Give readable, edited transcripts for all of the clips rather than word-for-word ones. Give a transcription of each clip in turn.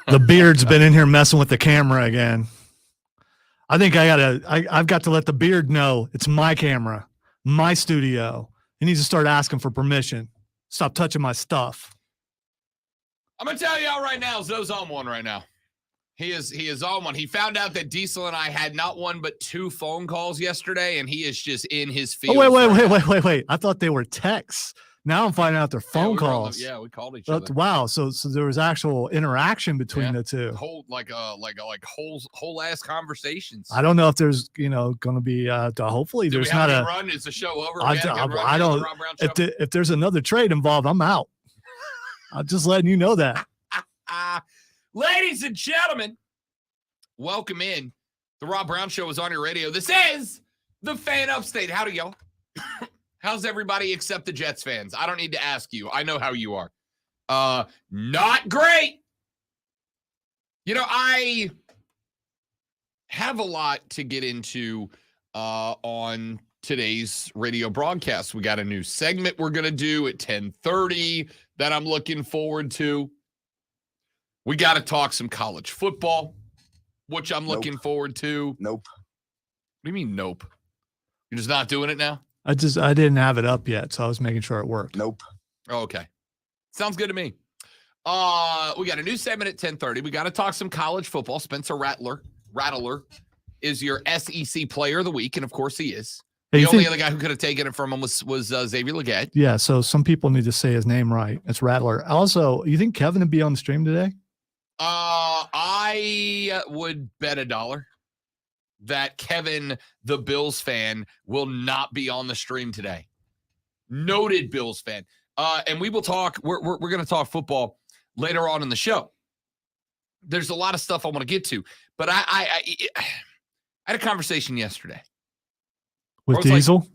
The beard's been in here messing with the camera again. I think I've got to let the beard know it's my camera, my studio. He needs to start asking for permission. Stop touching my stuff. I'm going to tell y'all right now, Zoe's on one right now. He is on one. He found out that Diesel and I had not one but 2 phone calls yesterday, and he is just in his field. Oh, wait. I thought they were texts. Now I'm finding out they're phone calls. We called each other. Wow. So there was actual interaction between the two. Whole ass conversations. I don't know if there's going to be. Hopefully there's not a run. Is the show over? I don't. If there's another trade involved, I'm out. I'm just letting you know that. Ladies and gentlemen, welcome in. The Rob Brown Show is on your radio. This is the Fan Upstate. Howdy, y'all. How's everybody except the Jets fans? I don't need to ask you. I know how you are. Not great. I have a lot to get into on today's radio broadcast. We got a new segment we're going to do at 10:30 that I'm looking forward to. We got to talk some college football, which I'm looking forward to. Nope. What do you mean, nope? You're just not doing it now? I didn't have it up yet, so I was making sure it worked. Nope. Oh, okay. Sounds good to me. We got a new segment at 10:30. We got to talk some college football. Spencer Rattler is your SEC player of the week, and of course he is. The only other guy who could have taken it from him was Xavier Legette. Yeah, so some people need to say his name right. It's Rattler. Also, you think Kevin would be on the stream today? I would bet $1 that Kevin, the Bills fan, will not be on the stream today. Noted Bills fan. And we will talk. We're going to talk football later on in the show. There's a lot of stuff I want to get to, but I had a conversation yesterday with Diesel.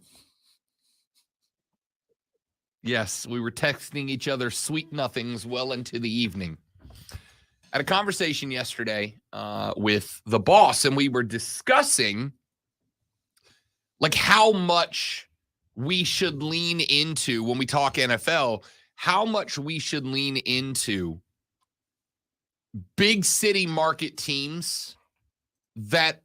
Yes, we were texting each other sweet nothings well into the evening. I had a conversation yesterday with the boss, and we were discussing how much we should lean into when we talk NFL, how much we should lean into big city market teams that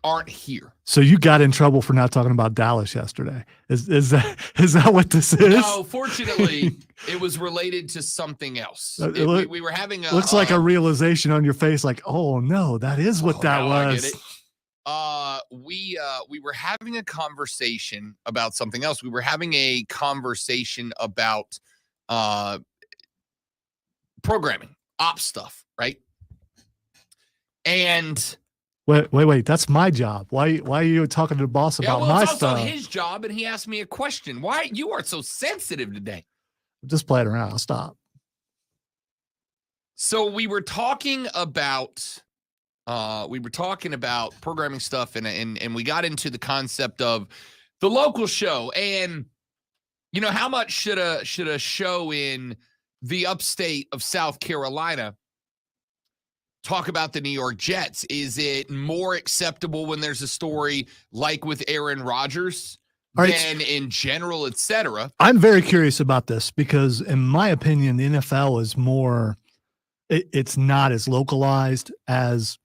aren't here. So you got in trouble for not talking about Dallas yesterday. Is that what this is? No, fortunately, it was related to something else. We were having a looks like a realization on your face, like, oh no, that is what that was. We were having a conversation about something else. We were having a conversation about programming, ops stuff, right? And Wait. That's my job. Why are you talking to the boss about my stuff? It's also his job, and he asked me a question. Why you are so sensitive today? I'm just playing around. I'll stop. So we were talking about programming stuff, and we got into the concept of the local show, and how much should a show in the upstate of South Carolina talk about the New York Jets? Is it more acceptable when there's a story like with Aaron Rodgers than in general, et cetera? I'm very curious about this because, in my opinion, the NFL is more. It's not as localized as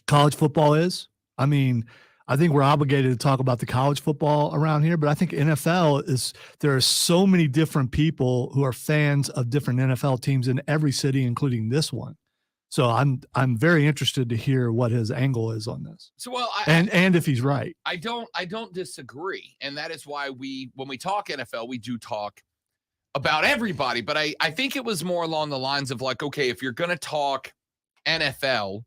college football is. I mean, I think we're obligated to talk about the college football around here, but I think NFL is. There are so many different people who are fans of different NFL teams in every city, including this one. So I'm very interested to hear what his angle is on this. So and if he's right. I don't disagree, and that is why when we talk NFL, we do talk about everybody. But I think it was more along the lines of okay, if you're going to talk NFL,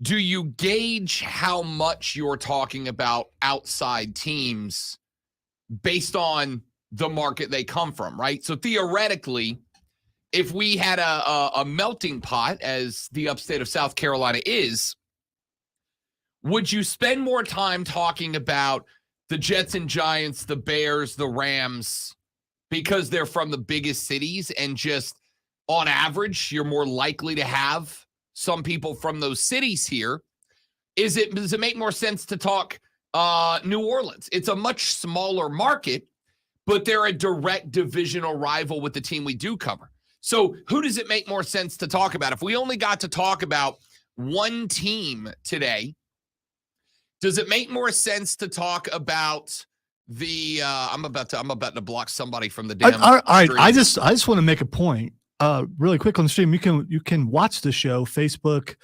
do you gauge how much you're talking about outside teams based on the market they come from, right? So theoretically, if we had a melting pot, as the upstate of South Carolina is, would you spend more time talking about the Jets and Giants, the Bears, the Rams, because they're from the biggest cities, and just on average, you're more likely to have some people from those cities here? Does it make more sense to talk New Orleans? It's a much smaller market, but they're a direct divisional rival with the team we do cover. So who does it make more sense to talk about? If we only got to talk about one team today, does it make more sense to talk about the I'm about to block somebody from the damn all right. stream. I just want to make a point really quick on the stream. You can watch the show, Facebook,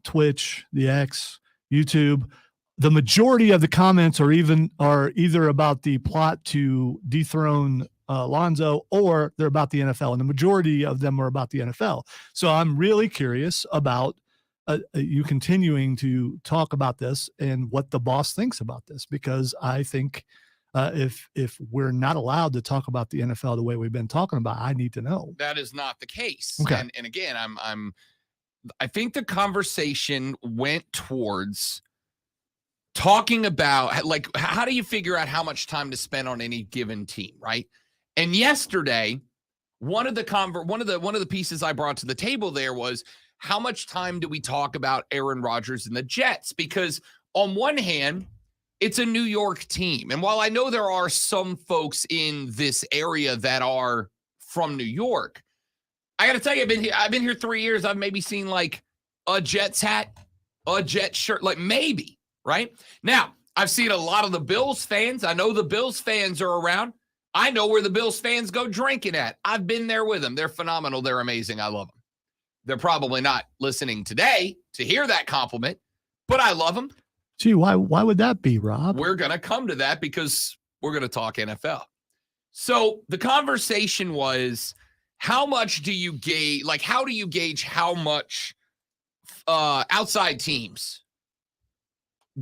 Twitch, the X, YouTube. The majority of the comments are either about the plot to dethrone Lonzo, or they're about the NFL, and the majority of them are about the NFL. So I'm really curious about you continuing to talk about this and what the boss thinks about this, because I think if we're not allowed to talk about the NFL the way we've been talking about, I need to know. That is not the case. Okay. And again, I think the conversation went towards talking about, like, how do you figure out how much time to spend on any given team, right? And yesterday, one of the pieces I brought to the table there was, how much time do we talk about Aaron Rodgers and the Jets? Because on one hand, it's a New York team. And while I know there are some folks in this area that are from New York, I got to tell you, I've been here 3 years. I've maybe seen like a Jets hat, a Jets shirt, like maybe, right? Now, I've seen a lot of the Bills fans. I know the Bills fans are around. I know where the Bills fans go drinking at. I've been there with them. They're phenomenal. They're amazing. I love them. They're probably not listening today to hear that compliment, but I love them. Gee, why would that be, Rob? We're going to come to that because we're going to talk NFL. So the conversation was, how much do you gauge, like, how do you gauge how much outside teams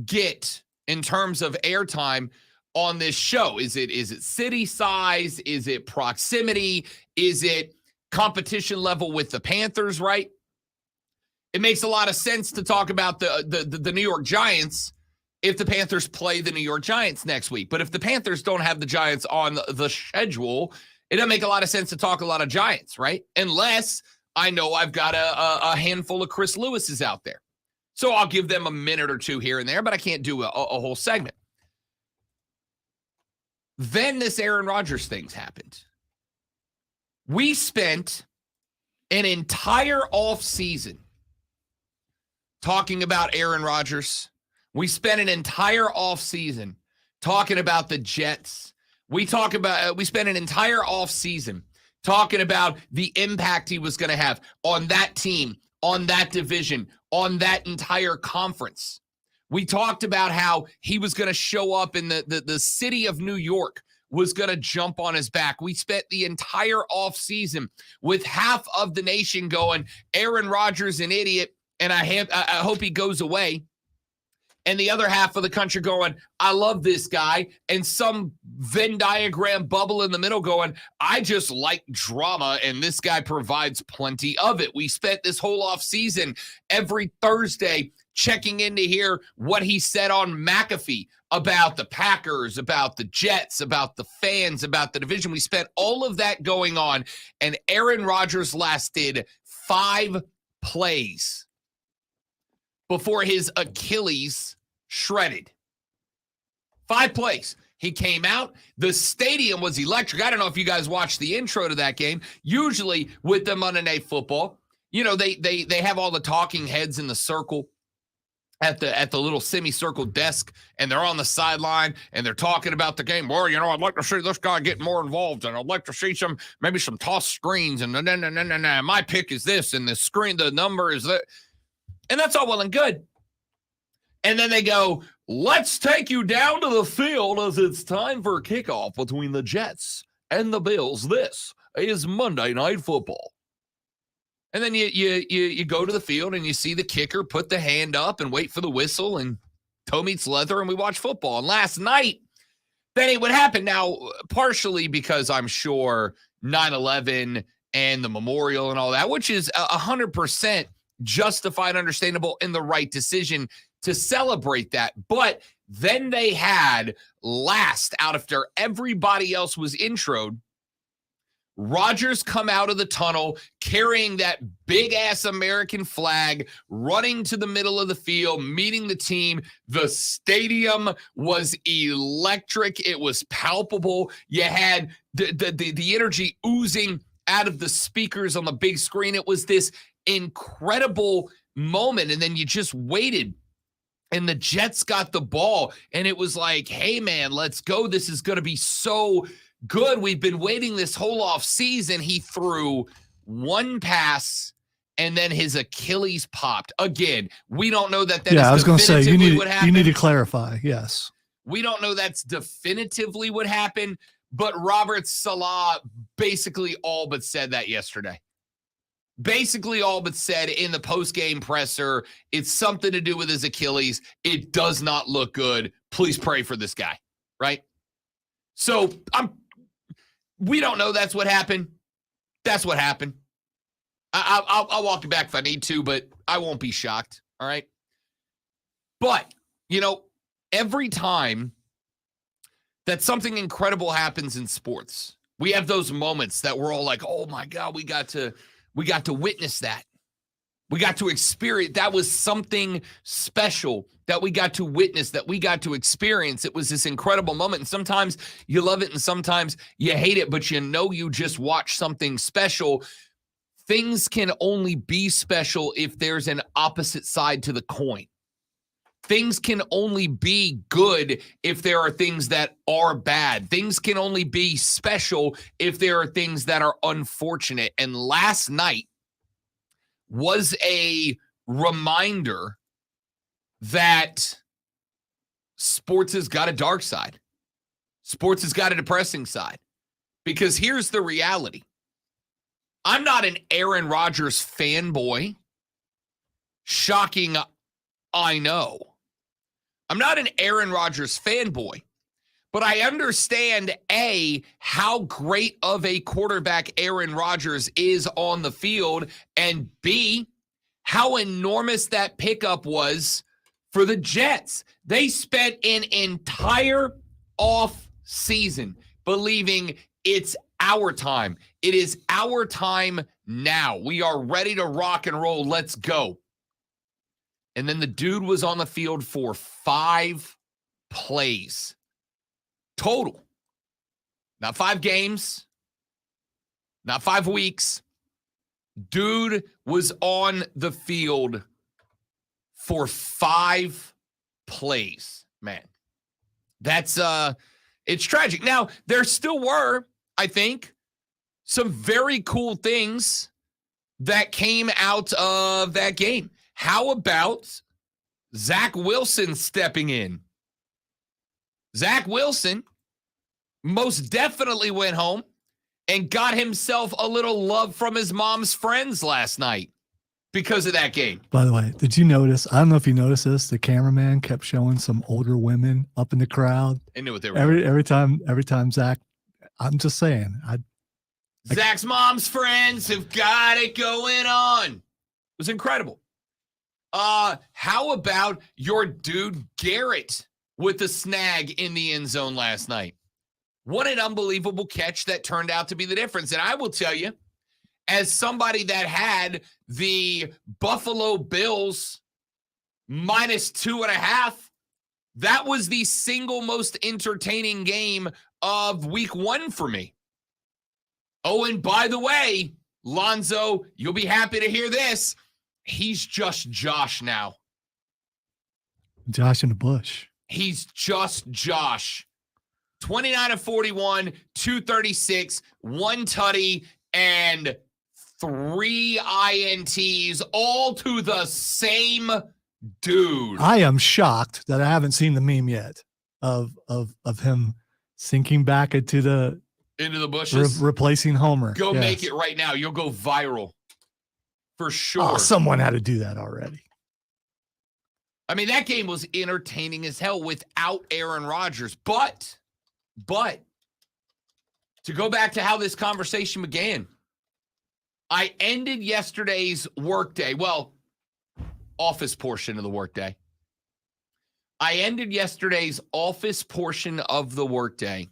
get in terms of airtime on this show? Is it city size? Is it proximity? Is it competition level with the Panthers, right? It makes a lot of sense to talk about the New York Giants if the Panthers play the New York Giants next week. But if the Panthers don't have the Giants on the schedule, it doesn't make a lot of sense to talk a lot of Giants, right? Unless I know I've got a handful of Chris Lewis's out there. So I'll give them a minute or two here and there, but I can't do a whole segment. Then this Aaron Rodgers thing's happened. We spent an entire offseason talking about Aaron Rodgers. We spent an entire offseason talking about the Jets. We spent an entire offseason talking about the impact he was going to have on that team, on that division, on that entire conference. We talked about how he was going to show up in the city of New York, was going to jump on his back. We spent the entire offseason with half of the nation going, Aaron Rodgers an idiot, and I hope he goes away. And the other half of the country going, I love this guy. And some Venn diagram bubble in the middle going, I just like drama, and this guy provides plenty of it. We spent this whole offseason every Thursday checking in to hear what he said on McAfee about the Packers, about the Jets, about the fans, about the division. We spent all of that going on, and Aaron Rodgers lasted 5 plays before his Achilles shredded. 5 plays. He came out. The stadium was electric. I don't know if you guys watched the intro to that game. Usually with the Monday Night Football, you know, they have all the talking heads in the circle at the little semicircle desk, and they're on the sideline and they're talking about the game. Well, you know, I'd like to see this guy get more involved, and I'd like to see maybe some toss screens, and my pick is this, and the number is that. And that's all well and good. And then they go, let's take you down to the field as it's time for a kickoff between the Jets and the Bills. This is Monday Night Football. And then you go to the field and you see the kicker put the hand up and wait for the whistle, and toe meets leather, and we watch football. And last night, then it would happen. Now, partially because I'm sure 9/11 and the memorial and all that, which is 100% justified, understandable, and the right decision to celebrate that. But then they had last, out after everybody else was introed, Rodgers come out of the tunnel carrying that big-ass American flag, running to the middle of the field, meeting the team. The stadium was electric. It was palpable. You had the energy oozing out of the speakers on the big screen. It was this incredible moment. And then you just waited. And the Jets got the ball. And it was like, hey, man, let's go. This is going to be so good. We've been waiting this whole off season. He threw one pass and then his Achilles popped. Again, we don't know that is I was going to say, you need to clarify. Yes. We don't know that's definitively what happened, but Robert Saleh basically all but said that yesterday. Basically all but said in the post-game presser, it's something to do with his Achilles. It does not look good. Please pray for this guy, right? So we don't know that's what happened. That's what happened. I'll walk it back if I need to, but I won't be shocked, all right? But, every time that something incredible happens in sports, we have those moments that we're all like, oh, my God, we got to witness that. We got to experience. That was something special that we got to witness, that we got to experience. It was this incredible moment. And sometimes you love it and sometimes you hate it, but you just watched something special. Things can only be special if there's an opposite side to the coin. Things can only be good if there are things that are bad. Things can only be special if there are things that are unfortunate. And last night was a reminder that sports has got a dark side. Sports has got a depressing side. Because here's the reality. I'm not an Aaron Rodgers fanboy. Shocking, I know. I'm not an Aaron Rodgers fanboy, but I understand, A, how great of a quarterback Aaron Rodgers is on the field, and B, how enormous that pickup was for the Jets. They spent an entire off season believing it's our time. It is our time now. We are ready to rock and roll. Let's go. And then the dude was on the field for 5 plays total. Not 5 games, not 5 weeks. Dude was on the field for 5 plays. Man, that's it's tragic. Now, there still were, I think, some very cool things that came out of that game. How about Zach Wilson stepping in? Zach Wilson most definitely went home and got himself a little love from his mom's friends last night because of that game. By the way, did you notice? I don't know if you noticed this. The cameraman kept showing some older women up in the crowd. I knew what they were doing. Every time Zach. I'm just saying. Zach's mom's friends have got it going on. It was incredible. How about your dude Garrett with the snag in the end zone last night? What an unbelievable catch that turned out to be the difference. And I will tell you, as somebody that had the Buffalo Bills -2.5, that was the single most entertaining game of week 1 for me. Oh, and by the way, Lonzo, you'll be happy to hear this. He's just Josh now. Josh in the bush. He's just Josh. 29 of 41, 236, 1 tutty, and 3 INTs, all to the same dude. I am shocked that I haven't seen the meme yet of him sinking back into the bushes, replacing Homer. Go make it right now. You'll go viral for sure. Oh, someone had to do that already. I mean, that game was entertaining as hell without Aaron Rodgers. But to go back to how this conversation began, I ended yesterday's workday. Well, office portion of the workday. I ended yesterday's office portion of the workday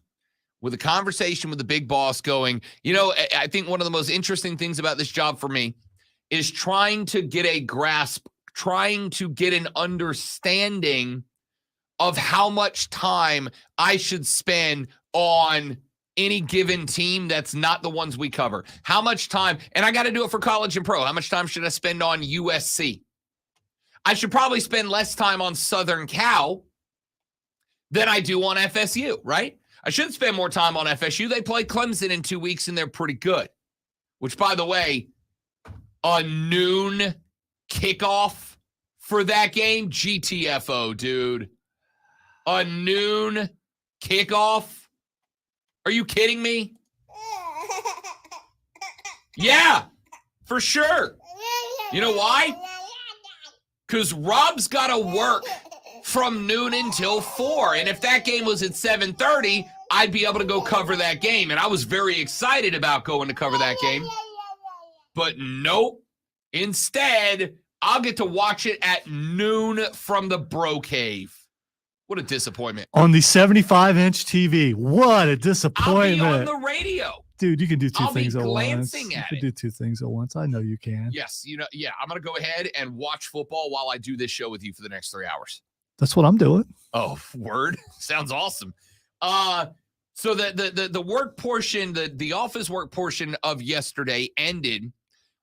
with a conversation with the big boss going, I think one of the most interesting things about this job for me is trying to get a grasp, trying to get an understanding of how much time I should spend on any given team that's not the ones we cover? How much time, and I got to do it for college and pro, how much time should I spend on USC? I should probably spend less time on Southern Cal than I do on FSU, right? I should spend more time on FSU. They play Clemson in 2 weeks, and they're pretty good. Which, by the way, a noon kickoff for that game, GTFO, dude. A noon kickoff? Are you kidding me? Yeah, for sure. You know why? Because Rob's got to work from noon until 4. And if that game was at 7:30, I'd be able to go cover that game. And I was very excited about going to cover that game. But nope. Instead, I'll get to watch it at noon from the Bro Cave. What a disappointment. On the 75-inch TV. What a disappointment. I'll be on the radio. Dude, you can do two things at once. glancing at You can do two things at once. I know you can. Yes, I'm going to go ahead and watch football while I do this show with you for the next 3 hours. That's what I'm doing. Oh, word. Sounds awesome. So the work portion, the office work portion of yesterday ended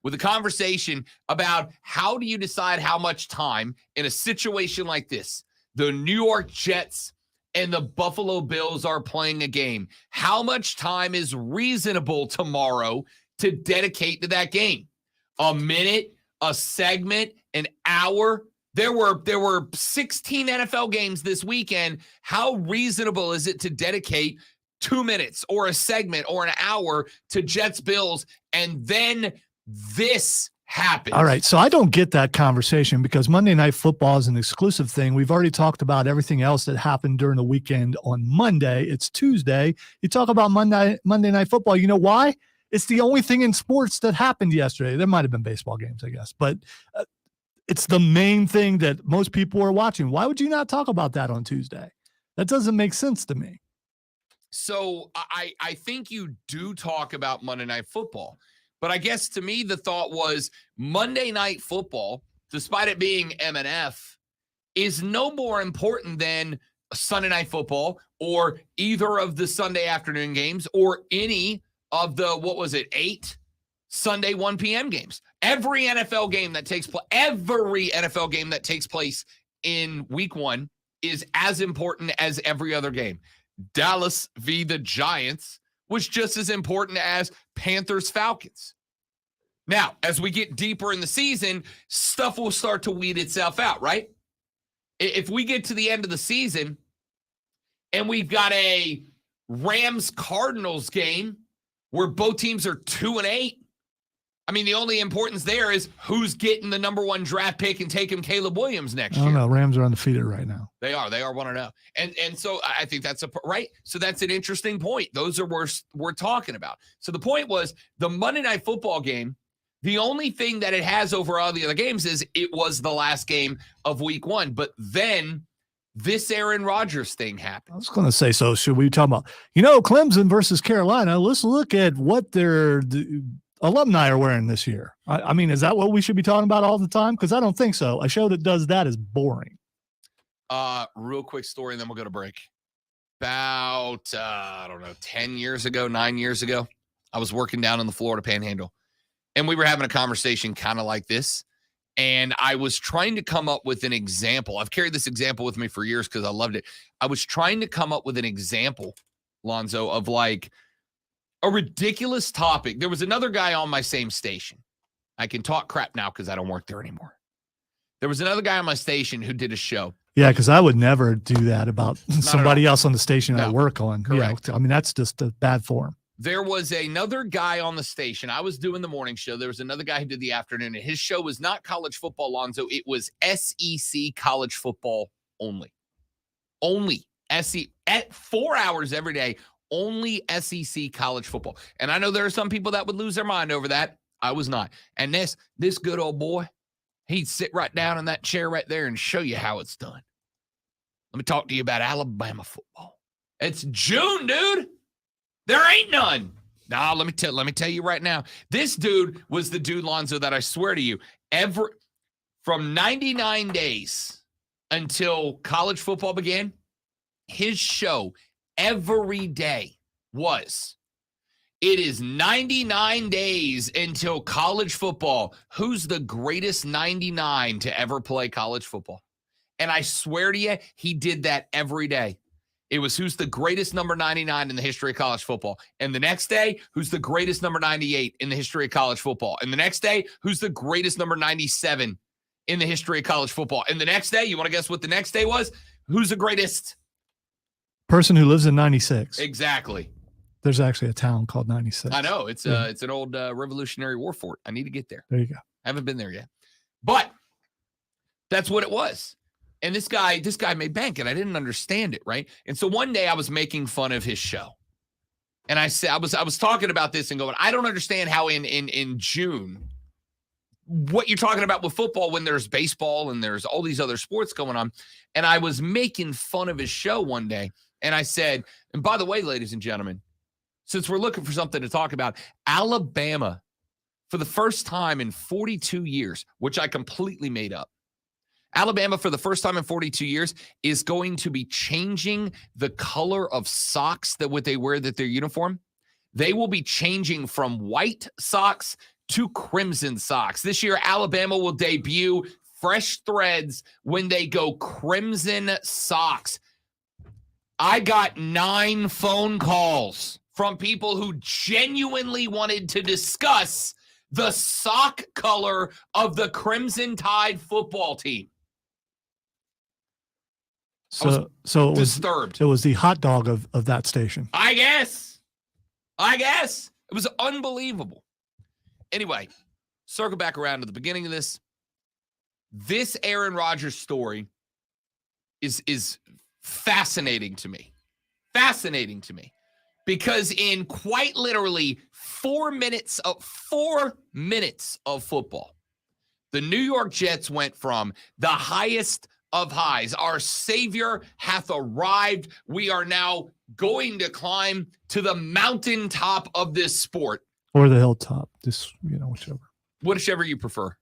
with a conversation about how do you decide how much time in a situation like this. The New York Jets and the Buffalo Bills are playing a game. How much time is reasonable tomorrow to dedicate to that game? A minute, a segment, an hour? There were 16 NFL games this weekend. How reasonable is it to dedicate 2 minutes or a segment or an hour to Jets Bills, and then this happens? All right, so I don't get that conversation because Monday Night Football is an exclusive thing. We've already talked about everything else that happened during the weekend on Monday. It's Tuesday. You talk about Monday Night Football. You know why? It's the only thing in sports that happened yesterday. There might have been baseball games, I guess, but it's the main thing that most people are watching. Why would you not talk about that on Tuesday? That doesn't make sense to me. So I think you do talk about Monday Night Football. But I guess to me, the thought was Monday Night Football, despite it being MNF, is no more important than Sunday Night Football or either of the Sunday afternoon games or any of the, 8 Sunday 1 p.m. games. Every NFL game that takes place in week 1 is as important as every other game. Dallas v. the Giants was just as important as Panthers-Falcons. Now, as we get deeper in the season, stuff will start to weed itself out, right? If we get to the end of the season and we've got a Rams-Cardinals game where both teams are 2-8, I mean, the only importance there is who's getting the number 1 draft pick and taking Caleb Williams next year. I don't know. Rams are undefeated right now. They are 1-0. And so I think that's right. So that's an interesting point. Those are we're talking about. So the point was the Monday Night Football game, the only thing that it has over all the other games is it was the last game of week 1. But then this Aaron Rodgers thing happened. I was going to say, so should we talk about, Clemson versus Carolina? Let's look at what their alumni are wearing this year. I mean, is that what we should be talking about all the time? Because I don't think so. A show that does that is boring. Real quick story, and then we'll go to break. About, 9 years ago, I was working down in the Florida Panhandle, and we were having a conversation kind of like this, and I was trying to come up with an example. I've carried this example with me for years because I loved it. I was trying to come up with an example, Lonzo, of like a ridiculous topic. There was another guy on my same station. I can talk crap now because I don't work there anymore. There was another guy on my station who did a show. Yeah, because I would never do that about somebody else on the station I work on. Correct. I mean, that's just a bad form. There was another guy on the station. I was doing the morning show. There was another guy who did the afternoon, and his show was not college football, Lonzo. It was SEC college football only. Only SEC at 4 hours every day. Only SEC college football. And I know there are some people that would lose their mind over that. I was not. And this good old boy, he'd sit right down in that chair right there and show you how it's done. Let me talk to you about Alabama football. It's June, dude. There ain't none. Nah, let me tell you right now. This dude was the dude, Lonzo, that I swear to you, from 99 days until college football began, his show every day was, it is 99 days until college football. Who's the greatest 99 to ever play college football? And I swear to you, he did that every day. It was who's the greatest number 99 in the history of college football. And the next day, who's the greatest number 98 in the history of college football. And the next day, who's the greatest number 97 in the history of college football. And the next day, you want to guess what the next day was? Who's the greatest? Person who lives in 96. Exactly. There's actually a town called 96. I know. It's an old Revolutionary War fort. I need to get there. There you go. I haven't been there yet. But that's what it was. And this guy made bank, and I didn't understand it, right? And so one day I was making fun of his show. And I said, I was talking about this and going, I don't understand how in June, what you're talking about with football when there's baseball and there's all these other sports going on. And I was making fun of his show one day. And I said, and by the way, ladies and gentlemen, since we're looking for something to talk about, Alabama, for the first time in 42 years, which I completely made up, Alabama, for the first time in 42 years, is going to be changing the color of socks that what they wear that their uniform. They will be changing from white socks to crimson socks. This year, Alabama will debut fresh threads when they go crimson socks. I got 9 phone calls from people who genuinely wanted to discuss the sock color of the Crimson Tide football team. So it was Disturbed. it was the hot dog of that station. I guess. It was unbelievable. Anyway, circle back around to the beginning of this. This Aaron Rodgers story is fascinating to me. Fascinating to me. Because in quite literally 4 minutes of football, the New York Jets went from the highest of highs. Our Savior hath arrived. We are now going to climb to the mountaintop of this sport. Or the hilltop. Just, whichever. Whichever you prefer.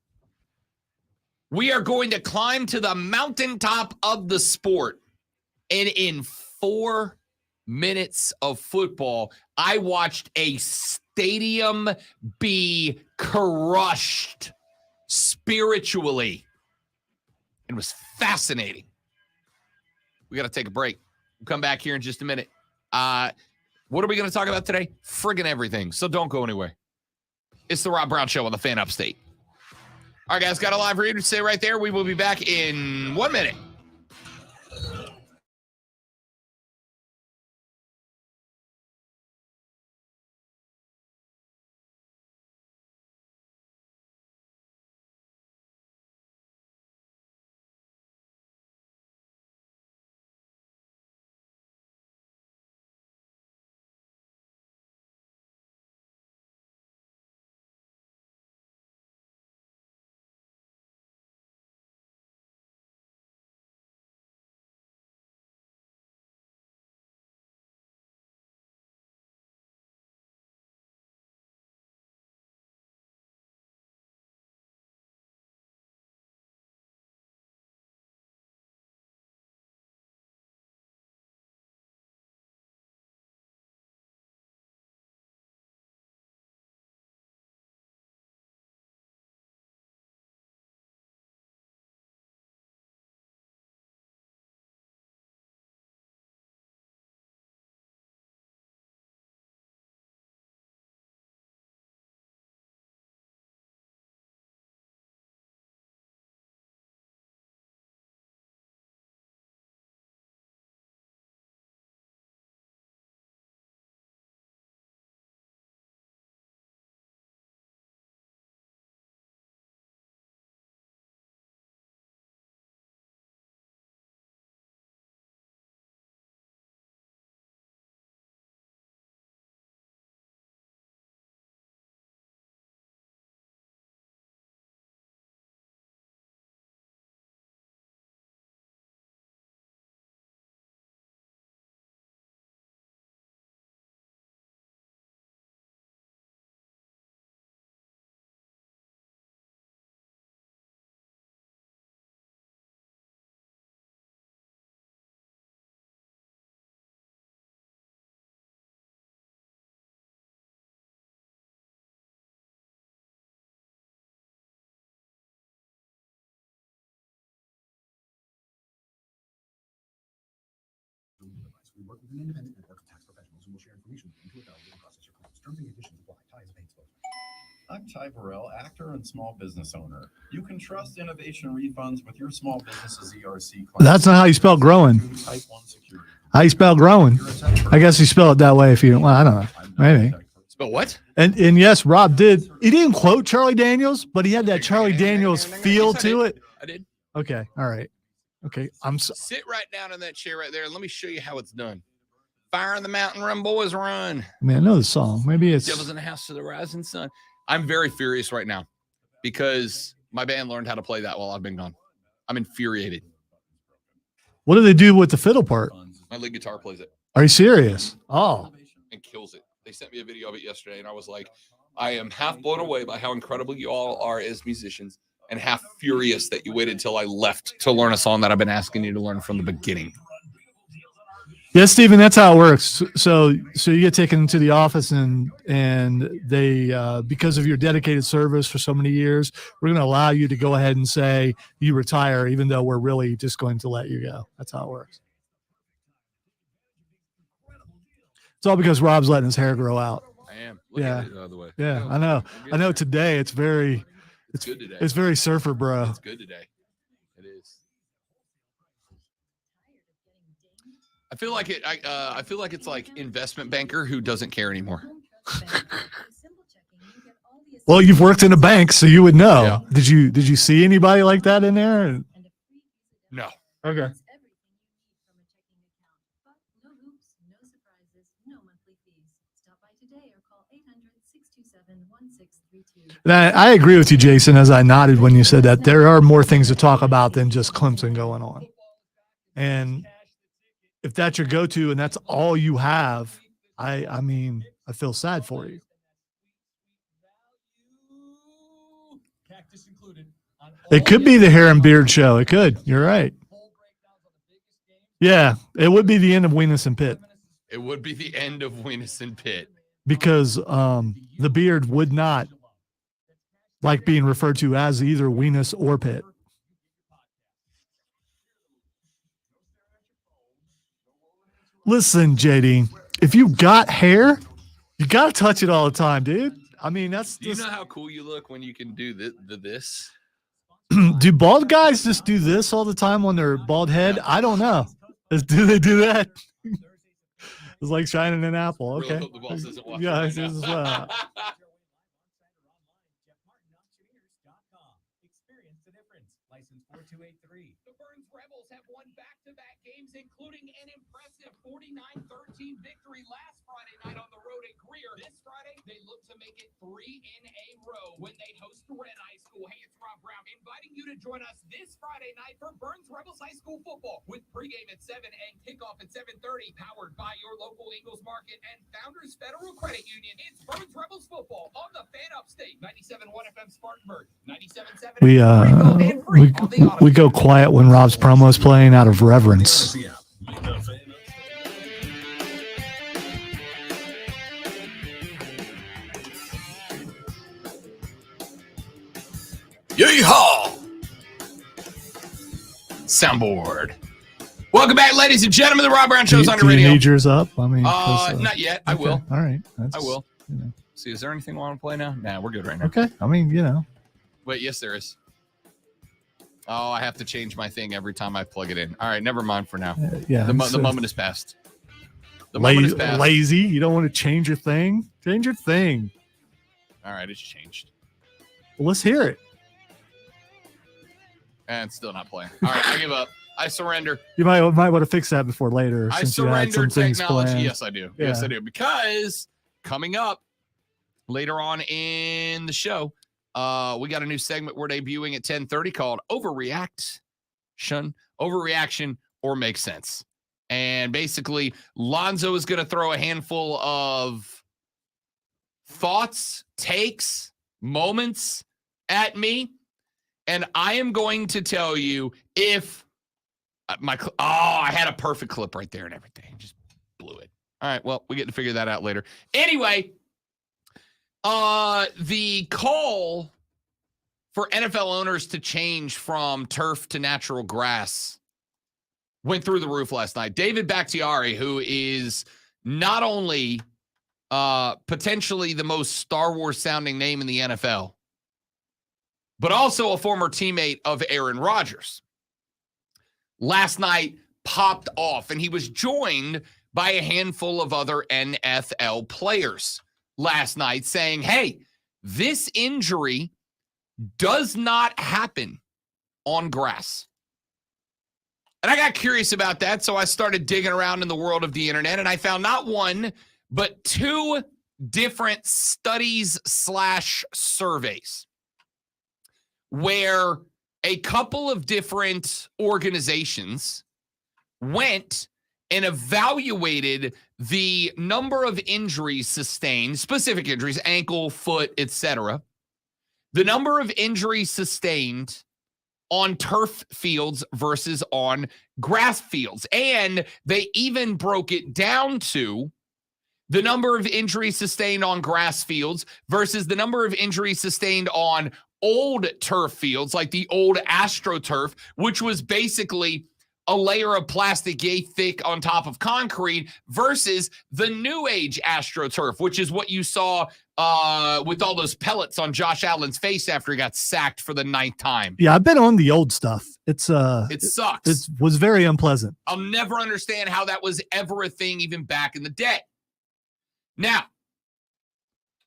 We are going to climb to the mountaintop of the sport. And in 4 minutes of football, I watched a stadium be crushed spiritually. It was fascinating. We got to take a break. We'll come back here in just a minute. What are we going to talk about today? Friggin' everything. So don't go anywhere. It's the Rob Brown Show on the Fan Upstate. All right, guys, got a live read to say right there. We will be back in 1 minute. We work with an independent network of tax professionals who will share information with you to evaluate and process your claims. Terms and conditions apply. Ty is a paid spokesman. I'm Ty Burrell, actor and small business owner. You can trust innovation refunds with your small business's ERC claim. That's not how you spell growing. Type 1 security. How you spell growing? I guess you spell it that way if you don't. Well, I don't know. Maybe. But what? And yes, Rob did. He didn't quote Charlie Daniels, but he had that Charlie Daniels feel Yes, I to did. it. I did. Okay. All right. Okay. Sit right down in that chair right there and let me show you how it's done. Fire in the mountain, run, boys, run. I mean, I know the song. Maybe it's. Devils in the house to the rising sun. I'm very furious right now because my band learned how to play that while I've been gone. I'm infuriated. What do they do with the fiddle part? My lead guitar plays it Are you serious? Oh, and kills it. They sent me a video of it yesterday, and I was like, I am half blown away by how incredible you all are as musicians and half furious that you waited till I left to learn a song that I've been asking you to learn from the beginning. yeah, Stephen. That's how it works. So you get taken into the office, and they because of your dedicated service for so many years, we're going to allow you to go ahead and say you retire, even though we're really just going to let you go. That's how it works. It's all because Rob's letting his hair grow out. I am. Look Yeah. at it the other way. Yeah, I know. I know. Today it's very, It's good today. it's very surfer bro. It's good today. It is. I feel like it. I feel like it's like investment banker who doesn't care anymore. Well, you've worked in a bank, so you would know. Yeah. Did you see anybody like that in there? No. Okay. And I agree with you, Jason, as I nodded when you said that. There are more things to talk about than just Clemson going on. And if that's your go-to and that's all you have, I mean, I feel sad for you. It could be the hair and beard show. It could. You're right. Yeah, it would be the end of Weenus and Pitt It would be the end of Weenus and Pitt. because the beard would not like being referred to as either Weenus or Pitt. Listen, JD, if you got hair, you got to touch it all the time, dude. I mean, that's Do you just, know how cool you look when you can do this? do bald guys just do this all the time on their bald head? I don't know. Do they do that? It's like shining an apple. Really Okay. hope the boss isn't watching Yeah, right this is, now. The Burns Rebels have won back-to-back games, including an impressive 49-13 victory last Friday night on the road at Greer. This Friday, they look to make it 3 in a row when they host Red High School. Hey, it's Rob Brown inviting you to join us this Friday night for Burns Rebels High School football with pregame at 7 and kickoff at 7:30. Powered by your local Ingles Market and Founders Federal Credit Union. It's Burns Rebels football on the Fan Upstate. 97.1 FM Spartanburg. 97.7 we go quiet when Rob's promo is playing out of reverence. Yeehaw! Soundboard. Welcome back, ladies and gentlemen. The Rob Brown Show's on the Do you radio. need yours up? I mean, 'cause, Not yet. I okay. will. All right. I will. You know. See, is there anything I want to play now? Nah, we're good right now. Okay. I mean, you know. Wait, yes, there is. Oh, I have to change my thing every time I plug it in. All right, never mind for now. Yeah. The moment is past. The moment is past. Lazy. You don't want to change your thing? Change your thing. All right, it's changed. Well, let's hear it. And it's still not playing. All right, I give up. I surrender. You might want to fix that before later. I Since you had surrender some things technology. planned. Yes, I do. Yes, Yeah. I do. Because coming up later on in the show, we got a new segment we're debuting at 10:30 called Overreaction or Make Sense. And basically, Lonzo is going to throw a handful of thoughts, takes, moments at me. And I am going to tell you if I had a perfect clip right there and everything. Just blew it. All right. Well, we get to figure that out later. Anyway, the call for NFL owners to change from turf to natural grass went through the roof last night. David Bakhtiari, who is not only potentially the most Star Wars sounding name in the NFL, but also a former teammate of Aaron Rodgers, last night popped off, and he was joined by a handful of other NFL players last night saying, hey, this injury does not happen on grass. And I got curious about that, so I started digging around in the world of the internet, and I found not one, but two different studies/surveys where a couple of different organizations went and evaluated the number of injuries sustained, specific injuries, ankle, foot, etc., the number of injuries sustained on turf fields versus on grass fields. And they even broke it down to the number of injuries sustained on grass fields versus the number of injuries sustained on old turf fields, like the old AstroTurf, which was basically a layer of plastic yay thick on top of concrete, versus the new age AstroTurf, which is what you saw with all those pellets on Josh Allen's face after he got sacked for the 9th time. Yeah, I've been on the old stuff. It sucks. It was very unpleasant. I'll never understand how that was ever a thing even back in the day. Now,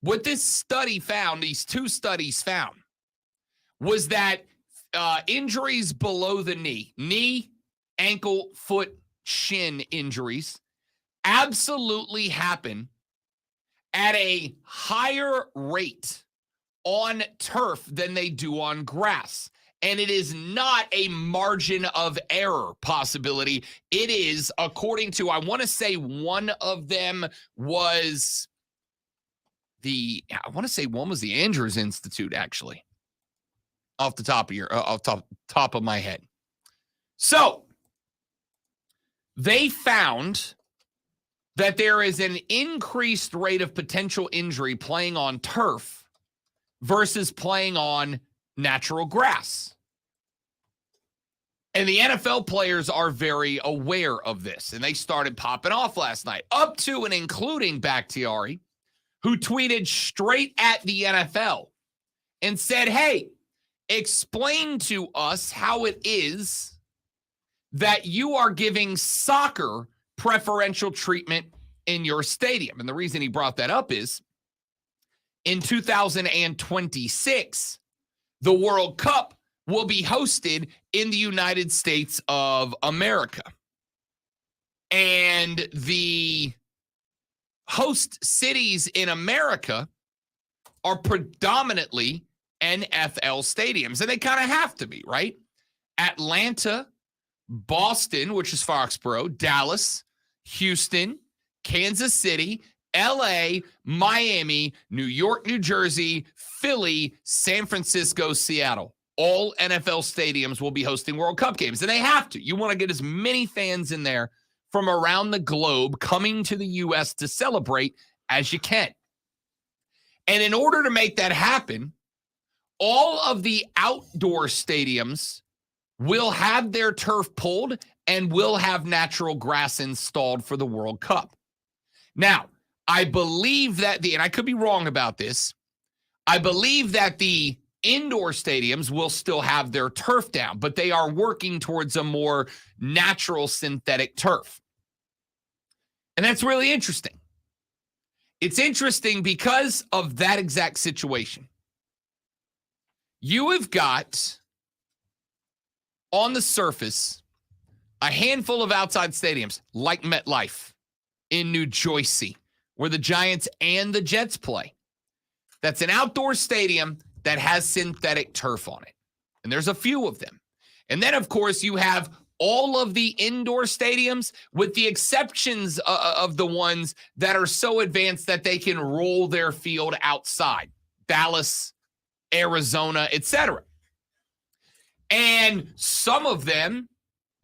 what this study found, these two studies found, was that injuries below the knee, ankle, foot, shin injuries absolutely happen at a higher rate on turf than they do on grass. And it is not a margin of error possibility. It is, according to, I want to say one of them was the Andrews Institute, actually, off the top of my head. So they found that there is an increased rate of potential injury playing on turf versus playing on natural grass. And the NFL players are very aware of this, and they started popping off last night, up to and including Bakhtiari, who tweeted straight at the NFL and said, hey, explain to us how it is that you are giving soccer preferential treatment in your stadium. And the reason he brought that up is in 2026, the World Cup will be hosted in the United States of America. And the host cities in America are predominantly NFL stadiums, and they kind of have to be, right? Atlanta, Boston, which is Foxborough, Dallas, Houston, Kansas City, LA, Miami, New York, New Jersey, Philly, San Francisco, Seattle. All NFL stadiums will be hosting World Cup games, and they have to. You want to get as many fans in there from around the globe coming to the U.S. to celebrate as you can. And in order to make that happen, all of the outdoor stadiums will have their turf pulled and will have natural grass installed for the World Cup. Now, I believe that and I could be wrong about this, I believe that the indoor stadiums will still have their turf down, but they are working towards a more natural synthetic turf. And that's really interesting. It's interesting because of that exact situation. You have got, on the surface, a handful of outside stadiums like MetLife in New Jersey, where the Giants and the Jets play. That's an outdoor stadium that has synthetic turf on it. And there's a few of them. And then, of course, you have all of the indoor stadiums, with the exceptions of the ones that are so advanced that they can roll their field outside. Dallas, Arizona, etc. And some of them,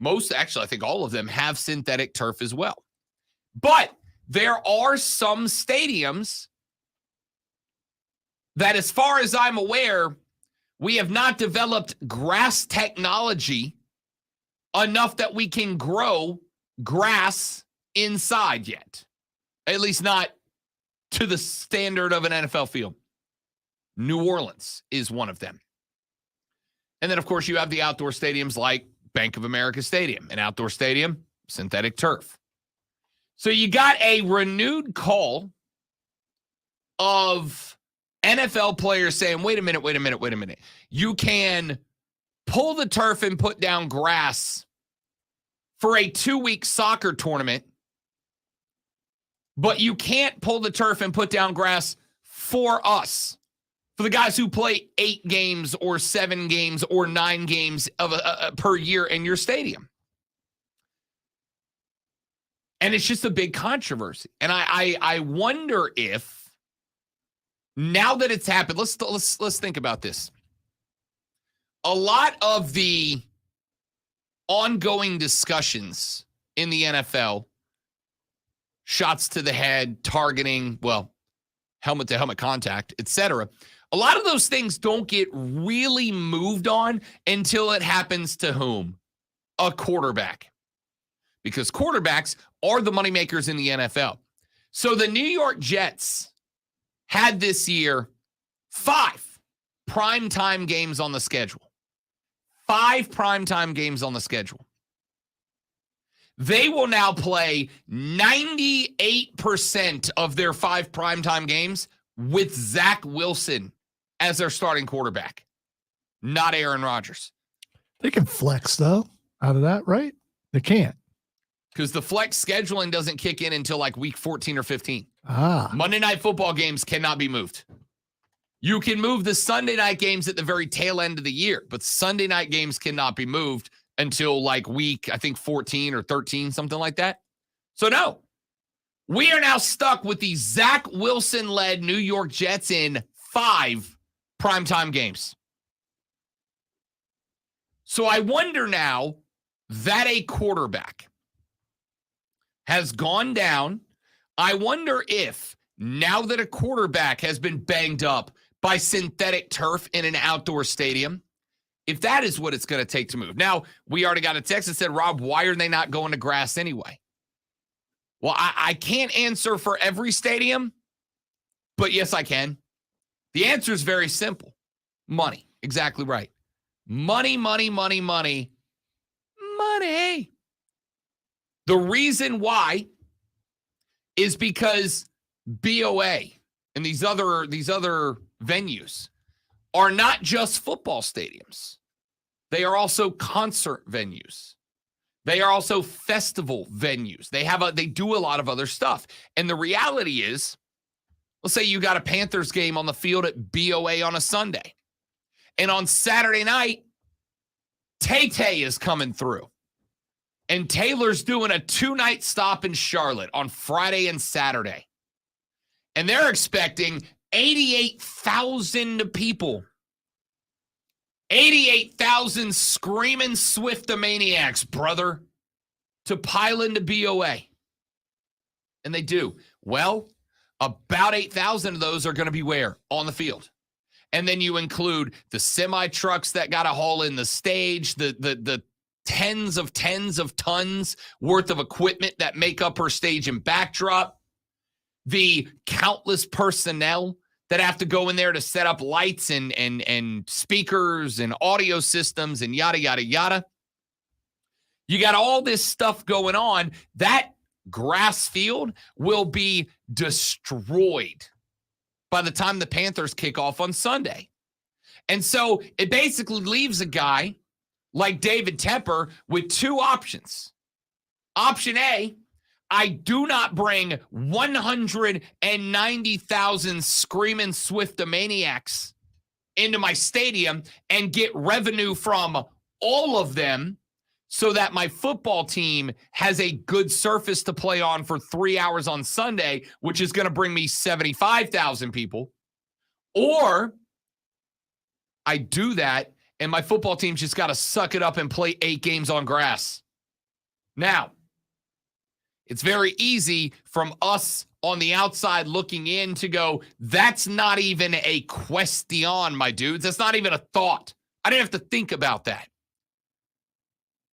I think all of them, have synthetic turf as well. But there are some stadiums that, as far as I'm aware, we have not developed grass technology enough that we can grow grass inside yet. At least not to the standard of an NFL field. New Orleans is one of them. And then, of course, you have the outdoor stadiums like Bank of America Stadium, an outdoor stadium, synthetic turf. So you got a renewed call of NFL players saying, wait a minute. You can pull the turf and put down grass for a 2-week soccer tournament, but you can't pull the turf and put down grass for us, for the guys who play 8 games or 7 games or 9 games of per year in your stadium. And it's just a big controversy. And I wonder if, now that it's happened, let's think about this. A lot of the ongoing discussions in the NFL, shots to the head, targeting, helmet-to-helmet contact, etc., a lot of those things don't get really moved on until it happens to whom? A quarterback. Because quarterbacks are the moneymakers in the NFL. So the New York Jets had this year 5 primetime games on the schedule. 5 primetime games on the schedule. They will now play 98% of their 5 primetime games with Zach Wilson as their starting quarterback, not Aaron Rodgers. They can flex, though, out of that, right? They can't. Because the flex scheduling doesn't kick in until like week 14 or 15. Ah. Monday night football games cannot be moved. You can move the Sunday night games at the very tail end of the year, but Sunday night games cannot be moved until like week, I think 14 or 13, something like that. So no, we are now stuck with the Zach Wilson-led New York Jets in 5 primetime games. So I wonder now that a quarterback has gone down. I wonder if, now that a quarterback has been banged up by synthetic turf in an outdoor stadium, if that is what it's going to take to move. Now, we already got a text that said, Rob, why are they not going to grass anyway? Well, I can't answer for every stadium, but yes, I can. The answer is very simple. Money. Exactly right. Money. The reason why is because BOA and these other venues are not just football stadiums. They are also concert venues. They are also festival venues. They do a lot of other stuff. And the reality is, let's say you got a Panthers game on the field at BOA on a Sunday. And on Saturday night, Tay-Tay is coming through. And Taylor's doing a 2-night stop in Charlotte on Friday and Saturday. And they're expecting 88,000 people. 88,000 screaming Swiftomaniacs, brother, to pile into BOA. And they do. Well, about 8,000 of those are going to be where? On the field. And then you include the semi-trucks that got to haul in the stage, the tens of tons worth of equipment that make up her stage and backdrop, the countless personnel that have to go in there to set up lights and speakers and audio systems and yada, yada, yada. You got all this stuff going on. That grass field will be destroyed by the time the Panthers kick off on Sunday. And so it basically leaves a guy like David Tepper with 2 options. Option A, I do not bring 190,000 screaming Swiftomaniacs into my stadium and get revenue from all of them so that my football team has a good surface to play on for 3 hours on Sunday, which is going to bring me 75,000 people. Or I do that and my football team's just got to suck it up and play 8 games on grass. Now, it's very easy from us on the outside looking in to go, that's not even a question, my dudes. That's not even a thought. I didn't have to think about that.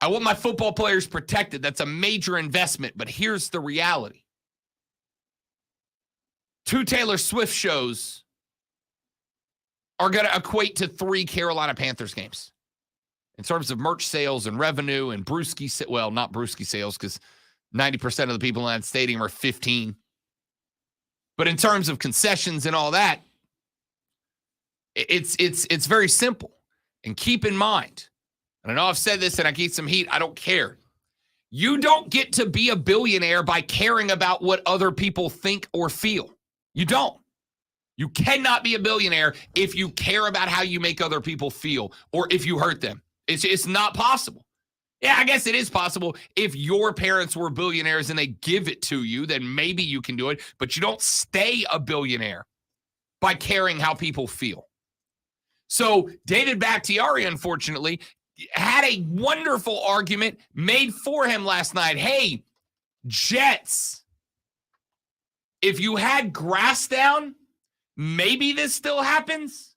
I want my football players protected. That's a major investment. But here's the reality. 2 Taylor Swift shows are going to equate to 3 Carolina Panthers games in terms of merch sales and revenue and brewski. Well, not brewski sales because 90% of the people in that stadium are 15. But in terms of concessions and all that, it's very simple. And keep in mind, and I know I've said this and I get some heat. I don't care. You don't get to be a billionaire by caring about what other people think or feel. You don't. You cannot be a billionaire if you care about how you make other people feel or if you hurt them. It's not possible. Yeah, I guess it is possible. If your parents were billionaires and they give it to you, then maybe you can do it. But you don't stay a billionaire by caring how people feel. So David Bakhtiari, unfortunately, had a wonderful argument made for him last night. Hey, Jets, if you had grass down, maybe this still happens.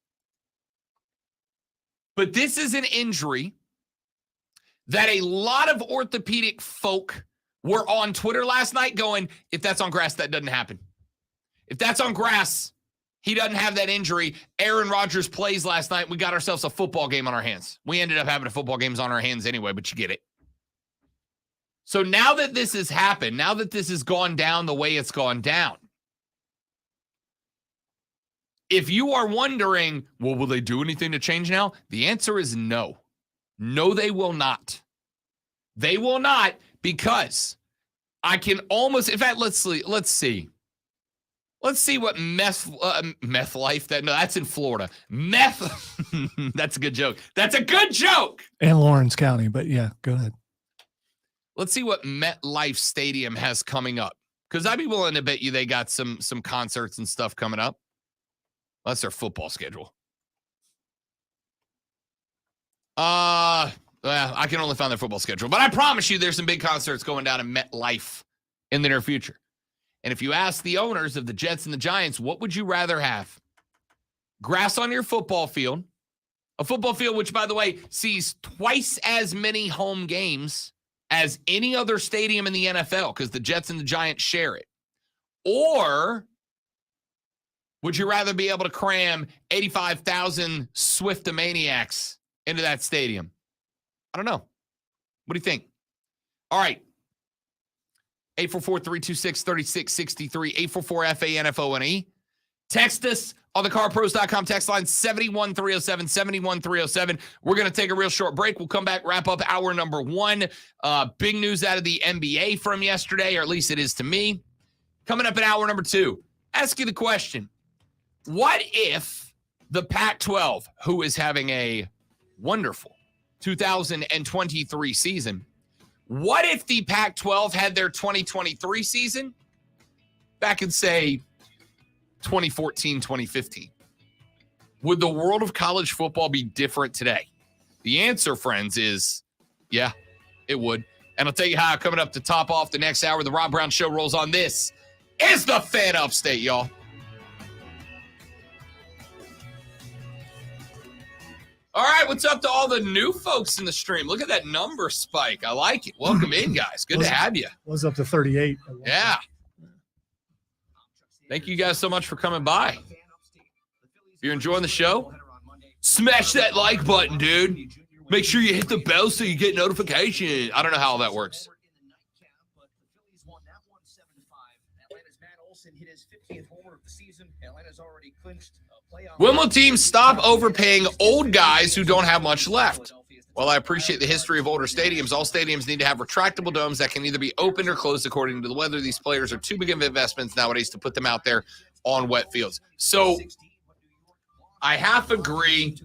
But this is an injury that a lot of orthopedic folk were on Twitter last night going, if that's on grass, that doesn't happen. If that's on grass, he doesn't have that injury. Aaron Rodgers plays last night. We got ourselves a football game on our hands. We ended up having a football game on our hands anyway, but you get it. So now that this has happened, now that this has gone down the way it's gone down, if you are wondering, well, will they do anything to change now? The answer is no. No, they will not. They will not, because I can almost, in fact, let's see. Let's see what meth life, that's in Florida. Meth, that's a good joke. That's a good joke. And Lawrence County, but yeah, go ahead. Let's see what MetLife Stadium has coming up, because I'd be willing to bet you they got some concerts and stuff coming up. That's their football schedule. I can only find their football schedule, but I promise you there's some big concerts going down in MetLife in the near future. And if you ask the owners of the Jets and the Giants, what would you rather have? Grass on your football field, a football field which, by the way, sees twice as many home games as any other stadium in the NFL because the Jets and the Giants share it. Or would you rather be able to cram 85,000 Swiftomaniacs into that stadium? I don't know. What do you think? All right. 844-326-3663, 844-FANFONE. Text us on the carpros.com text line 71307, 71307. We're going to take a real short break. We'll come back, wrap up hour number 1. Big news out of the NBA from yesterday, or at least it is to me. Coming up in hour number 2, ask you the question. What if the Pac-12, who is having a wonderful 2023 season, what if the Pac-12 had their 2023 season back in, say, 2014, 2015? Would the world of college football be different today? The answer, friends, is yeah, it would. And I'll tell you how, coming up to top off the next hour, the Rob Brown Show rolls on. This is the Fan Upstate, y'all. All right, what's up to all the new folks in the stream? Look at that number spike. I like it. Welcome in, guys. Good to have you. Was up to 38. Yeah. Thank you guys so much for coming by. If you're enjoying the show, smash that like button, dude. Make sure you hit the bell so you get notification. I don't know how all that works. When will teams stop overpaying old guys who don't have much left? Well, I appreciate the history of older stadiums. All stadiums need to have retractable domes that can either be opened or closed according to the weather. These players are too big of investments nowadays to put them out there on wet fields. So I half agree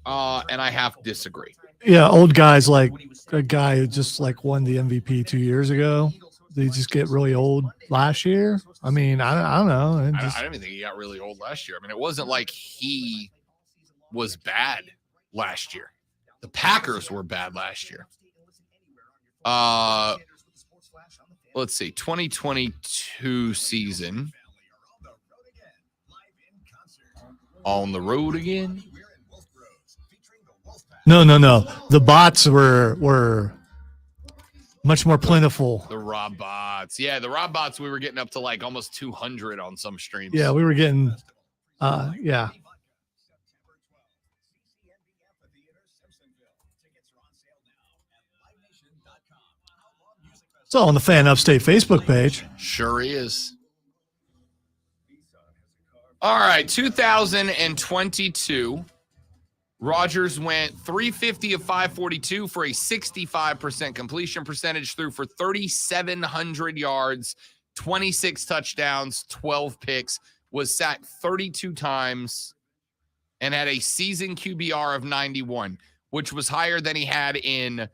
and I half disagree. Yeah, old guys like a guy who just like won the MVP 2 years ago. They just get really old last year. I mean, I don't know. I don't even think he got really old last year. I mean, it wasn't like he was bad last year. The Packers were bad last year. Let's see, 2022 season. On the road again. No. The bots were much more plentiful. The Rob bots. Yeah, the Rob bots, we were getting up to like almost 200 on some streams. Yeah, we were getting. Yeah. It's all on the Fan Upstate Facebook page. Sure is. All right, 2022. Rodgers went 350 of 542 for a 65% completion percentage, threw for 3,700 yards, 26 touchdowns, 12 picks, was sacked 32 times, and had a season QBR of 91, which was higher than he had in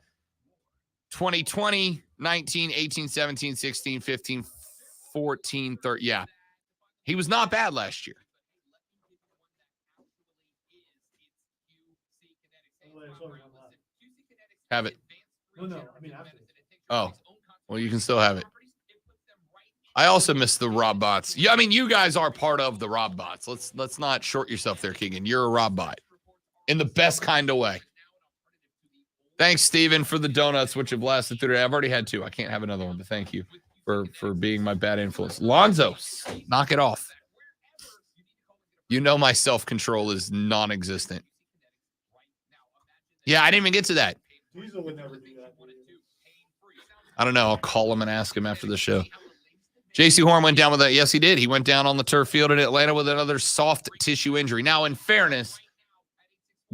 2020, 19, 18, 17, 16, 15, 14, 13. Yeah. He was not bad last year. Have it. Oh, well, you can still have it. I also miss the Rob bots. Yeah, I mean, you guys are part of the Rob bots. Let's not short yourself there, Keegan. You're a Rob bot in the best kind of way. Thanks, Steven, for the donuts, which have lasted through today. I've already had 2. I can't have another one, but thank you for being my bad influence. Lonzo, knock it off. You know my self-control is non-existent. Yeah, I didn't even get to that. I don't know. I'll call him and ask him after the show. J.C. Horn went down with that. Yes, he did. He went down on the turf field in Atlanta with another soft tissue injury. Now, in fairness,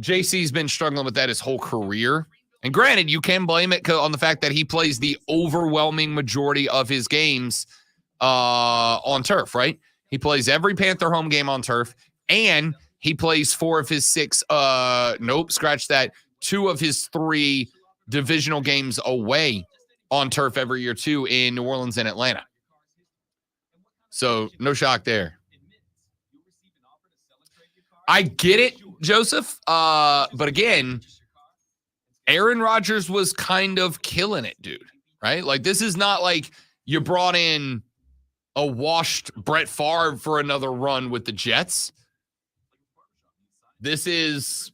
J.C.'s been struggling with that his whole career. And granted, you can blame it on the fact that he plays the overwhelming majority of his games on turf, right? He plays every Panther home game on turf, and he plays 4 of his 6, scratch that, 2 of his 3 divisional games away on turf every year, too, in New Orleans and Atlanta. So, no shock there. I get it, Joseph. But again, Aaron Rodgers was kind of killing it, dude, right? Like, this is not like you brought in a washed Brett Favre for another run with the Jets. This is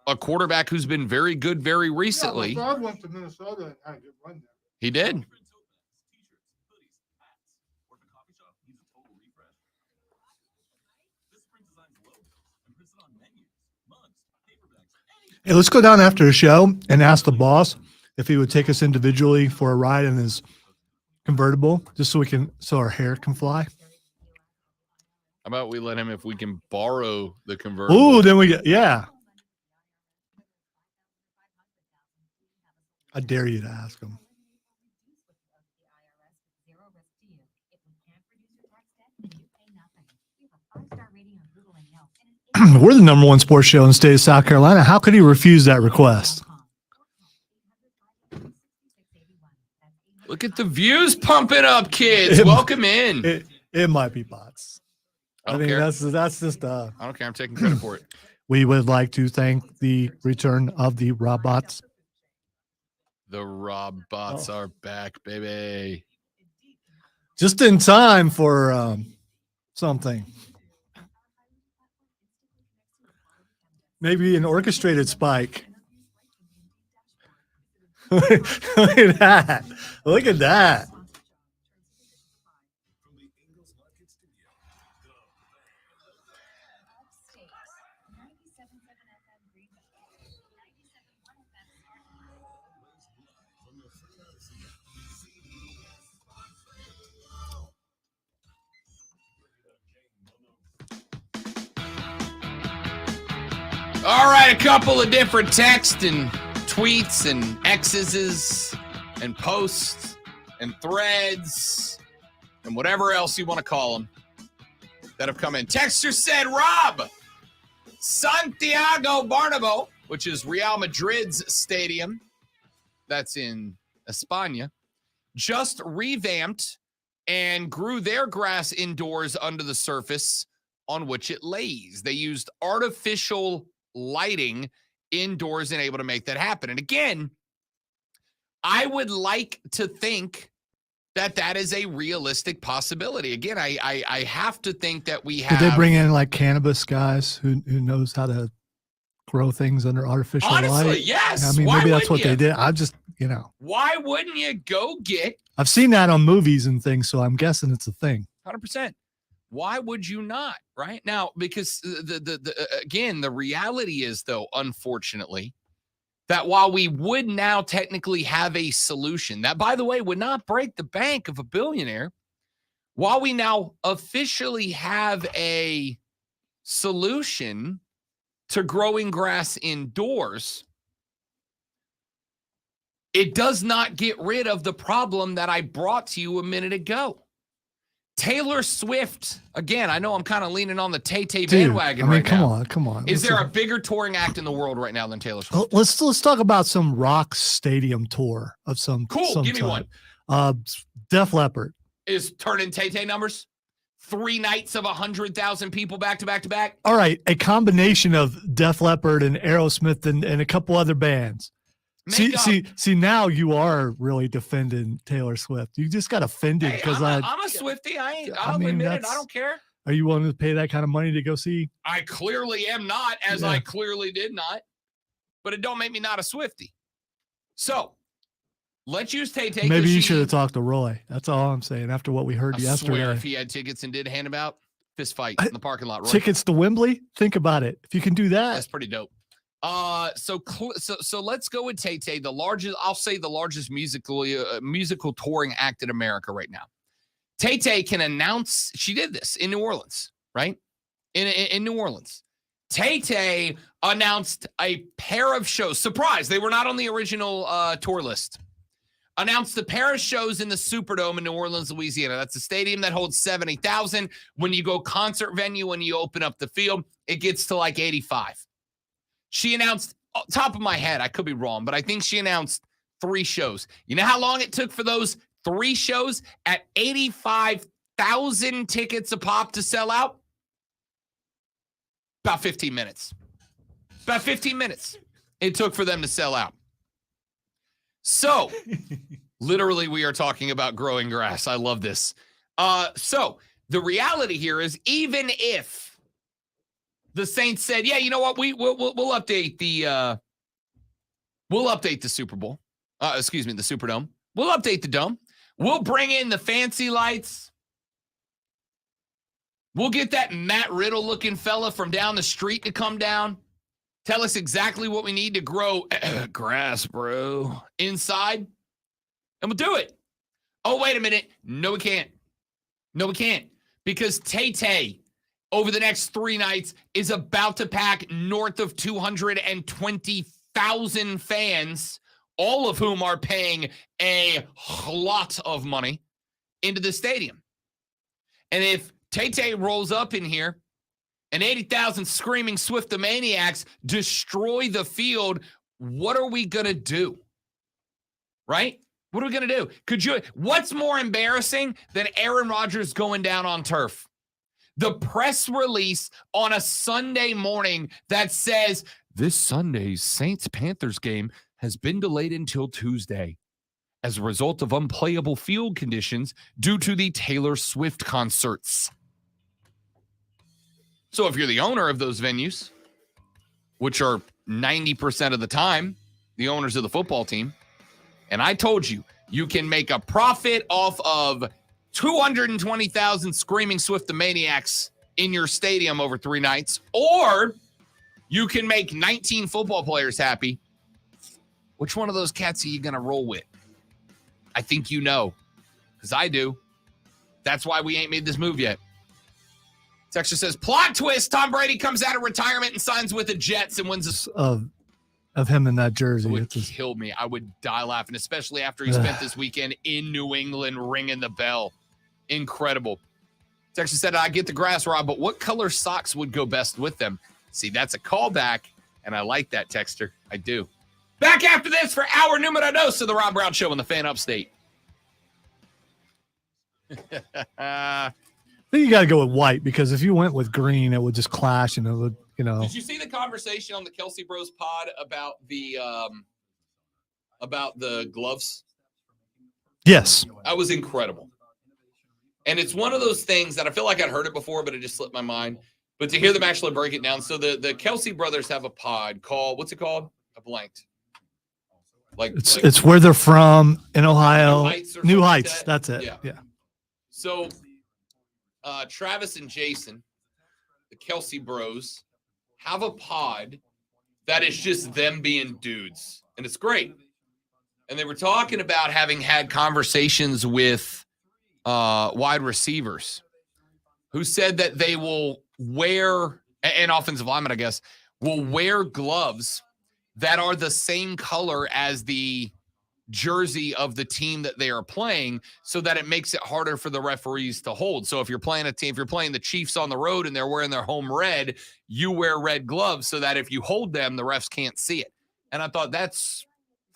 a quarterback who's been very good very recently. Yeah, Favre went to Minnesota and had a good run there. He did. Hey, let's go down after the show and ask the boss if he would take us individually for a ride in his convertible, just so our hair can fly. How about we let him, if we can borrow the convertible? Ooh, then we get, yeah. I dare you to ask him. We're the #1 sports show in the state of South Carolina. How could he refuse that request? Look at the views pumping up, kids. Welcome in. It might be bots. I don't care. That's just I don't care. I'm taking credit for it. We would like to thank the return of the Robots. The Rob bots are back, baby. Just in time for something. Maybe an orchestrated spike. Look at that. Look at that. All right, a couple of different texts and tweets and X's and posts and threads and whatever else you want to call them that have come in. Texter said, Rob, Santiago Bernabeu, which is Real Madrid's stadium, that's in España, just revamped and grew their grass indoors under the surface on which it lays. They used artificial lighting indoors and able to make that happen. And again, I would like to think that that is a realistic possibility. Again, I have to think that we have. Did they bring in like cannabis guys who knows how to grow things under artificial Honestly, light. yes. I mean, Why maybe that's what wouldn't they you? did. I'm just, Why wouldn't you go get I've seen that on movies and things, so I'm guessing it's a thing. 100%? Why would you not? Right now, because again, the reality is, though, unfortunately, that while we would now technically have a solution that, by the way, would not break the bank of a billionaire, while we now officially have a solution to growing grass indoors, it does not get rid of the problem that I brought to you a minute ago. Taylor Swift, again, I know I'm kind of leaning on the Tay-Tay bandwagon I mean, right come now. on. Is there a bigger touring act in the world right now than Taylor Swift? Let's talk about some rock stadium tour of some Cool, give me type. one. Def Leppard. Is turning Tay-Tay numbers? 3 nights of 100,000 people back to back to back? All right, a combination of Def Leppard and Aerosmith and a couple other bands. See, now you are really defending Taylor Swift. You just got offended Hey, because I'm a Swiftie. I'll admit it. I don't care. Are you willing to pay that kind of money to go see? I clearly am not, as Yeah. I clearly did not. But it don't make me not a Swiftie. So, let's use Tay-Tay. Maybe you should have talked to Roy. That's all I'm saying. After what we heard I yesterday, swear if he had tickets and did hand them out, fist fight in the parking lot. Roy. tickets to Wembley. Think about it. If you can do that, That's pretty dope. So let's go with Tay-Tay, the largest musical touring act in America right now. Tay-Tay can announce, she did this in New Orleans, right? In New Orleans. Tay-Tay announced a pair of shows. Surprise, they were not on the original tour list. Announced a pair of shows in the Superdome in New Orleans, Louisiana. That's a stadium that holds 70,000. When you go concert venue, when you open up the field, it gets to like 85. She announced, top of my head, I could be wrong, but I think she announced 3 shows. You know how long it took for those 3 shows at 85,000 tickets a pop to sell out? About 15 minutes. About 15 minutes it took for them to sell out. So, literally, we are talking about growing grass. I love this. So, the reality here is, even if the Saints said, yeah, you know what? We'll update the Super Bowl. The Superdome. We'll update the dome. We'll bring in the fancy lights. We'll get that Matt Riddle looking fella from down the street to come down. Tell us exactly what we need to grow grass, bro, inside. And we'll do it. Oh, wait a minute. No, we can't. No, we can't. Because Tay-Tay, over the next 3 nights, is about to pack north of 220,000 fans, all of whom are paying a lot of money, into the stadium. And if Tay-Tay rolls up in here and 80,000 screaming Swiftomaniacs destroy the field, what are we going to do? Right? What are we going to do? What's more embarrassing than Aaron Rodgers going down on turf? The press release on a Sunday morning that says, this Sunday's Saints-Panthers game has been delayed until Tuesday as a result of unplayable field conditions due to the Taylor Swift concerts. So if you're the owner of those venues, which are 90% of the time the owners of the football team, and I told you, you can make a profit off of 220,000 screaming Swiftomaniacs in your stadium over 3 nights, or you can make 19 football players happy. Which one of those cats are you going to roll with? I think you know, because I do. That's why we ain't made this move yet. Texture says, plot twist, Tom Brady comes out of retirement and signs with the Jets and wins of him in that jersey. It would It's just, kill me. I would die laughing, especially after he spent this weekend in New England ringing the bell. Incredible. Texture said, I get the grass, Rob, but what color socks would go best with them? See, that's a callback, and I like that, Texter. I do. Back after this for hour numero dos of the Rob Brown Show on the Fan Upstate. I think you got to go with white, because if you went with green, it would just clash and it would, Did you see the conversation on the Kelsey Bros pod about the gloves? Yes. That was incredible. And it's one of those things that I feel like I'd heard it before, but it just slipped my mind. But to hear them actually break it down, so the Kelsey brothers have a pod called, what's it called? I blanked. It's where they're from in Ohio. New Heights or New something like Heights. that? That's it. Yeah. Yeah. So Travis and Jason, the Kelsey bros, have a pod that is just them being dudes. And it's great. And they were talking about having had conversations with wide receivers who said that they will wear, and offensive linemen, I guess, will wear gloves that are the same color as the jersey of the team that they are playing, so that it makes it harder for the referees to hold. So if you're playing a team, if you're playing the Chiefs on the road and they're wearing their home red, you wear red gloves so that if you hold them, the refs can't see it. And I thought that's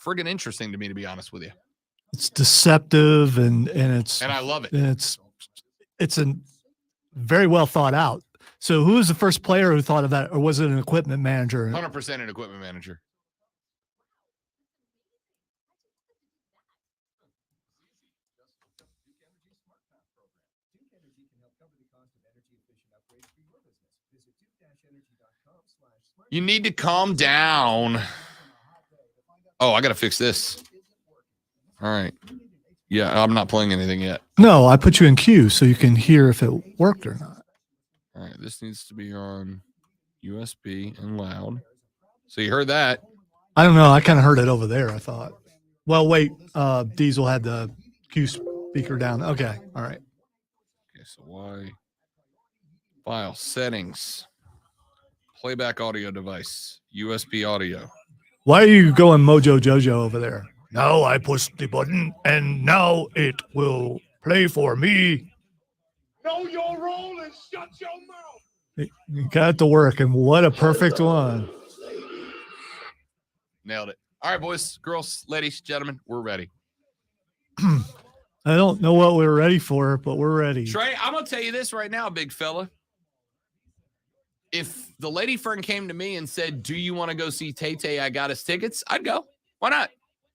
friggin' interesting to me, to be honest with you. It's deceptive and And I love it. and it's a very well thought out. So who was the first player who thought of that, or was it an equipment manager? 100% an equipment manager. You need to calm down. Oh, I got to fix this. All right. Yeah, I'm not playing anything yet. No, I put you in queue so you can hear if it worked or not. All right, this needs to be on USB and loud. So you heard that. I don't know. I kind of heard it over there, I thought. Well, wait. Diesel had the Q speaker down. Okay. All right. Okay, so why? File settings. Playback audio device. USB audio. Why are you going Mojo Jojo over there? Now I push the button and now it will play for me. Know your role and shut your mouth. You got it to work, and what a perfect one. Nailed it. All right, boys, girls, ladies, gentlemen, we're ready. I don't know what we're ready for, but we're ready. Trey, I'm going to tell you this right now, big fella. If the lady friend came to me and said, do you want to go see Tay-Tay? I got us tickets. I'd go. Why not?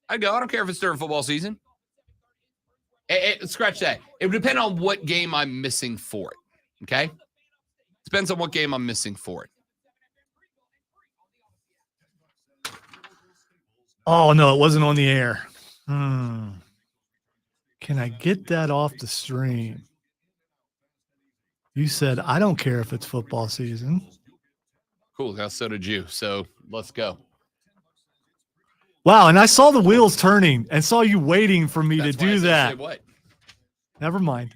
I'd go. I don't care if it's during football season. Scratch that. It would depend on what game I'm missing for it. Okay? Depends on what game I'm missing for it. Oh, no, it wasn't on the air. Can I get that off the stream? You said, I don't care if it's football season. Cool. So did you. So let's go. Wow, and I saw the wheels turning and saw you waiting for me That's to why I do said, that. say what? Never mind.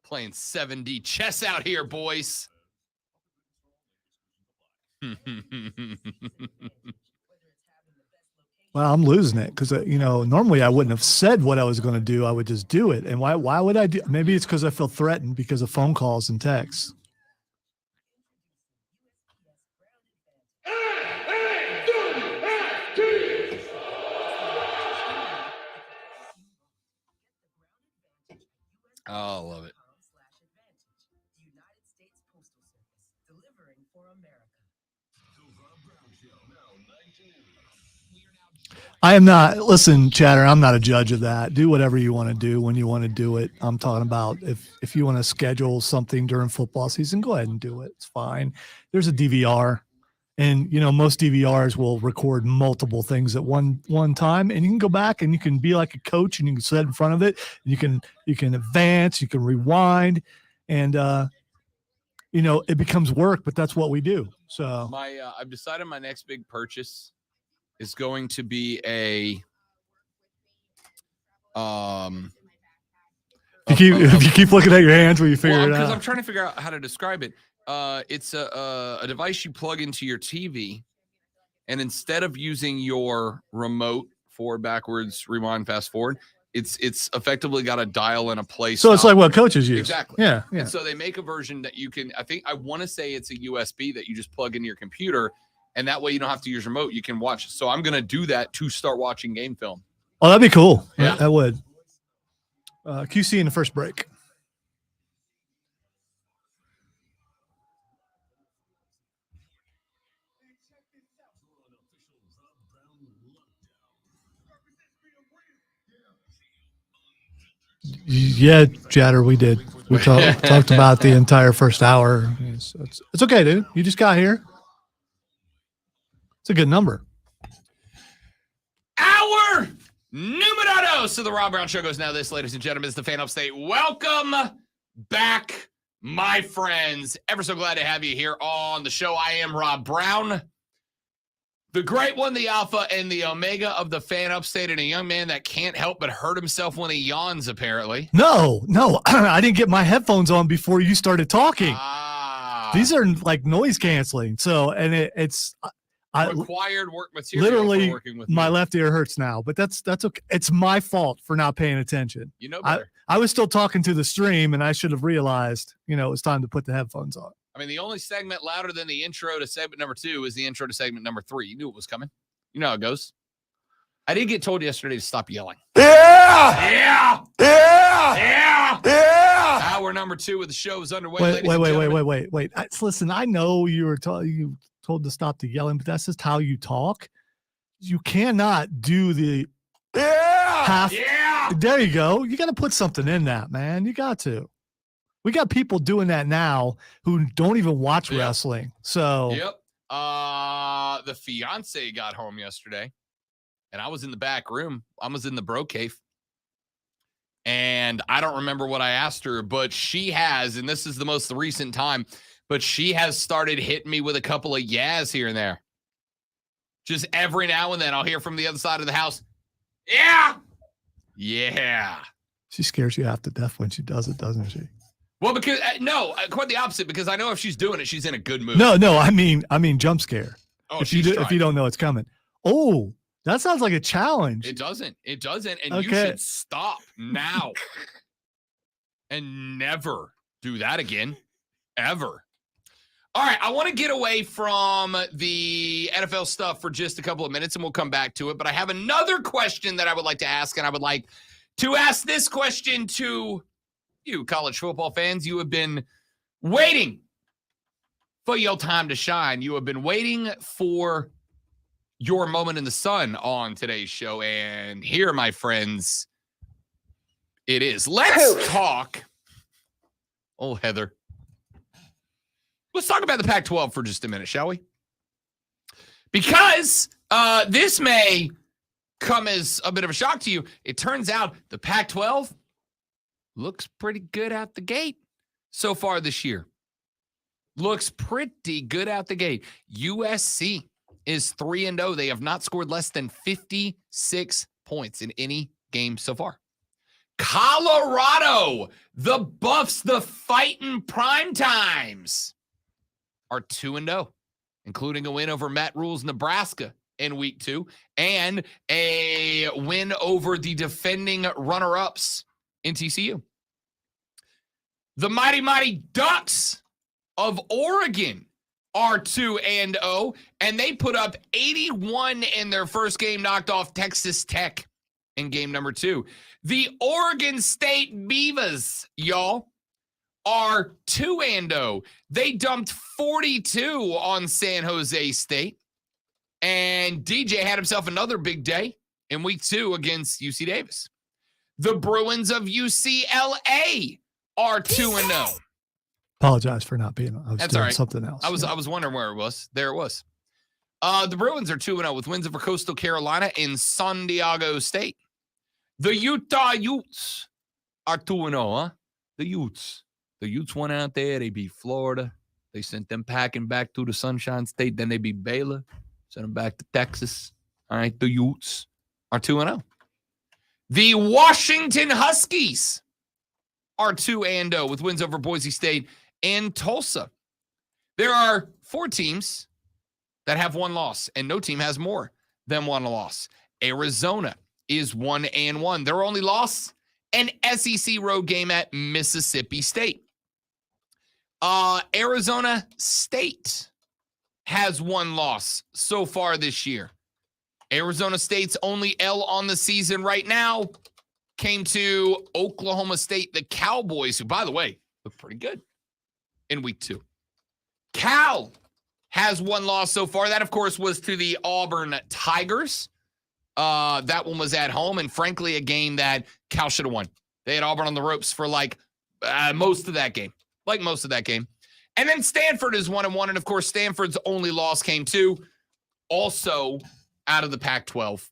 Playing 7D chess out here, boys. Well, I'm losing it because, normally I wouldn't have said what I was going to do. I would just do it. And why would I do? Maybe it's because I feel threatened because of phone calls and texts. Oh, I love it. I am not, listen, Chatter, I'm not a judge of that. Do whatever you want to do when you want to do it. I'm talking about if you want to schedule something during football season, go ahead and do it. It's fine. There's a DVR, and most DVRs will record multiple things at one time, and you can go back and you can be like a coach and you can sit in front of it. And you can advance, you can rewind, and it becomes work, but that's what we do. So I've decided my next big purchase is going to be a if you keep looking at your hands where you figure it out. Because I'm trying to figure out how to describe it. It's a device you plug into your TV, and instead of using your remote forward, backwards, rewind, fast forward, it's effectively got a dial and a play. So it's like what coaches use. Exactly. Yeah. And so they make a version that you can, I want to say it's a USB that you just plug into your computer, and that way you don't have to use remote. You can watch. So I'm going to do that to start watching game film. Oh, that'd be cool. Yeah. That would. QC in the first break. Yeah, Jatter, we did. We talked about the entire first hour. It's okay, dude. You just got here. It's a good number. Hour numero dos. So the Rob Brown Show goes now. This, ladies and gentlemen, is the Fan Upstate. Welcome back, my friends. Ever so glad to have you here on the show. I am Rob Brown, the great one, the alpha and the omega of the Fan Upstate, and a young man that can't help but hurt himself when he yawns, apparently. No, I didn't get my headphones on before you started talking. These are like noise canceling. So, and it's required work material. Literally, for working with my me. left ear hurts now, but that's okay. It's my fault for not paying attention. You know better. I was still talking to the stream, and I should have realized, it was time to put the headphones on. I mean, the only segment louder than the intro to segment number 2 is the intro to segment number 3. You knew it was coming. You know how it goes. I did get told yesterday to stop yelling. Yeah! Hour number 2 of the show is underway. ladies and gentlemen. Wait. Listen, I know you told to stop the yelling, but that's just how you talk. You cannot do the half. Yeah! There you go. You got to put something in that, man. You got to. We got people doing that now who don't even watch wrestling. So Yep. The fiance got home yesterday, and I was in the back room. I was in the bro cave. And I don't remember what I asked her, but she has, and this is the most recent time, but she has started hitting me with a couple of yas here and there. Just every now and then I'll hear from the other side of the house, yeah. Yeah. she scares you half to death when she does it, doesn't she? Well, because, no, quite the opposite, because I know if she's doing it, she's in a good mood. No, I mean jump scare. Oh, if you don't know it's coming. Oh, that sounds like a challenge. It doesn't. And you Okay. should stop now and never do that again, ever. All right, I want to get away from the NFL stuff for just a couple of minutes, and we'll come back to it. But I have another question that I would like to ask, and I would like to ask this question to you, college football fans. You have been waiting for your time to shine. You have been waiting for your moment in the sun on today's show. And here, my friends, it is. Let's talk. Oh, Heather. Let's talk about the Pac-12 for just a minute, shall we? Because this may come as a bit of a shock to you. It turns out the Pac-12 looks pretty good out the gate so far this year. Looks pretty good out the gate. USC is 3-0. They have not scored less than 56 points in any game so far. Colorado, the Buffs, the fighting prime times, are 2-0, including a win over Matt Rule's Nebraska in week 2 and a win over the defending runner-ups in TCU. The mighty Ducks of Oregon are 2-0, and they put up 81 in their first game, knocked off Texas Tech in game number 2. The Oregon State Beavers, y'all, are 2-0. They dumped 42 on San Jose State, and DJ had himself another big day in week 2 against UC Davis. The Bruins of UCLA are 2-0. Apologize for not being. I was That's doing all right. something else. I was wondering where it was. There it was. The Bruins are 2-0 with wins over Coastal Carolina and San Diego State. The Utah Utes are 2-0, huh? The Utes. The Utes went out there. They beat Florida. They sent them packing back to the Sunshine State. Then they beat Baylor. Sent them back to Texas. All right, the Utes are 2-0. The Washington Huskies are 2-0 with wins over Boise State and Tulsa. There are 4 teams that have 1 loss, and no team has more than 1 loss. Arizona is 1-1. Their only loss, an SEC road game at Mississippi State. Arizona State has 1 loss so far this year. Arizona State's only L on the season right now came to Oklahoma State, the Cowboys, who, by the way, look pretty good in week 2. Cal has 1 loss so far. That, of course, was to the Auburn Tigers. That one was at home, and frankly, a game that Cal should have won. They had Auburn on the ropes for like most of that game. And then Stanford is 1-1. And of course, Stanford's only loss came to also out of the Pac-12,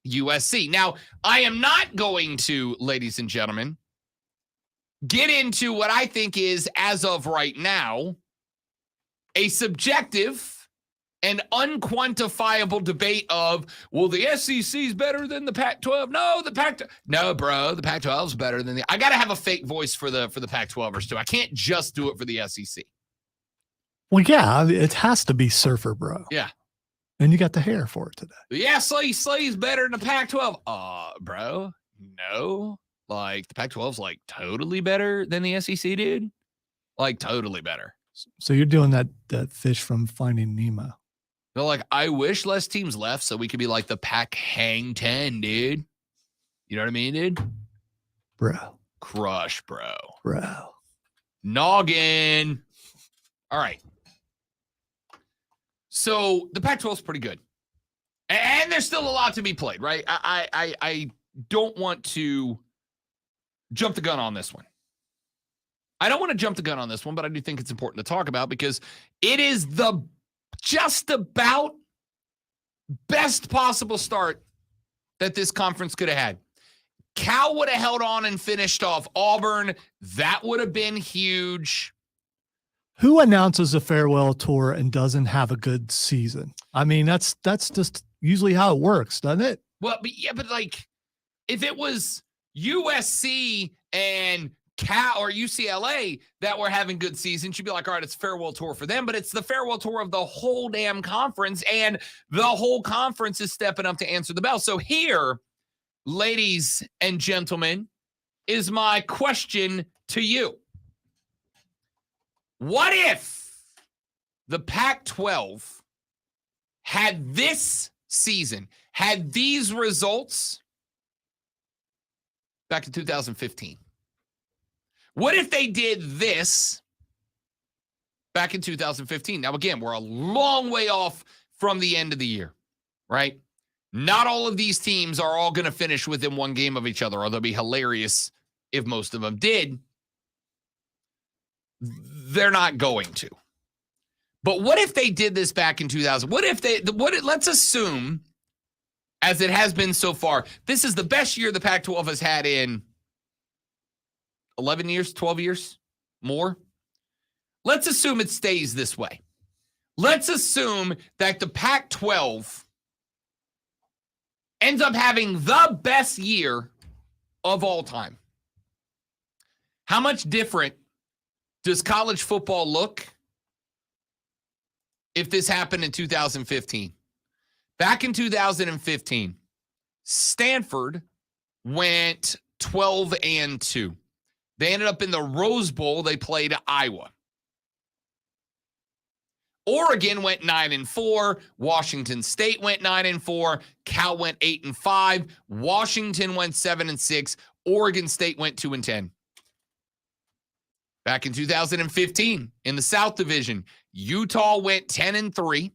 USC. Now, I am not going to, ladies and gentlemen, get into what I think is, as of right now, a subjective and unquantifiable debate of, well, the SEC is better than the Pac-12. No, bro, the Pac-12 is better than I got to have a fake voice for the Pac-12ers too. I can't just do it for the SEC. Well, yeah, it has to be Surfer Bro. Yeah. And you got the hair for it today. The SEC is better than the Pac-12. Bro, no. Like, the Pac-12 is like totally better than the SEC, dude. Like, totally better. So you're doing that fish from Finding Nemo. They're like, I wish less teams left so we could be like the Pac Hang 10, dude. You know what I mean, dude? Bro. Crush, bro. Noggin. All right. So the Pac-12 is pretty good. And there's still a lot to be played, right? I don't want to jump the gun on this one. But I do think it's important to talk about because it is the just about best possible start that this conference could have had. Cal would have held on and finished off Auburn. That would have been huge. Who announces a farewell tour and doesn't have a good season? I mean, that's just usually how it works, doesn't it? Well, but like, if it was USC and Cal or UCLA that were having good seasons, you'd be like, all right, it's a farewell tour for them, but it's the farewell tour of the whole damn conference, and the whole conference is stepping up to answer the bell. So here, ladies and gentlemen, is my question to you. What if the Pac-12 had this season, had these results back in 2015? What if they did this back in 2015? Now, again, we're a long way off from the end of the year, right? Not all of these teams are all going to finish within one game of each other, although it'd be hilarious if most of them did. They're not going to. But what if they did this back in 2000? Let's assume, as it has been so far, this is the best year the Pac-12 has had in 11 years, 12 years, more. Let's assume it stays this way. Let's assume that the Pac-12 ends up having the best year of all time. How much different does college football look if this happened in 2015? Back in 2015, Stanford went 12-2. They ended up in the Rose Bowl. They played Iowa. Oregon went 9-4. Washington State went 9-4. Cal went 8-5. Washington went 7-6. Oregon State went 2-10. Back in 2015, in the South Division, Utah went 10-3.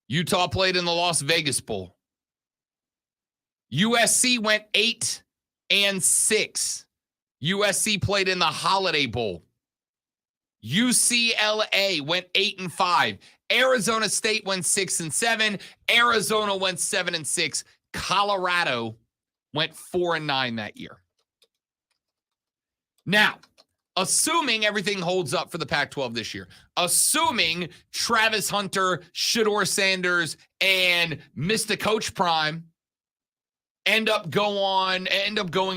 Utah played in the Las Vegas Bowl. USC went 8-6. USC played in the Holiday Bowl. UCLA went 8-5. Arizona State went 6-7. Arizona went 7-6. Colorado went 4-9 that year. Now, assuming everything holds up for the Pac-12 this year, assuming Travis Hunter, Shedeur Sanders, and Mr. Coach Prime end up going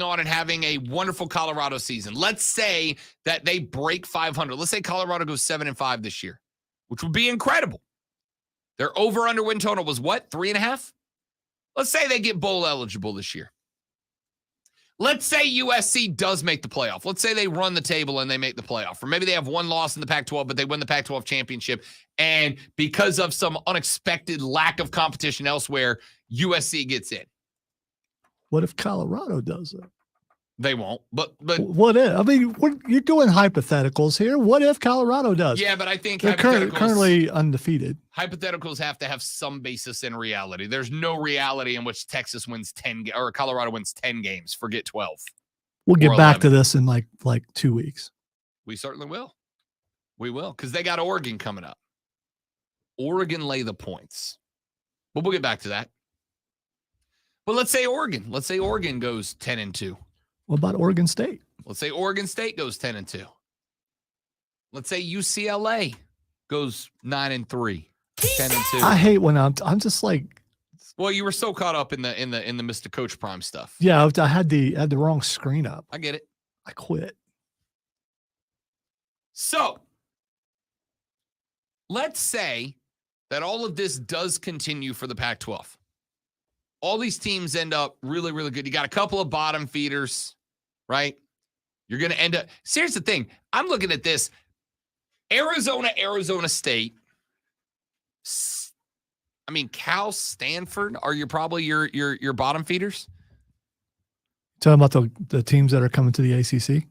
on and having a wonderful Colorado season. Let's say that they break 500. Let's say Colorado goes 7-5 this year, which would be incredible. Their over-under win total was what? 3.5? Let's say they get bowl eligible this year. Let's say USC does make the playoff. Let's say they run the table and they make the playoff. Or maybe they have one loss in the Pac-12, but they win the Pac-12 championship. And because of some unexpected lack of competition elsewhere, USC gets in. What if Colorado does it? They won't. But what if? I mean, you're doing hypotheticals here. What if Colorado does? Yeah, but I think they're hypotheticals, currently undefeated. Hypotheticals have to have some basis in reality. There's no reality in which Texas wins 10 or Colorado wins 10 games. Forget 12. We'll get Or back to 11. this in like 2 weeks. We certainly will. We will, because they got Oregon coming up. Oregon lay the points. But we'll get back to that. But let's say Oregon. Let's say Oregon goes 10-2. What about Oregon State? Let's say Oregon State goes 10-2. Let's say UCLA goes 9-3, 10-2. I hate when I'm just like, Well, you were so caught up in the Mr. Coach Prime stuff. yeah, I had the wrong screen up. I get it. I quit. So let's say that all of this does continue for the Pac-12. All these teams end up really, really good. You got a couple of bottom feeders, right? You're going to end up. So here's the thing. I'm looking at this. Arizona State. I mean, Cal, Stanford are probably your bottom feeders. Talking about the teams that are coming to the ACC.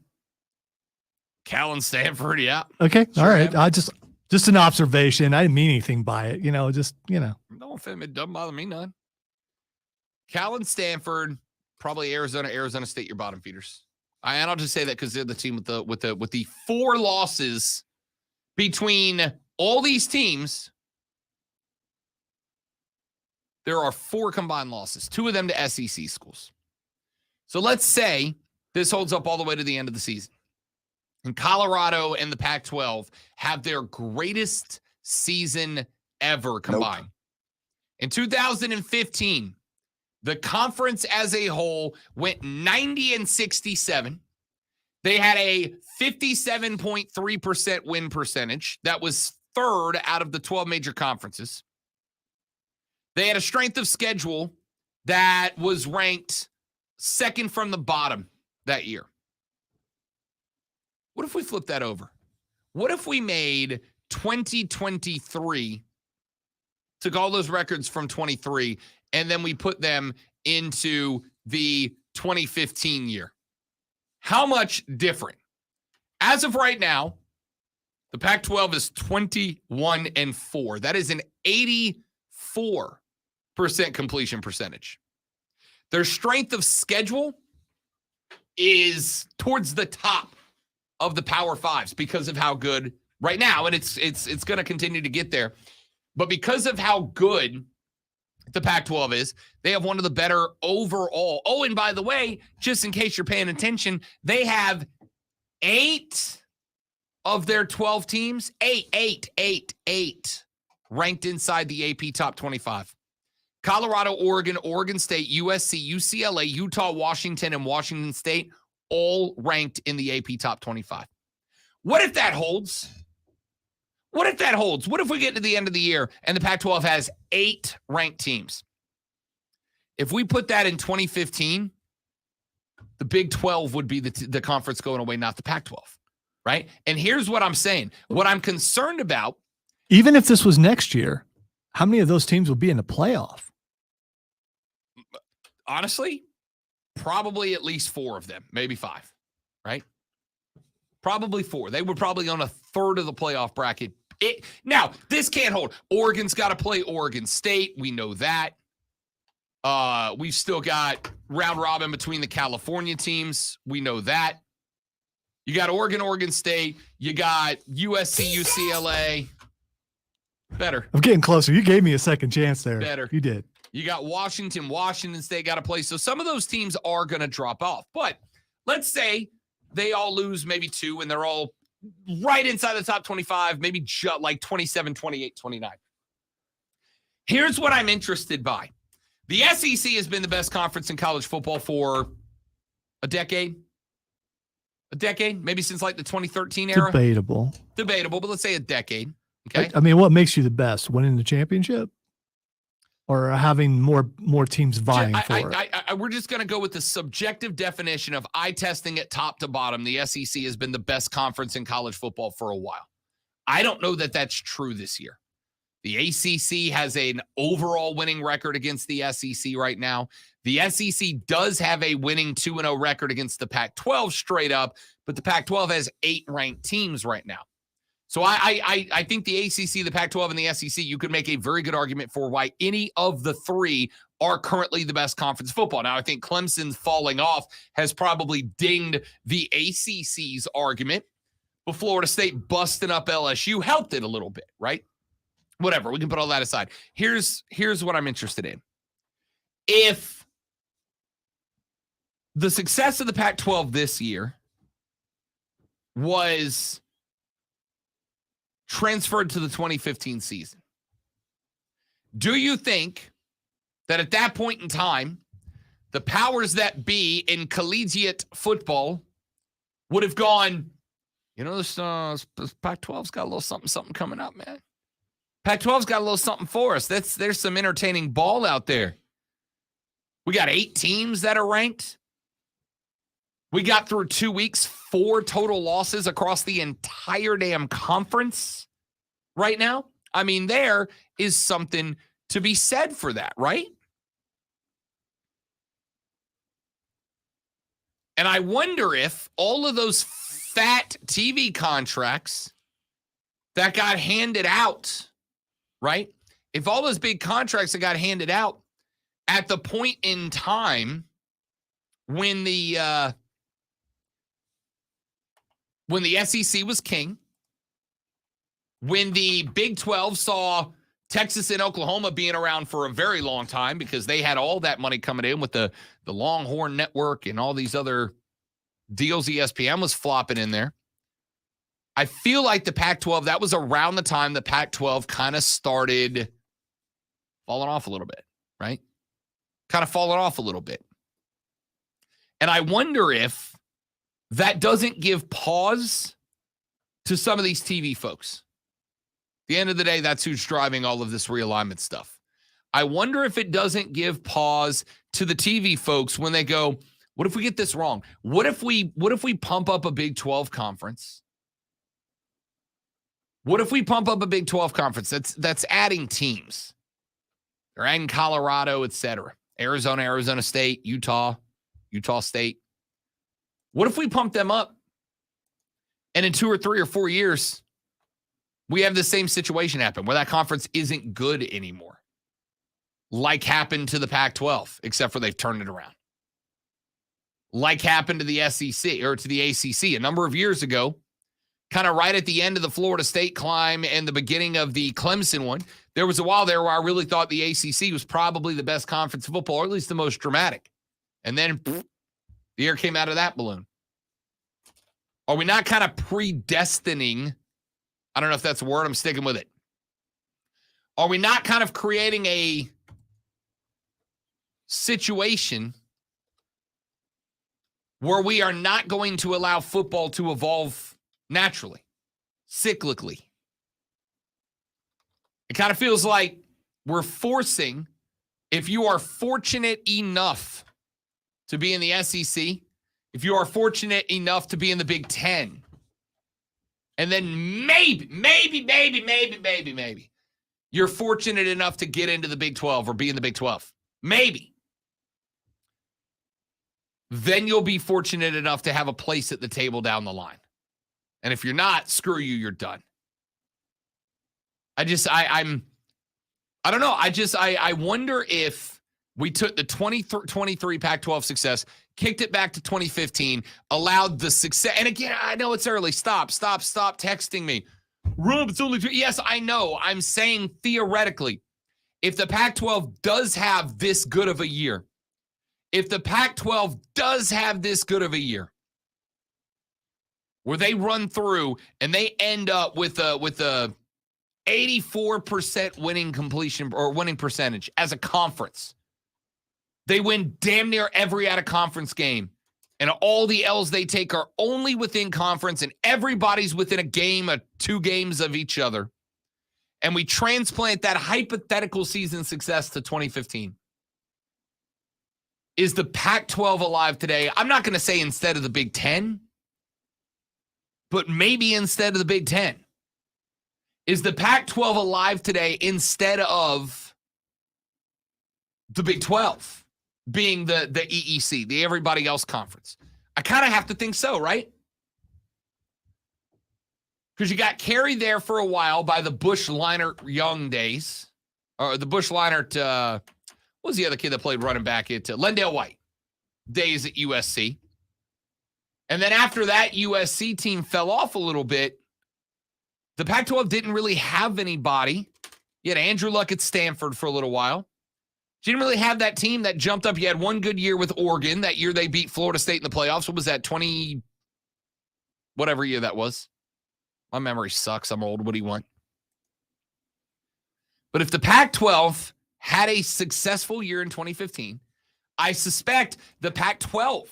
Cal and Stanford, yeah. Okay, Sure all right. am. I just an observation. I didn't mean anything by it. No offense, it doesn't bother me none. Cal and Stanford, probably Arizona State, your bottom feeders. And I'll just say that because they're the team with the 4 losses between all these teams. There are 4 combined losses, 2 of them to SEC schools. So let's say this holds up all the way to the end of the season. And Colorado and the Pac-12 have their greatest season ever combined. In 2015, the conference as a whole went 90-67. They had a 57.3% win percentage. That was 3rd out of the 12 major conferences. They had a strength of schedule that was ranked 2nd from the bottom that year. What if we flip that over? What if we made 2023, took all those records from 23, and then we put them into the 2015 year? How much different? As of right now, the Pac-12 is 21-4. That is an 84% completion percentage. Their strength of schedule is towards the top of the Power Fives because of how good right now, and it's going to continue to get there. But because of how good the Pac-12 is, they have one of the better overall. Oh, and by the way, just in case you're paying attention, they have 8 of their 12 teams, 8 ranked inside the AP top 25. Colorado, Oregon, Oregon State, USC, UCLA, Utah, Washington, and Washington State all ranked in the AP top 25. What if that holds? What if that holds? What if we get to the end of the year and the Pac-12 has 8 ranked teams? If we put that in 2015, the Big 12 would be the conference going away, not the Pac-12, right? And here's what I'm saying. What I'm concerned about. Even if this was next year, how many of those teams would be in the playoff? Honestly, probably at least 4 of them, maybe 5, right? Probably 4. They would probably own a third of the playoff bracket. Now, this can't hold. Oregon's got to play Oregon State. We know that. We've still got round robin between the California teams. We know that. You got Oregon, Oregon State. You got USC, UCLA. Better. I'm getting closer. You gave me a second chance there. Better. You did. You got Washington State got to play. So some of those teams are going to drop off. But let's say they all lose maybe 2 and they're all right inside the top 25, maybe like 27, 28, 29. Here's what I'm interested by. The SEC has been the best conference in college football for a decade. Maybe since like the 2013 era. Debatable, But let's say a decade. Okay. I mean, what makes you the best? Winning the championship, or having more teams vying for it? We're just going to go with the subjective definition of eye testing it top to bottom. The SEC has been the best conference in college football for a while. I don't know that that's true this year. The ACC has an overall winning record against the SEC right now. The SEC does have a winning 2-0 record against the Pac-12 straight up, but the Pac-12 has 8 ranked teams right now. So I think the ACC, the Pac-12, and the SEC, you could make a very good argument for why any of the three are currently the best conference football. Now, I think Clemson's falling off has probably dinged the ACC's argument, but Florida State busting up LSU helped it a little bit, right? Whatever, we can put all that aside. Here's what I'm interested in. If the success of the Pac-12 this year was transferred to the 2015 season, do you think that at that point in time, the powers that be in collegiate football would have gone, this Pac-12's got a little something coming up, man. Pac-12's got a little something for us. There's some entertaining ball out there. We got 8 teams that are ranked. We got through 2 weeks, 4 total losses across the entire damn conference right now. I mean, there is something to be said for that, right? And I wonder if all of those fat TV contracts that got handed out, right? If all those big contracts that got handed out at the point in time when the SEC was king, when the Big 12 saw Texas and Oklahoma being around for a very long time because they had all that money coming in with the Longhorn Network and all these other deals ESPN was flopping in there. I feel like the Pac-12, that was around the time the Pac-12 kind of started falling off a little bit, right? Kind of falling off a little bit. And I wonder if that doesn't give pause to some of these TV folks. At the end of the day, that's who's driving all of this realignment stuff. I wonder if it doesn't give pause to the TV folks when they go, what if we get this wrong? What if we pump up a Big 12 conference? What if we pump up a Big 12 conference? That's adding teams. They're adding Colorado, etc. Arizona State, Utah State. What if we pump them up and in 2 or 3 or 4 years, we have the same situation happen where that conference isn't good anymore, like happened to the Pac-12, except for they've turned it around. Like happened to the SEC or to the ACC a number of years ago, kind of right at the end of the Florida State climb and the beginning of the Clemson one. There was a while there where I really thought the ACC was probably the best conference of football, or at least the most dramatic. And then the air came out of that balloon. Are we not kind of predestining? I don't know if that's a word. I'm sticking with it. Are we not kind of creating a situation where we are not going to allow football to evolve naturally, cyclically? It kind of feels like we're forcing, if you are fortunate enough to be in the SEC, if you are fortunate enough to be in the Big 10, and then maybe, you're fortunate enough to get into the Big 12 or be in the Big 12. Maybe. Then you'll be fortunate enough to have a place at the table down the line. And if you're not, screw you, you're done. I don't know. I wonder if we took the 2023 Pac-12 success, kicked it back to 2015, allowed the success. And again, I know it's early. Stop texting me. Rob, it's only 3. Yes, I know. I'm saying theoretically, if the Pac-12 does have this good of a year, where they run through and they end up with a 84% winning percentage as a conference. They win damn near every out of conference game. And all the L's they take are only within conference, and everybody's within a game or 2 games of each other. And we transplant that hypothetical season success to 2015. Is the Pac-12 alive today? I'm not going to say instead of the Big 10, but maybe instead of the Big 10. Is the Pac-12 alive today instead of the Big 12 being the EEC, the everybody else conference? I kind of have to think so, right? Because you got carried there for a while by the Bush Leinart Young days, or the Bush Leinart, what was the other kid that played running back at Lendale White days at USC. And then after that USC team fell off a little bit, the Pac-12 didn't really have anybody. You had Andrew Luck at Stanford for a little while. You didn't really have that team that jumped up. You had one good year with Oregon. That year they beat Florida State in the playoffs. What was that, 20, whatever year that was? My memory sucks. I'm old. What do you want? But if the Pac-12 had a successful year in 2015, I suspect the Pac-12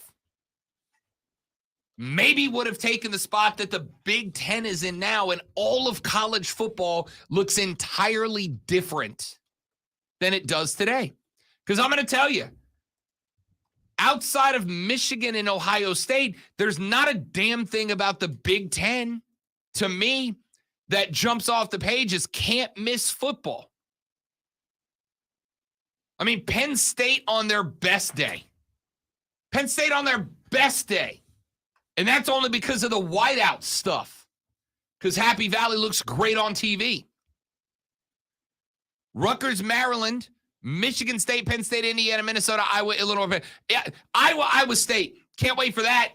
maybe would have taken the spot that the Big Ten is in now, and all of college football looks entirely different than it does today. Because I'm going to tell you, outside of Michigan and Ohio State, there's not a damn thing about the Big Ten, to me, that jumps off the page as can't miss football. I mean, Penn State on their best day. Penn State on their best day. And that's only because of the whiteout stuff. Because Happy Valley looks great on TV. Rutgers, Maryland, Michigan State, Penn State, Indiana, Minnesota, Iowa, Illinois. Yeah, Iowa State. Can't wait for that.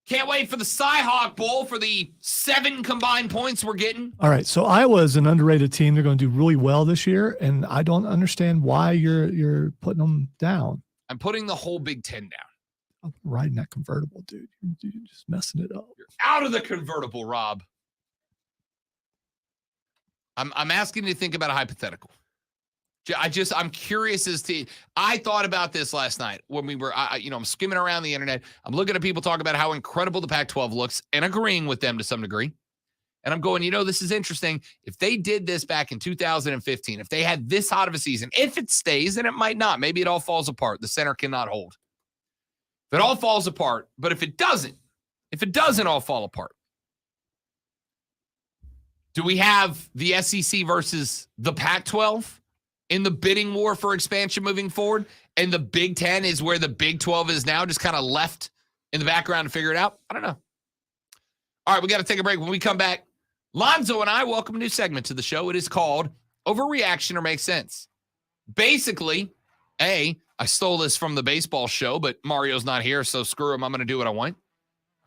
Can't wait for the Cy-Hawk Bowl for the 7 combined points we're getting. All right. So Iowa is an underrated team. They're going to do really well this year. And I don't understand why you're putting them down. I'm putting the whole Big Ten down. I'm riding that convertible, dude. You're just messing it up. You're out of the convertible, Rob. I'm asking you to think about a hypothetical. I'm curious as to, I thought about this last night when we were, I'm skimming around the internet. I'm looking at people talk about how incredible the Pac-12 looks and agreeing with them to some degree. And I'm going, this is interesting. If they did this back in 2015, if they had this hot of a season, if it stays, and it might not, maybe it all falls apart. The center cannot hold. If it all falls apart, but if it doesn't all fall apart, do we have the SEC versus the Pac-12 in the bidding war for expansion moving forward? And the Big Ten is where the Big 12 is now, just kind of left in the background to figure it out? I don't know. All right, we got to take a break. When we come back, Lonzo and I welcome a new segment to the show. It is called Overreaction or Make Sense. Basically, I stole this from the baseball show, but Mario's not here, so screw him. I'm going to do what I want.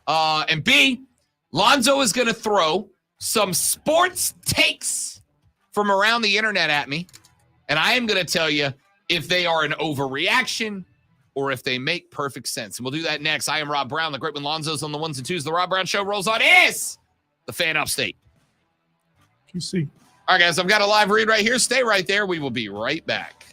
And B, Lonzo is going to throw some sports takes from around the internet at me, and I am going to tell you if they are an overreaction or if they make perfect sense. And we'll do that next. I am Rob Brown. The great when Lonzo's on the ones and twos. The Rob Brown Show rolls on is the Fan Upstate. QC. All right, guys, I've got a live read right here. Stay right there. We will be right back.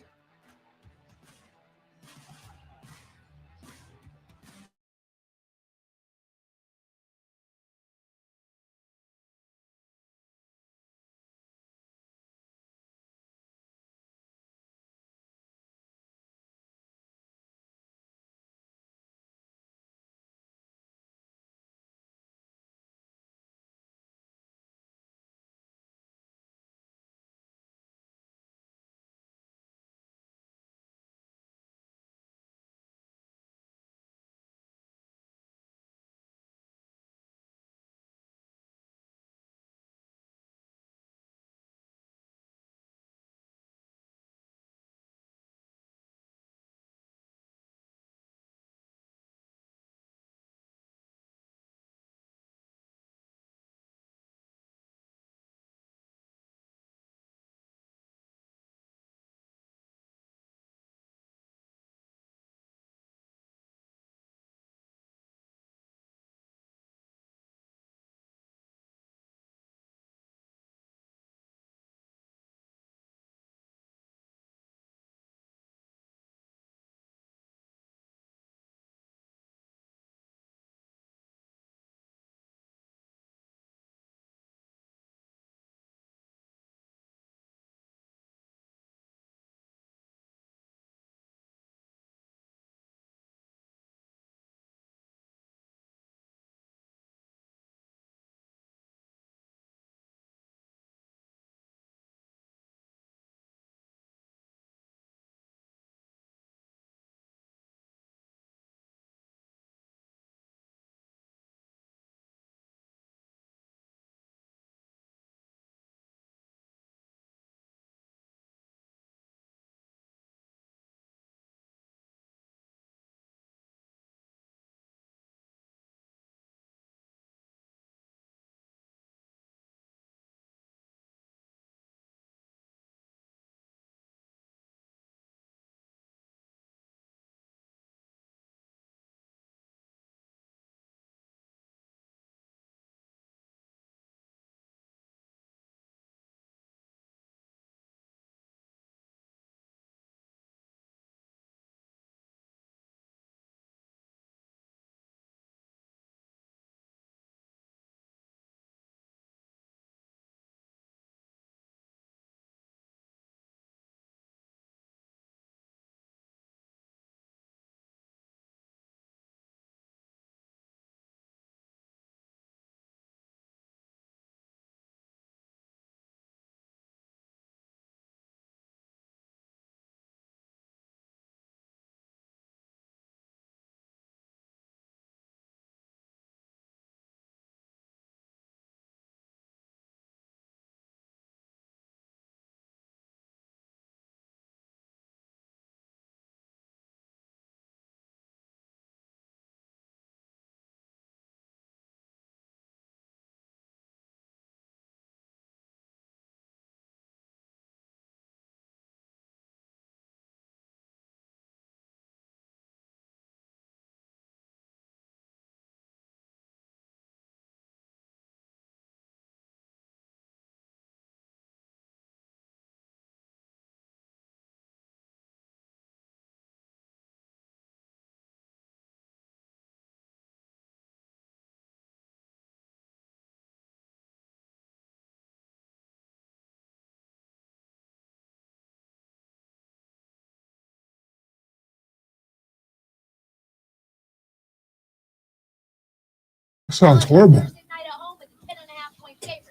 Sounds horrible.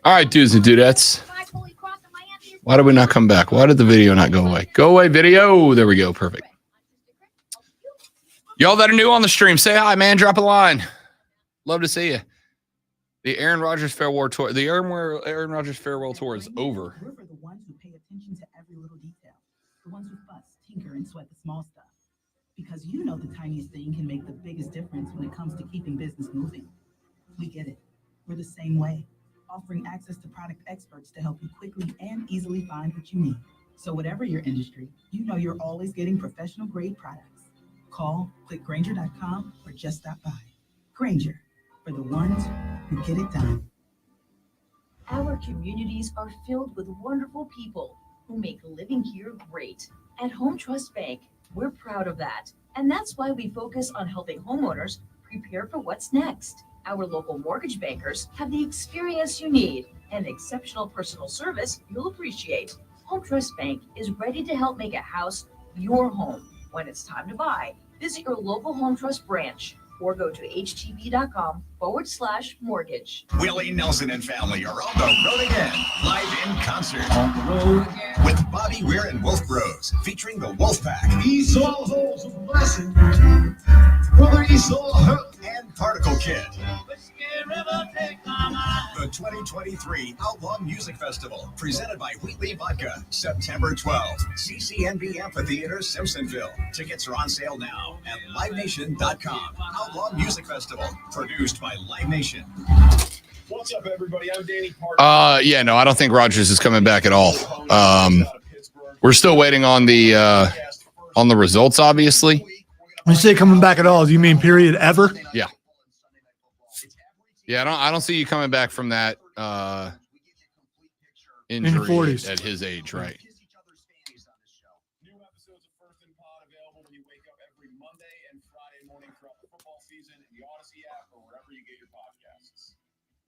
All right, dudes and dudettes. Why did we not come back? Why did the video not go away? Go away, video. There we go. Perfect. Y'all that are new on the stream, say hi, man. Drop a line. Love to see you. The Aaron Rodgers farewell tour. The Aaron Rodgers farewell tour is over. We're for the ones who pay attention to every little detail. The ones who fuss, tinker, and sweat the small stuff. Because you know the tiniest thing can make the biggest difference when it comes to keeping business moving. We get it. We're the same way, offering access to product experts to help you quickly and easily find what you need. So whatever your industry, you know you're always getting professional grade products. Call, click Grainger.com, or just stop by. Grainger, for the ones who get it done. Our communities are filled with wonderful people who make living here great. At Home Trust Bank, we're proud of that. And that's why we focus on helping homeowners prepare for what's next. Our local mortgage bankers have the experience you need and exceptional personal service you'll appreciate. Home Trust Bank is ready to help make a house your home. When it's time to buy, visit your local Home Trust branch or go to htb.com/mortgage. Willie Nelson and family are on the road again, live in concert. On the road again. With Bobby Weir and Wolf Bros, featuring the Wolf Pack. Esau holds a blessing. Brother Esau hurt. And Particle Kid. The 2023 Outlaw Music Festival, presented by Wheatley Vodka, September 12th, CCNB Amphitheater, Simpsonville. Tickets are on sale now at livenation.com. Outlaw Music Festival, produced by Live Nation. What's up, everybody? I'm Danny Parker. Yeah, no, I don't think Rodgers is coming back at all. We're still waiting on the results, obviously. When you say coming back at all, do you mean period ever? Yeah. Yeah, I don't see you coming back from that injury 40s. at his age, right? New episodes of First and Pod available when you wake up every Monday and Friday morning throughout the football season in the Odyssey app or wherever you get your podcasts.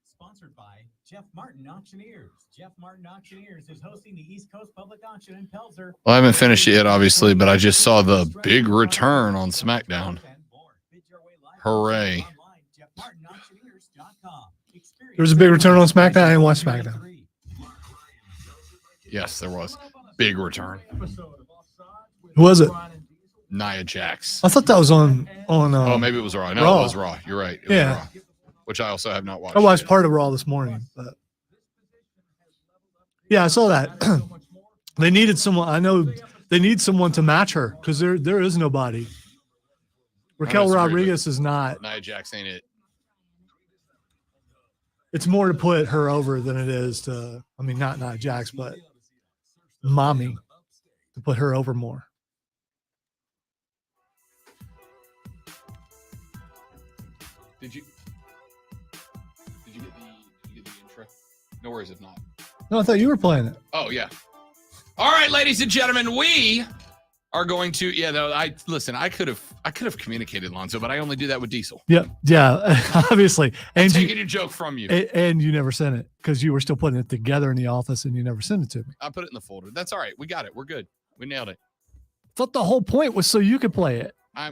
Sponsored by Jeff Martin Auctioneers. Jeff Martin Auctioneers is hosting the East Coast Public Auction in Pelzer. Well, I haven't finished it yet, obviously, but I just saw the big return on SmackDown. Hooray. There was a big return on SmackDown. I didn't watch SmackDown. Yes, there was. Big return. Who was it? Nia Jax. I thought that was on Oh, maybe it was Raw. No, Raw. it was Raw. You're right. It was Yeah. Raw, which I also have not watched. I watched yet. part of Raw this morning, but yeah, I saw that. They needed someone. I know they need someone to match her because there is nobody. Raquel disagree, Rodriguez is not. Nia Jax ain't it. It's more to put her over than it is to. I mean, not Jax, but Mommy to put her over more. Did you get the intro? No worries if not. No, I thought you were playing it. Oh yeah. All right, ladies and gentlemen, we are going to. Yeah, no. I could have communicated, Lonzo, but I only do that with Diesel. Yeah, obviously. And Taking your joke from you. And you never sent it because you were still putting it together in the office, and you never sent it to me. I put it in the folder. That's all right. We got it. We're good. We nailed it. Thought the whole point was so you could play it. I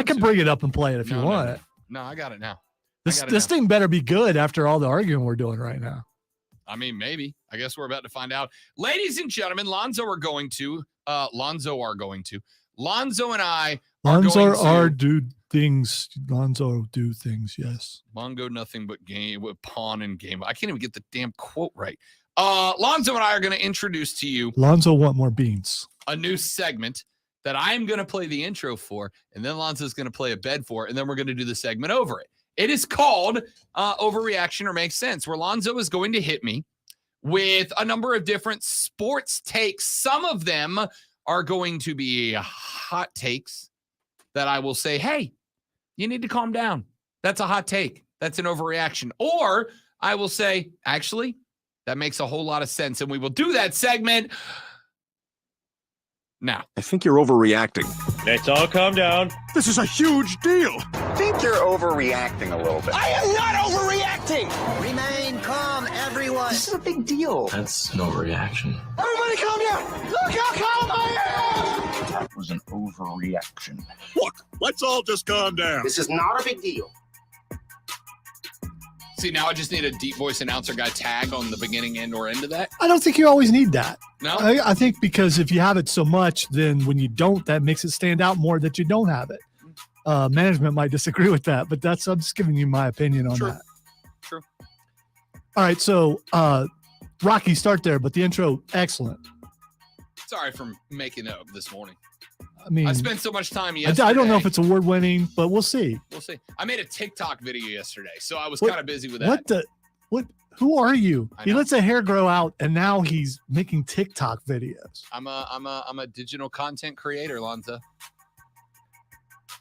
can bring it up and play it if you want it. No, I got it now. This thing better be good after all the arguing we're doing right now. I mean, maybe. I guess we're about to find out. Ladies and gentlemen, Lonzo and I do things. Lonzo do things, yes. Mongo nothing but game with pawn and game. I can't even get the damn quote right. Lonzo and I are going to introduce to you Lonzo want more beans. a new segment that I'm going to play the intro for, and then Lonzo's going to play a bed for, and then we're going to do the segment over it. It is called Overreaction or Makes Sense, where Lonzo is going to hit me with a number of different sports takes. Some of them are going to be hot takes that I will say, hey, you need to calm down. That's a hot take. That's an overreaction. Or I will say, actually, that makes a whole lot of sense, and we will do that segment now. I think you're overreacting. Let's all calm down. This is a huge deal. I think you're overreacting a little bit. I am not overreacting. Remain calm, everyone. This is a big deal. That's an overreaction. Everybody calm down. Look how calm I am. That was an overreaction. Look, let's all just calm down. This is not a big deal. See, now I just need a deep voice announcer guy tag on the beginning end or end of that. I don't think you always need that. No? I think because if you have it so much, then when you don't, that makes it stand out more that you don't have it. Management might disagree with that, but I'm just giving you my opinion on that. True. All right, so Rocky, start there, but the intro, excellent. Sorry for making it up this morning. I mean, I spent so much time yesterday. I don't know if it's award winning, but we'll see. We'll see. I made a TikTok video yesterday, so I was kind of busy with that. Who are you? I He know. lets the hair grow out, and now he's making TikTok videos. I'm a digital content creator, Lonzo.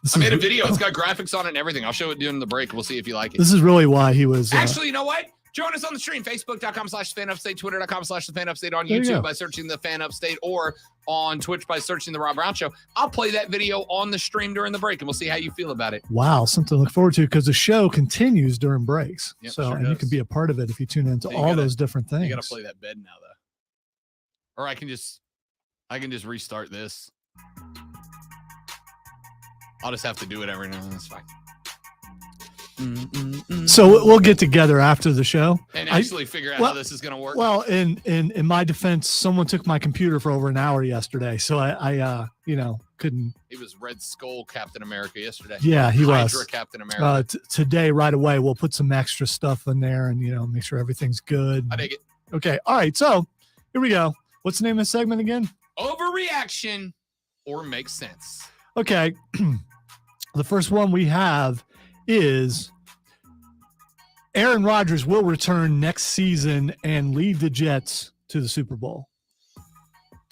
This I is- made a video. It's got graphics on it and everything. I'll show it during the break. We'll see if you like it. This is really why he was. Actually, you know what? Join us on the stream, facebook.com/fanupstate, twitter.com/thefanupstate, on There you go. YouTube by searching the Fan Upstate, or on Twitch by searching the Rob Brown Show. I'll play that video on the stream during the break, and we'll see how you feel about it. Wow, something to look forward to because the show continues during breaks. Yep, so, sure and you does. can be a part of it if you tune into So you all gotta- those different things. You got to play that bed now, though. Or I can just restart this. I'll just have to do it every now and then. It's fine. So we'll get together after the show And I- actually figure out how this is going to work. Well, in my defense, someone took my computer for over an hour yesterday, so I couldn't. He was Red Skull Captain America yesterday. Yeah, he was. Hydra Captain America. Today, right away, we'll put some extra stuff in there and make sure everything's good. I dig it. Okay, all right. So here we go. What's the name of the segment again? Overreaction or makes sense. Okay, the first one we have is Aaron Rodgers will return next season and lead the Jets to the Super Bowl.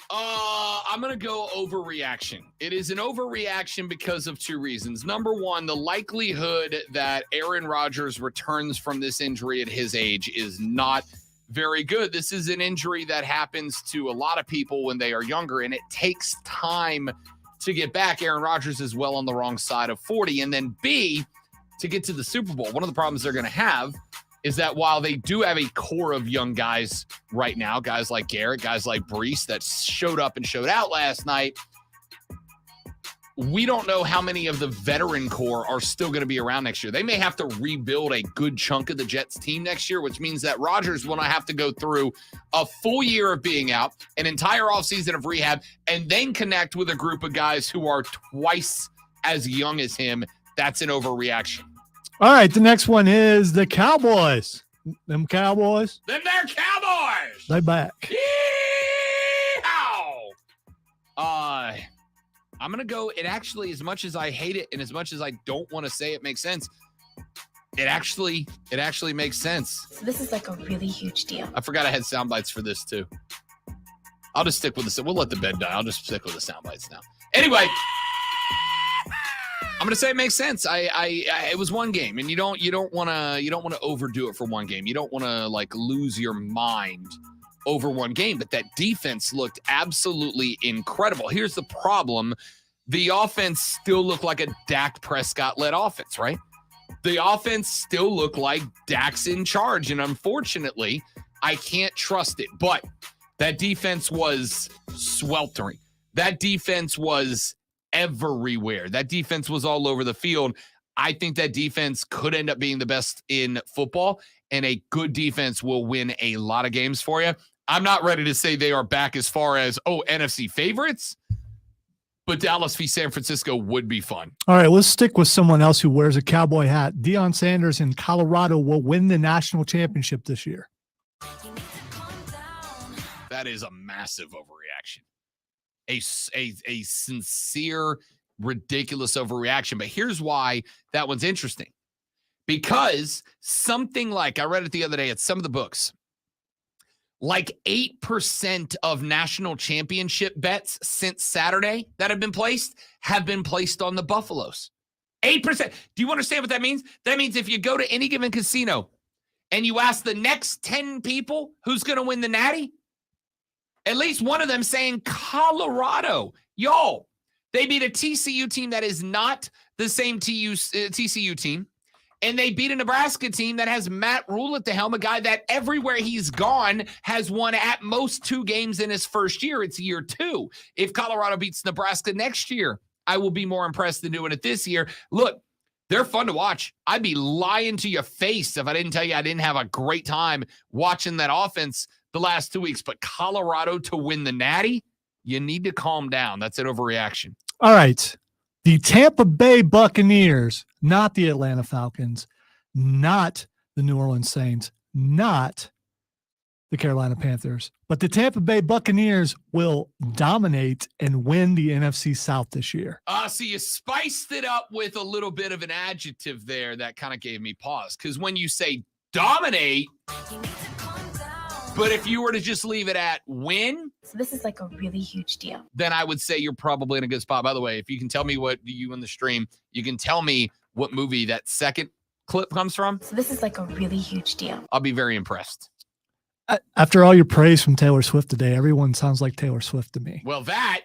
I'm going to go overreaction. It is an overreaction because of two reasons. Number one, the likelihood that Aaron Rodgers returns from this injury at his age is not very good. This is an injury that happens to a lot of people when they are younger, and it takes time to get back. Aaron Rodgers is well on the wrong side of 40. And then B, to get to the Super Bowl, one of the problems they're going to have is that while they do have a core of young guys right now, guys like Garrett, guys like Brees that showed up and showed out last night, we don't know how many of the veteran core are still going to be around next year. They may have to rebuild a good chunk of the Jets team next year, which means that Rodgers will not have to go through a full year of being out, an entire offseason of rehab, and then connect with a group of guys who are twice as young as him. That's an overreaction. All right, the next one is the Cowboys. Them Cowboys, Then they're Cowboys. they back. Yeehaw! I'm going to go, it actually, as much as I hate it and as much as I don't want to say it makes sense, it actually makes sense. So this is like a really huge deal. I forgot I had sound bites for this too. I'll just stick with this. We'll let the bed die. I'll just stick with the sound bites now. Anyway, I'm gonna say it makes sense. It was one game, and you don't want to overdo it for one game. You don't want to like lose your mind over one game. But that defense looked absolutely incredible. Here's the problem: the offense still looked like a Dak Prescott led offense, right? The offense still looked like Dak's in charge, and unfortunately, I can't trust it. But that defense was sweltering. That defense was everywhere. That defense was all over the field. I think that defense could end up being the best in football, and a good defense will win a lot of games for you. I'm not ready to say they are back as far as, NFC favorites, but Dallas v. San Francisco would be fun. All right, let's stick with someone else who wears a cowboy hat. Deion Sanders in Colorado will win the national championship this year. That is a massive overreaction. A sincere, ridiculous overreaction. But here's why that one's interesting. Because something like, I read it the other day at some of the books, like 8% of national championship bets since Saturday that have been placed on the Buffaloes. 8%. Do you understand what that means? That means if you go to any given casino and you ask the next 10 people who's going to win the Natty, at least one of them saying Colorado. Yo, they beat a TCU team that is not the same TCU team. And they beat a Nebraska team that has Matt Rule at the helm, a guy that everywhere he's gone has won at most 2 games in his first year. It's year 2. If Colorado beats Nebraska next year, I will be more impressed than doing it this year. Look, They're fun to watch. I'd be lying to your face if I didn't tell you I didn't have a great time watching that offense the last 2 weeks. But Colorado to win the Natty, you need to calm down. That's an overreaction. All right. The Tampa Bay Buccaneers, not the Atlanta Falcons, not the New Orleans Saints, not the Carolina Panthers, but the Tampa Bay Buccaneers will dominate and win the NFC South this year. So you spiced it up with a little bit of an adjective there that kind of gave me pause. Because when you say dominate, but if you were to just leave it at win, So this is like a really huge deal. then I would say you're probably in a good spot. By the way, if you can tell me what you in the stream, you can tell me what movie that second clip comes from. So this is like a really huge deal. I'll be very impressed. After all your praise from Taylor Swift today, everyone sounds like Taylor Swift to me. Well, that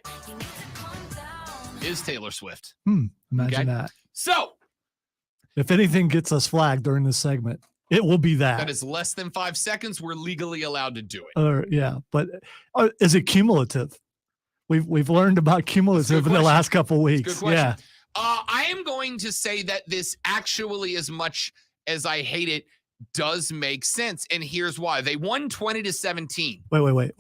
is Taylor Swift. Imagine Okay. that. So If anything gets us flagged during this segment, it will be that. that is less than 5 seconds. We're legally allowed to do it. Yeah, but is it cumulative? We've learned about cumulative in the question. last couple of Good weeks. question. Yeah. I am going to say that this actually, as much as I hate it, does make sense. And here's why. They won 20-17. Wait.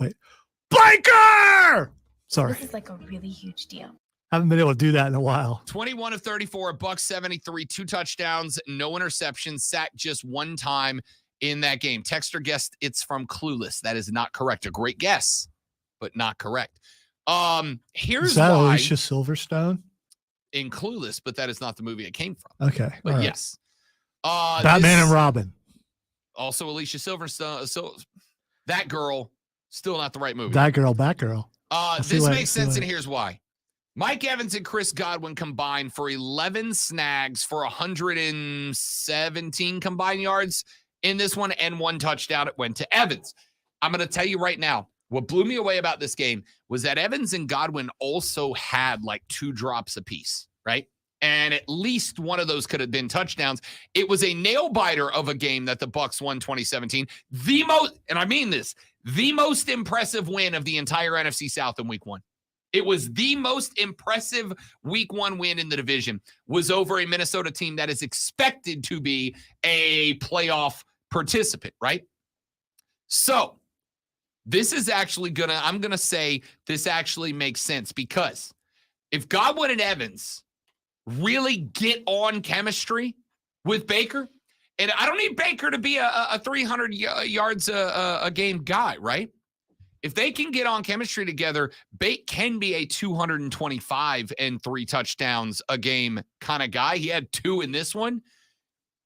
Biker! Sorry. This is like a really huge deal. Haven't been able to do that in a while. 21 of 34, $173, 2 touchdowns, no interceptions, sacked just one time in that game. Texter guessed it's from Clueless. That is not correct. A great guess, but not correct. Here's Is that why Alicia Silverstone? in Clueless, but that is not the movie it came from. Okay. But all right. yes. Batman this- and Robin. Also, Alicia Silverstone. So that girl, still not the right movie. Batgirl. See This what- makes see sense, what- and here's why. Mike Evans and Chris Godwin combined for 11 snags for 117 combined yards in this one, and 1 touchdown. It went to Evans. I'm going to tell you right now, what blew me away about this game was that Evans and Godwin also had like 2 drops apiece, right? And at least one of those could have been touchdowns. It was a nail biter of a game that the Bucs won 2017. The most, and I mean this, the most impressive win of the entire NFC South in week 1. It was the most impressive week 1 win in the division, was over a Minnesota team that is expected to be a playoff participant, right? So this is actually I'm going to say this actually makes sense, because if Godwin and Evans really get on chemistry with Baker, and I don't need Baker to be a 300 yards a game guy, right? If they can get on chemistry together, Bate can be a 225 and 3 touchdowns a game kind of guy. He had 2 in this one.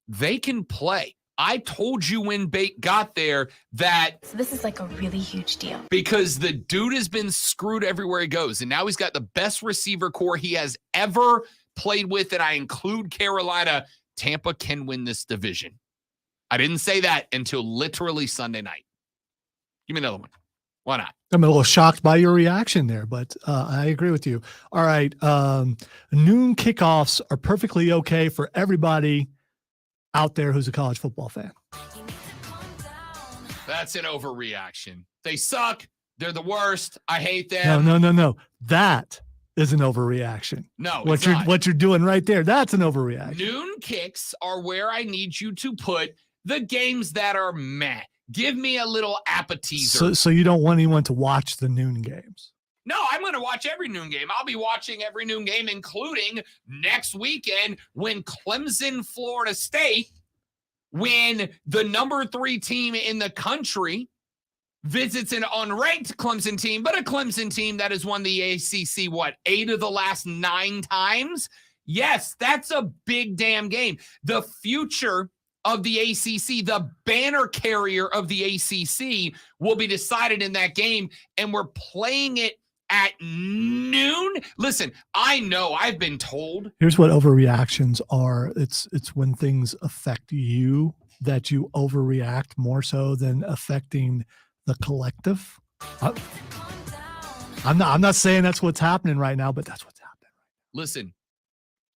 They can play. I told you when Bate got there that So this is like a really huge deal. because the dude has been screwed everywhere he goes, and now he's got the best receiver core he has ever played with, and I include Carolina. Tampa can win this division. I didn't say that until literally Sunday night. Give me another one. Why not? I'm a little shocked by your reaction there, but I agree with you. All right. Noon kickoffs are perfectly okay for everybody out there who's a college football fan. That's an overreaction. They suck. They're the worst. I hate them. No. That is an overreaction. No, What it's you're not. what you're doing right there, that's an overreaction. Noon kicks are where I need you to put the games that are meh. Give me a little appetizer. So you don't want anyone to watch the noon games. No, I'm going to watch every noon game. I'll be watching every noon game, including next weekend when Clemson, Florida State, when the number 3 team in the country visits an unranked Clemson team, but a Clemson team that has won the ACC, 8 of the last 9 times? Yes, that's a big damn game. The future of the ACC, the banner carrier of the ACC, will be decided in that game, and we're playing it at noon. Listen, I know I've been told. Here's what overreactions are. It's when things affect you that you overreact more so than affecting the collective. I'm not saying that's what's happening right now, but that's what's happening. Listen,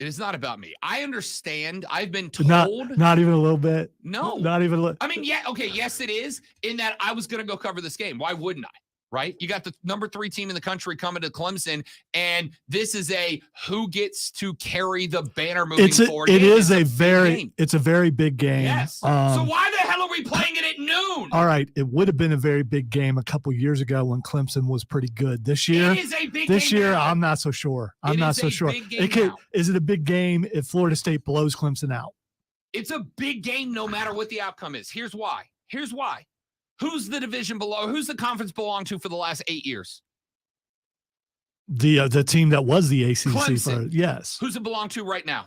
it is not about me. I understand. I've been told. Not even a little bit. No. Not even a little. I mean, yeah, okay, yes, it is, in that I was going to go cover this game. Why wouldn't I? right? You got the number 3 team in the country coming to Clemson, and this is a who gets to carry the banner moving forward. It's a very big game. Yes. So why the hell are we playing it at noon? All right, it would have been a very big game a couple years ago when Clemson was pretty good. This year, It is a big game now. I'm not so sure. It is a big game now. Is it a big game if Florida State blows Clemson out? It's a big game no matter what the outcome is. Here's why. Who's the division below? Who's the conference belong to for the last 8 years? The team that was the ACC Clemson. yes. Who's it belong to right now?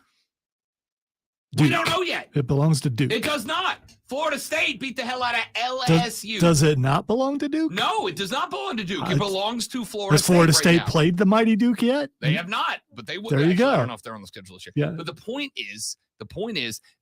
Duke. We don't know yet. It belongs to Duke. It does not. Florida State beat the hell out of LSU. Does it not belong to Duke? No, it does not belong to Duke. It belongs to Florida Has Florida State. State played the mighty Duke yet? They have not, but they will. There you Actually, go. I don't know if they're on the schedule this year. Yeah. But the point is,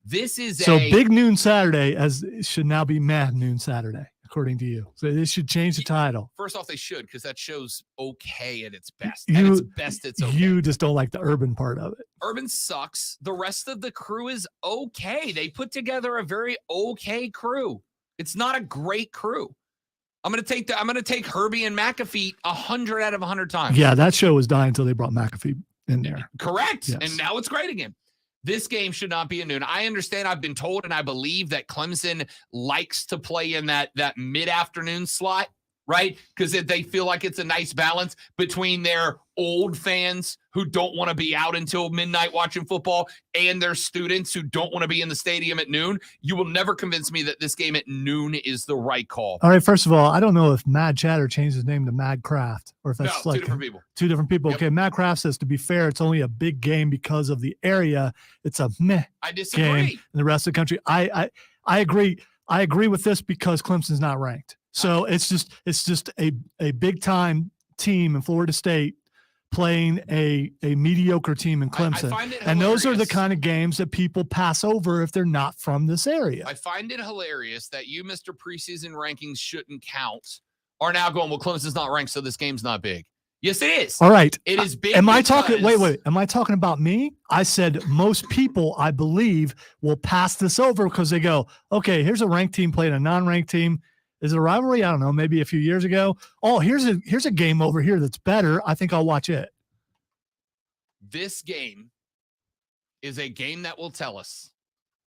this is So a big noon Saturday it should now be Mad Noon Saturday, according to you. So they should change the title. First off, they should, because that show's okay at its best. You- At its best, it's okay. You just don't like the urban part of it. Urban sucks. The rest of the crew is okay. They put together a very okay crew. It's not a great crew. I'm gonna take Herbie and McAfee 100 out of 100 times. Yeah, that show was dying until they brought McAfee in there. Correct. Yes. And now it's great again. This game should not be at noon. I understand. I've been told and I believe that Clemson likes to play in that mid-afternoon slot, right? Because they feel like it's a nice balance between their old fans who don't want to be out until midnight watching football and their students who don't want to be in the stadium at noon. You will never convince me that this game at noon is the right call. All right, first of all, I don't know if Mad Chatter changed his name to Mad Craft or if that's No, like two different people. Two different people. Yep. Okay, Mad Craft says, to be fair, it's only a big game because of the area. It's a meh I disagree. game in the rest of the country. I agree. I agree with this because Clemson's not ranked. So it's just a big time team in Florida State playing a mediocre team in Clemson. find it And those are the hilarious. kind of games that people pass over if they're not from this area. I find it hilarious that you, Mr. Preseason rankings shouldn't count, are now going, well, Clemson's not ranked, so this game's not big. Yes, it is. All right. It is big. Am I talking? because- Wait. Am I talking about me? I said most people, I believe, will pass this over because they go, okay, here's a ranked team playing a non-ranked team. Is it a rivalry? I don't know. Maybe a few years ago. Oh, here's a game over here that's better. I think I'll watch it. This game is a game that will tell us,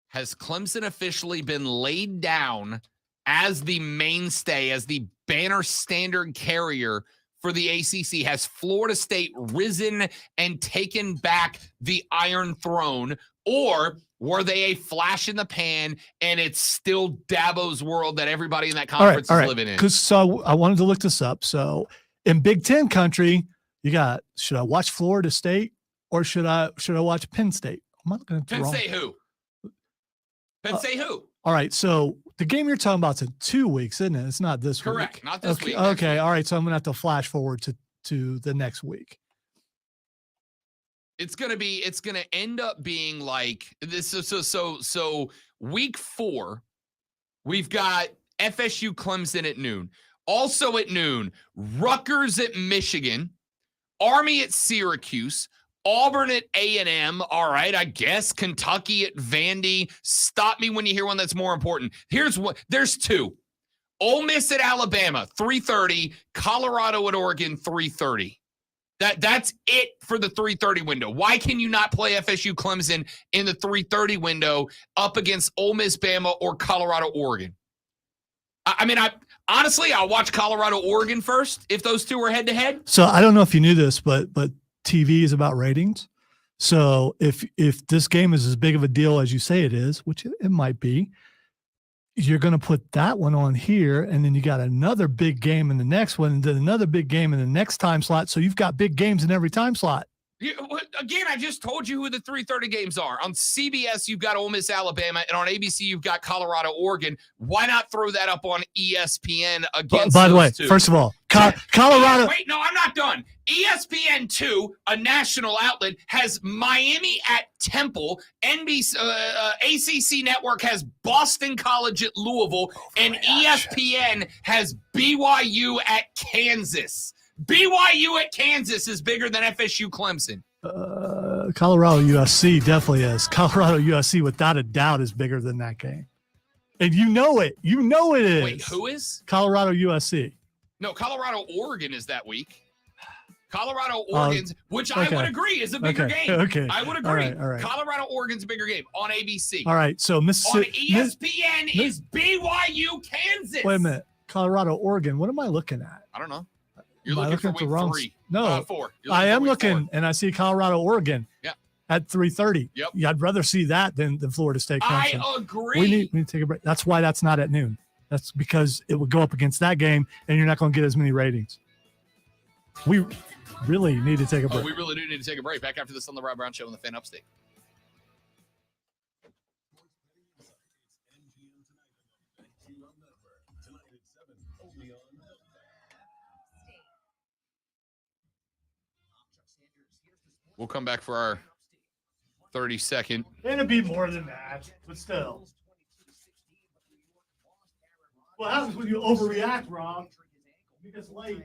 has Clemson officially been laid down as the mainstay, as the banner standard carrier for the ACC? Has Florida State risen and taken back the Iron Throne? Or were they a flash in the pan and it's still Dabo's world that everybody in that conference is living in? Because so I wanted to look this up. So in Big Ten country, you got, should I watch Florida State or should I watch Penn State? I'm not going to Penn State who? Penn State who? All right. So the game you're talking about is in 2 weeks, isn't it? It's not this week. Correct. Not this Okay. week. next Okay. week. All right. So I'm going to have to flash forward to the next week. It's gonna end up being like this. So week 4, we've got FSU Clemson at noon. Also at noon, Rutgers at Michigan, Army at Syracuse, Auburn at A&M. All right, I guess Kentucky at Vandy. Stop me when you hear one that's more important. There's 2. Ole Miss at Alabama, 3:30. Colorado at Oregon, 3:30. That's it for the 3:30 window. Why can you not play FSU Clemson in the 3:30 window up against Ole Miss, Bama, or Colorado, Oregon? I mean, honestly, I'll watch Colorado, Oregon first if those two are head to head. So I don't know if you knew this, but TV is about ratings. So if this game is as big of a deal as you say it is, which it might be, you're going to put that one on here, and then you got another big game in the next one, and then another big game in the next time slot. So you've got big games in every time slot. Again, I just told you who the 3:30 games are. On CBS, you've got Ole Miss, Alabama, and on ABC, you've got Colorado, Oregon. Why not throw that up on ESPN against By the way, those two? first of all, Colorado. Wait, no, I'm not done. ESPN2, a national outlet, has Miami at Temple. NBC, ACC Network has Boston College at Louisville, and ESPN has BYU at Kansas. BYU at Kansas is bigger than FSU Clemson. Colorado USC definitely is. Colorado USC, without a doubt, is bigger than that game. And you know it. You know it is. Wait, who is? Colorado USC. No, Colorado, Oregon is that week. Colorado, Oregon's, which I would agree is a bigger game. Okay. I would agree. All right. Colorado, Oregon's a bigger game on ABC. All right. So On Mississippi. ESPN is BYU, Kansas. Wait a minute. Colorado, Oregon. What am I looking at? I don't know. You're Am I looking for at the week wrong 3. No, 4. You're I for am week looking, 4. and I see Colorado, Oregon. Yep. At 3:30. Yep. Yeah, I'd rather see that than Florida State. Clemson. I agree. We need to take a break. That's why that's not at noon. That's because it would go up against that game, and you're not going to get as many ratings. We really need to take a break. We really do need to take a break. Back after this on the Rob Brown Show on the Fan Upstate. We'll come back for our 30-second. It'd be more than that, but still. What happens when you overreact, Rob? It gets late.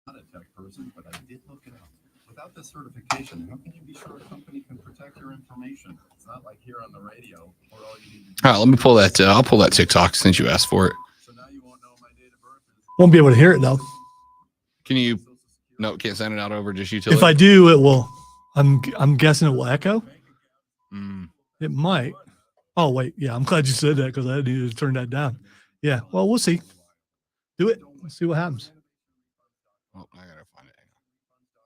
Not a tech person, but I did look it up. Without this certification, how can you be sure a company can protect your information? It's not like here on the radio where all you need to do. All right, let me pull that. I'll pull that TikTok since you asked for it. So now you won't know my date of birth. Won't be able to hear it though. Can you? No, can't send it out over just If utility. I do, it will. I'm guessing it will echo. Mm. It might. Oh wait, yeah. I'm glad you said that because I needed to turn that down. Yeah. Well, we'll see. Do it. Let's see what happens. Oh, I gotta find it. Hang on.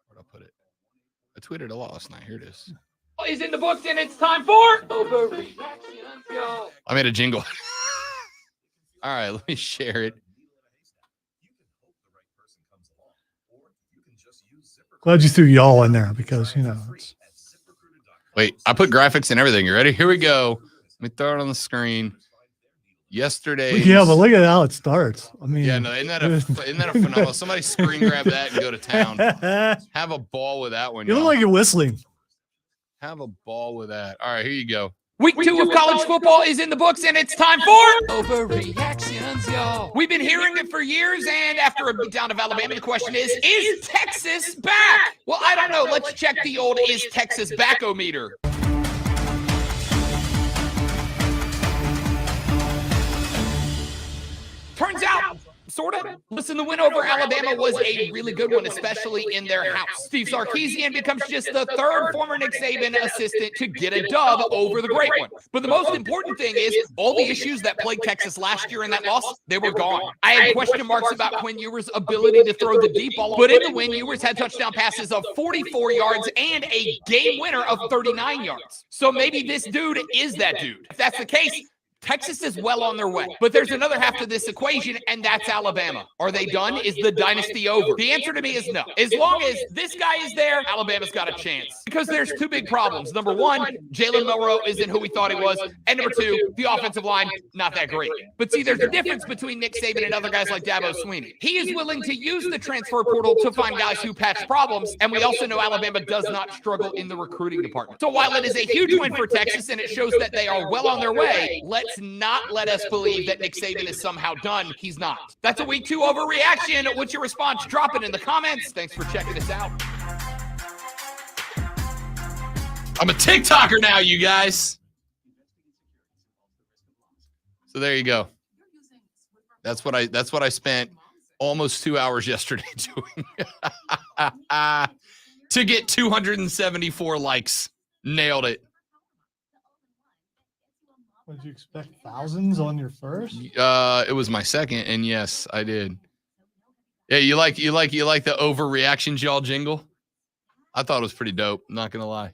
Where'd I put it? I tweeted a lot last night. Here it is. Is in the books, and it's time for overreactions, y'all. I made a jingle. All right, let me share it. Glad you threw y'all in there because it's Wait, I put graphics and everything. You ready? Here we go. Let me throw it on the screen. Yesterday. yeah, but look at how it starts. I mean, Yeah, no, isn't that a phenomenal? Somebody screen grab that and go to town. Have a ball with that one. You look y'all. like you're whistling. Have a ball with that. All right, here you go. Week 2 of college football is in the books, and it's time for overreactions, y'all. We've been hearing it for years, and after a beatdown of Alabama, the question is Texas back? Well, I don't know. Let's check the old is Texas back-o-meter. Turns out, sort of. Listen, the win over Alabama was a really good one, especially in their house. Steve Sarkisian becomes just the third former Nick Saban assistant to get a dub over the great one. But the most important thing is all the issues that plagued Texas last year in that loss, they were gone. I had question marks about Quinn Ewers' ability to throw the deep ball, but in the win, Ewers had touchdown passes of 44 yards and a game winner of 39 yards. So maybe this dude is that dude. If that's the case, Texas is well on their way. But there's another half to this equation, and that's Alabama. Are they done? Is the dynasty over? The answer to me is no. As long as this guy is there, Alabama's got a chance. Because there's two big problems. Number one, Jalen Milroe isn't who we thought he was. And number two, the offensive line, not that great. But see, there's a difference between Nick Saban and other guys like Dabo Swinney. He is willing to use the transfer portal to find guys who patch problems. And we also know Alabama does not struggle in the recruiting department. So while it is a huge win for Texas and it shows that they are well on their way, let's not let us believe that Nick Saban is somehow done. He's not. That's a week 2 overreaction. What's your response? Drop it in the comments. Thanks for checking us out. I'm a TikToker now, you guys. So there you go. That's what I spent almost 2 hours yesterday doing to get 274 likes. Nailed it. What did you expect? Thousands on your first? It was my second, and yes, I did. Yeah, you like the overreactions y'all jingle? I thought it was pretty dope. Not gonna lie.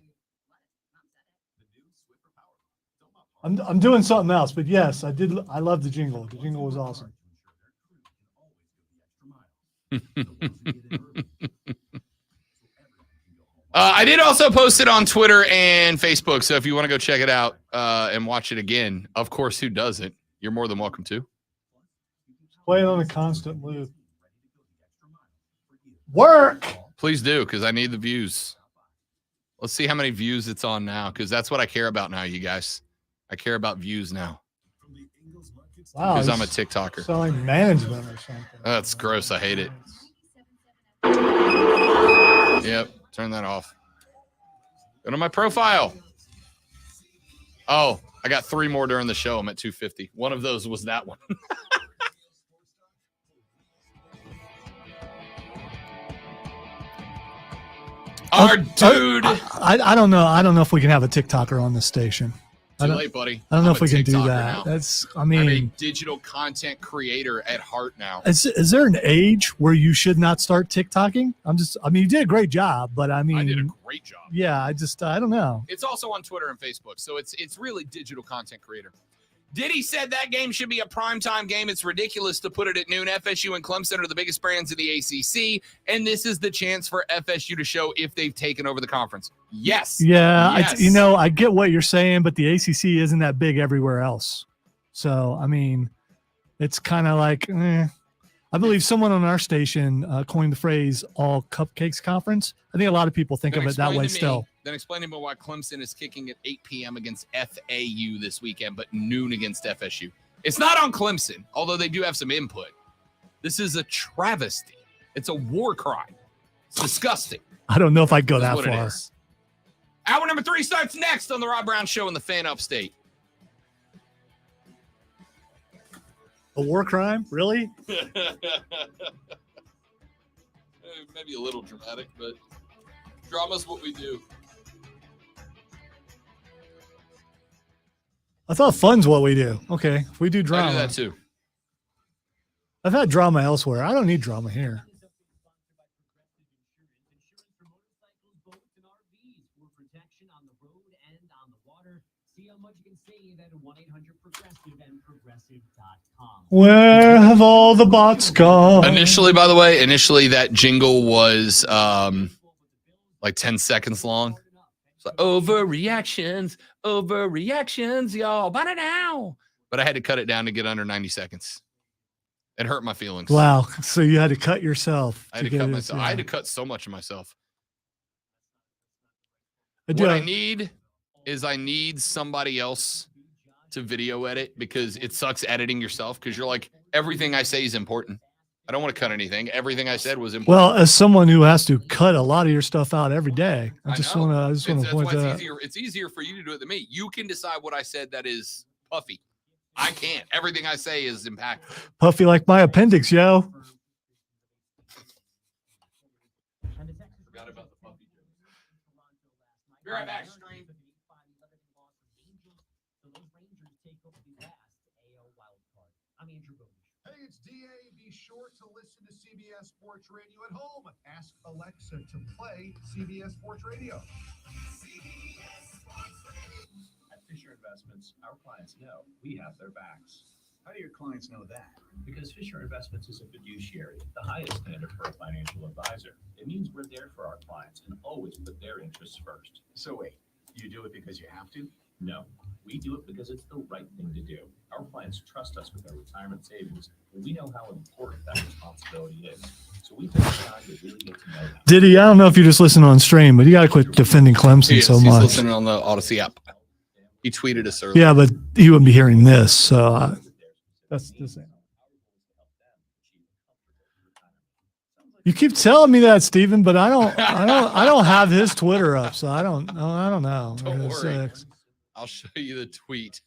I'm doing something else, but yes, I did. I love the jingle. The jingle was awesome. I did also post it on Twitter and Facebook, so if you want to go check it out and watch it again, of course, who doesn't? You're more than welcome to. Play it on a constant loop. Work. Please do, because I need the views. Let's see how many views it's on now, because that's what I care about now, you guys. I care about views now. Wow, Because I'm a TikToker. Selling management or something. That's gross. I hate it. Yep. Turn that off. Go to my profile. Oh, I got 3 more during the show. I'm at 250. One of those was that one. Our dude. I don't know. I don't know if we can have a TikToker on this station. Too late, buddy. I don't know I'm if we a can do TikToker that. now. That's. I I'm a mean, digital content creator at heart now. is there an age where you should not start TikToking? I mean, you did a great job, but I mean, I did a great job. Yeah, I don't know. It's also on Twitter and Facebook, so it's really digital content creator. Diddy said that game should be a primetime game. It's ridiculous to put it at noon. FSU and Clemson are the biggest brands in the ACC, and this is the chance for FSU to show if they've taken over the conference. Yes. Yeah, Yes. I get what you're saying, but the ACC isn't that big everywhere else. So, I mean, it's kind of like, I believe someone on our station coined the phrase all cupcakes conference. I think a lot of people think of it that way still. Then explain to me why Clemson is kicking at 8 p.m. against FAU this weekend, but noon against FSU. It's not on Clemson, although they do have some input. This is a travesty. It's a war crime. It's disgusting. I don't know if I'd go That's that what it far. is. Hour number 3 starts next on the Rob Brown Show in the Fan Upstate. A war crime? Really? Maybe a little dramatic, but drama's what we do. I thought fun's what we do. Okay, if we do I drama. do that too. I've had drama elsewhere. I don't need drama here. Where have all the bots gone? Initially, by the way, that jingle was like 10 seconds long. It's like, overreactions, y'all. Buy it now. But I had to cut it down to get under 90 seconds. It hurt my feelings. Wow. So you had to cut yourself. I had to get cut it, myself. yeah. I had to cut so much of myself. I do What I have- need is somebody else to video edit, because it sucks editing yourself, because you're like, everything I say is important. I don't want to cut anything. Everything I said was important. Well, as someone who has to cut a lot of your stuff out every day, I just know. want to That's point why that out. it's easier for you to do it than me. You can decide what I said that is puffy. I can't. Everything I say is impactful. Puffy like my appendix, yo. Forgot about the puffy joke. Be right back, stream. Hey, it's DA. Be sure to listen to CBS Sports Radio at home. Ask Alexa to play CBS Sports Radio. At Fisher Investments, our clients know we have their backs. How do your clients know that? Because Fisher Investments is a fiduciary, the highest standard for a financial advisor. It means we're there for our clients and always put their interests first. So wait, you do it because you have to? No, we do it because it's the right thing to do. Our clients trust us with their retirement savings, and we know how important that responsibility is. So we take the time to really get to know them. Diddy, I don't know if you just listen on stream, but you got to quit defending Clemson He's so much. listening on the Odyssey app. He tweeted us earlier. Yeah, but he wouldn't be hearing this. So that's the same. You keep telling me that, Stephen, but I don't have his Twitter up, so I don't know. Don't It's, worry. I'll show you the tweet.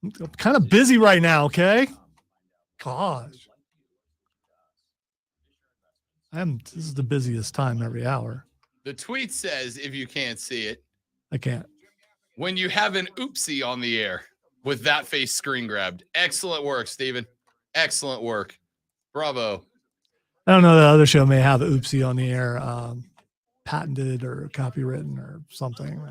I'm kind of busy right now. Okay. Gosh. This is the busiest time every hour. The tweet says, if you can't see it, I can't. when you have an oopsie on the air with that face screen grabbed. Excellent work, Steven. Excellent work. Bravo. I don't know. The other show may have oopsie on the air, patented or copywritten or something.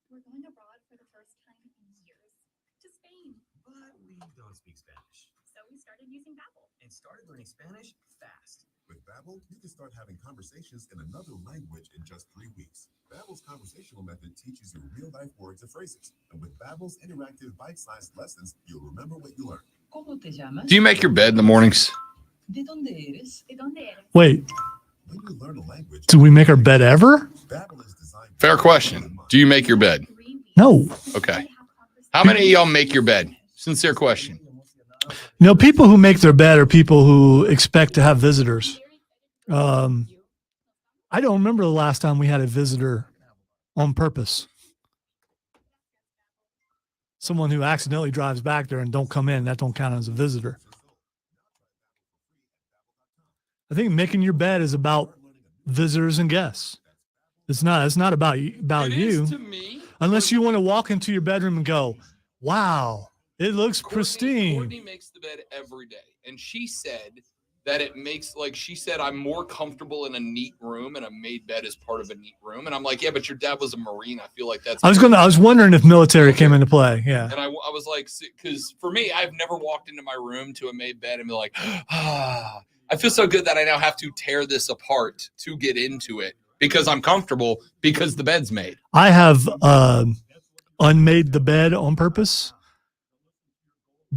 We're going abroad for the first time in years to Spain. But we don't speak Spanish. So we started using Babbel. And started learning Spanish fast. With Babbel, you can start having conversations in another language in just 3 weeks. Babbel's conversational method teaches you real-life words and phrases. And with Babbel's interactive bite-sized lessons, you'll remember what you learned. ¿Cómo te llamas? Do you make your bed in the mornings? ¿De dónde eres? ¿De dónde eres? Wait, When you learn a language, do we make our bed ever? Babbel is designed. Fair question. Do you make your bed? No. Okay. How many of y'all make your bed? Sincere question. You know, people who make their bed are people who expect to have visitors. I don't remember the last time we had a visitor on purpose. Someone who accidentally drives back there and don't come in, that don't count as a visitor. I think making your bed is about visitors and guests. It's not about you, To me, unless you want to walk into your bedroom and go, wow, it looks pristine. Courtney makes the bed every day. And she said that it makes, like she said, I'm more comfortable in a neat room, and a made bed is part of a neat room. And I'm like, yeah, but your dad was a Marine. I feel like that's. I was wondering if military came into play. Yeah. And I was like, because for me, I've never walked into my room to a made bed and be like, ah, I feel so good that I now have to tear this apart to get into it because I'm comfortable because the bed's made. I have unmade the bed on purpose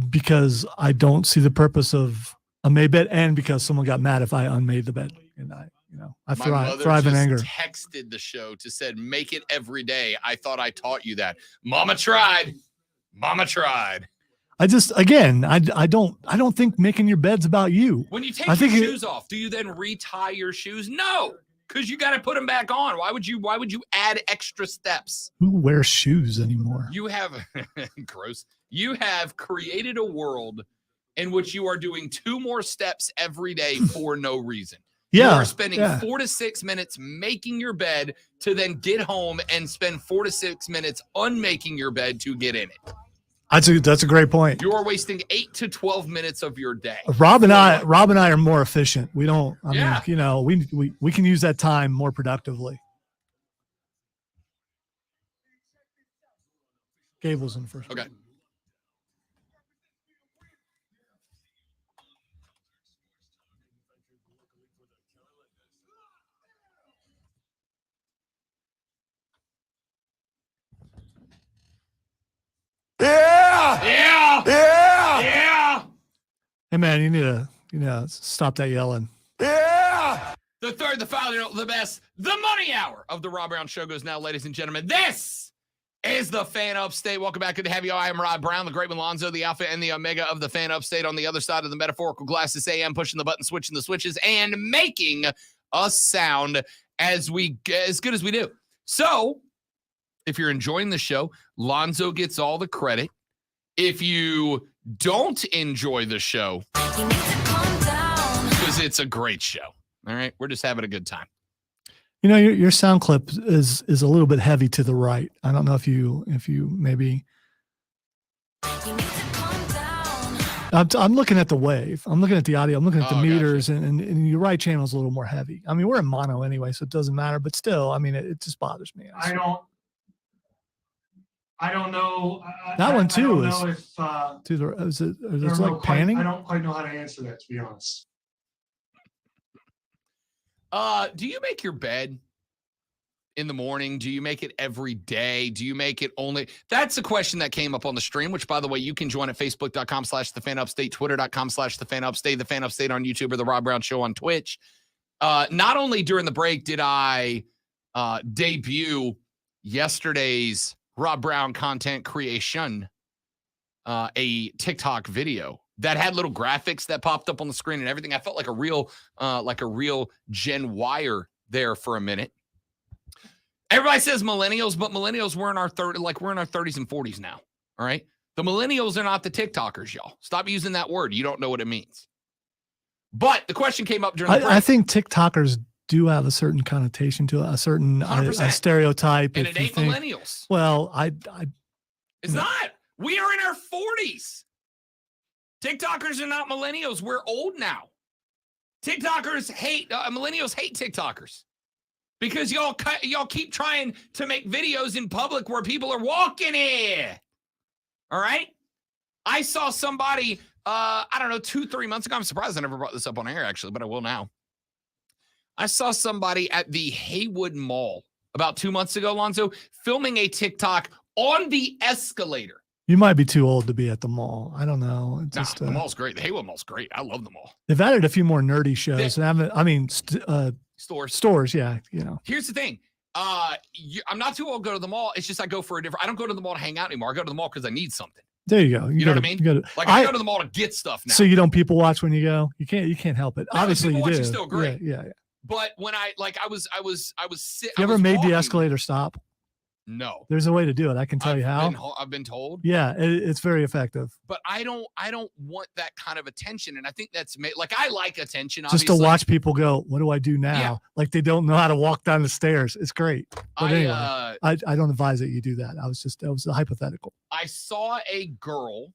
because I don't see the purpose of a made bed, and because someone got mad if I unmade the bed, and I My thrive in just anger. texted the show to said, make it every day. I thought I taught you that. Mama tried. Mama tried. I don't think making your bed's about you. When you take I your think shoes off, do you then retie your shoes? No, because you got to put them back on. Why would you add extra steps? Who wears shoes anymore? You have gross. You have created a world in which you are doing 2 more steps every day for no reason. Yeah, You are spending yeah. 4 to 6 minutes making your bed to then get home and spend 4 to 6 minutes unmaking your bed to get in it. That's a great point. You are wasting 8 to 12 minutes of your day. Rob and I are more efficient. We don't. I Yeah. mean, we can use that time more productively. Gable's in first. Okay. Yeah! Yeah! Yeah! Yeah! Hey man, you need to stop that yelling. Yeah! The third, the final, the best, the money hour of the Rob Brown Show goes now, ladies and gentlemen. This is the Fan Upstate. Welcome back. Good to have you. I am Rob Brown, the great Lonzo, the alpha and the omega of the Fan Upstate. On the other side of the metaphorical glasses, AM, pushing the button, switching the switches, and making us sound as good as we do. So, if you're enjoying the show, Lonzo gets all the credit. If you don't enjoy the show, because it's a great show. All right, we're just having a good time. You know, your sound clip is a little bit heavy to the right. I don't know if you maybe. I'm looking at the wave. I'm looking at the audio. I'm looking at the meters, and your right channel is a little more heavy. I mean, we're in mono anyway, so it doesn't matter. But still, I mean, it just bothers me. I don't know. That one too I is. don't know if, To the is it? I Is don't it know like panning? I don't quite know how to answer that, to be honest. Do you make your bed in the morning? Do you make it every day? Do you make it only? That's a question that came up on the stream, which, by the way, you can join at facebook.com/thefanupstate, twitter.com/thefanupstate, the Fan Upstate on YouTube, or the Rob Brown Show on Twitch. Not only during the break did I debut yesterday's Rob Brown content creation, a TikTok video that had little graphics that popped up on the screen and everything. I felt like a real Gen Wire there for a minute. Everybody says millennials, but millennials we're in our 30s and 40s now. All right. The millennials are not the TikTokers, y'all. Stop using that word. You don't know what it means. But the question came up during the break. I think TikTokers do have a certain connotation to it, a certain a stereotype. And if it you ain't think- millennials. Well, It's not. We are in our 40s. TikTokers are not millennials. We're old now. TikTokers hate, millennials hate TikTokers because y'all keep trying to make videos in public where people are walking in. All right. I saw somebody, I don't know, 2-3 months ago. I'm surprised I never brought this up on air, actually, but I will now. I saw somebody at the Haywood Mall about 2 months ago, Lonzo, filming a TikTok on the escalator. you might be too old to be at the mall. I don't know. It's just, the mall's great. The Haywood Mall's great. I love the mall. they've added a few more nerdy shows. Stores. Yeah. You know, Here's the thing. I'm not too old to go to the mall. It's just I go for a different. I don't go to the mall to hang out anymore. I go to the mall because I need something. there you go. You know what I mean? You gotta, Like I go to the mall to get stuff now. So you don't people watch when you go? You can't help it. No, Obviously you people do. watch is still great. Yeah. But when I was sick. You ever made the escalator stop? No. There's a way to do it. I can tell you how. I've been told. Yeah, it's very effective. But I don't want that kind of attention, and I think that's like I like attention. Just to obviously. watch people go, what do I do now? Yeah. Like they don't know how to walk down the stairs. It's great. But anyway, I I don't advise that you do that. That was a hypothetical. I saw a girl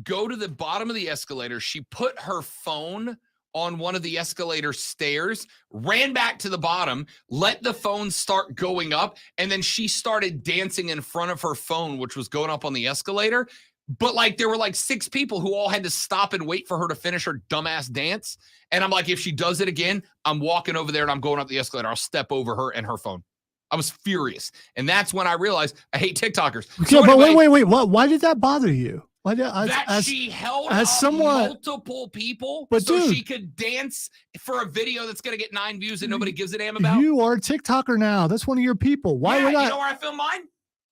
go to the bottom of the escalator. She put her phone on one of the escalator stairs, ran back to the bottom, let the phone start going up, and then she started dancing in front of her phone, which was going up on the escalator. But like there were like 6 people who all had to stop and wait for her to finish her dumbass dance. And I'm like, if she does it again, I'm walking over there and I'm going up the escalator. I'll step over her and her phone. I was furious. And that's when I realized I hate TikTokers. Yeah, but wait. Why did that bother you? Why did She held as up someone- multiple people But so dude- she could dance for a video that's going to get 9 views and nobody gives a damn about? You are a TikToker now. That's one of your people. Why Yeah, would I? You know where I film mine?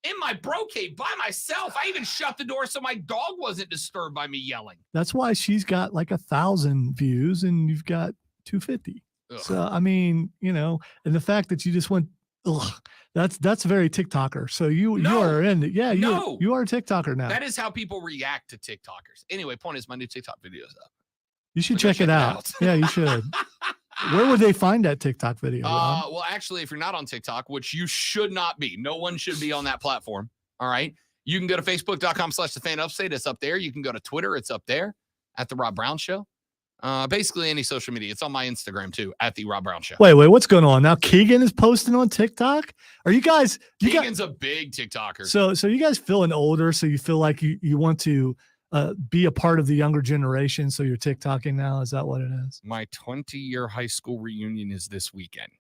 In my bro cave by myself. I even shut the door so my dog wasn't disturbed by me yelling. That's why she's got like 1,000 views and you've got 250. Ugh. So I mean, you know, and the fact that you just went, that's very TikToker. So you are in it. Yeah, No. you are a TikToker now. That is how people react to TikTokers. Anyway, point is my new TikTok video is up. You should Go check it out. Yeah, you should. Where would they find that TikTok video? Ron? Well, actually, if you're not on TikTok, which you should not be, no one should be on that platform. All right. You can go to facebook.com/thefanupstate. It's up there. You can go to Twitter. It's up there at The Rob Brown Show. Basically any social media. It's on my Instagram too, at The Rob Brown Show. Wait, what's going on now? Keegan is posting on TikTok. Are you guys? Keegan's a big TikToker. So you guys feeling older? So you feel like you want to be a part of the younger generation? So you're TikToking now? Is that what it is? My 20-year high school reunion is this weekend.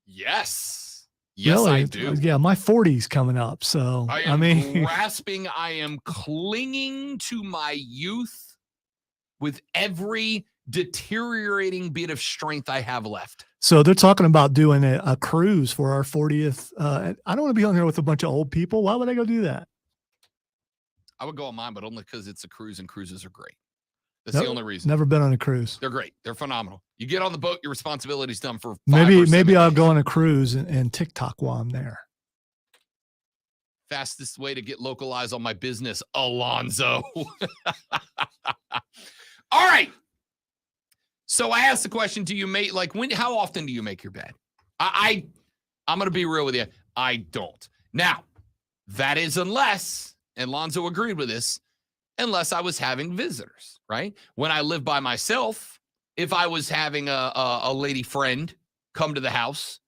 Yes. Yes, Really? I do. Yeah, my 40's coming up. So I am grasping, I am clinging to my youth with every deteriorating bit of strength I have left. So they're talking about doing a cruise for our 40th. I don't want to be on here with a bunch of old people. Why would I go do that? I would go on mine, but only because it's a cruise and cruises are great. That's the only reason. Never been on a cruise. They're great. They're phenomenal. You get on the boat, your responsibility's done for 5 Maybe or 7 I'll days. go on a cruise and TikTok while I'm there. Fastest way to get localized on my business, Alonzo. All right. So I asked the question, do you make, how often do you make your bed? I'm going to be real with you. I don't. Now, that is unless, and Lonzo agreed with this, unless I was having visitors, right? When I live by myself, if I was having a lady friend come to the house,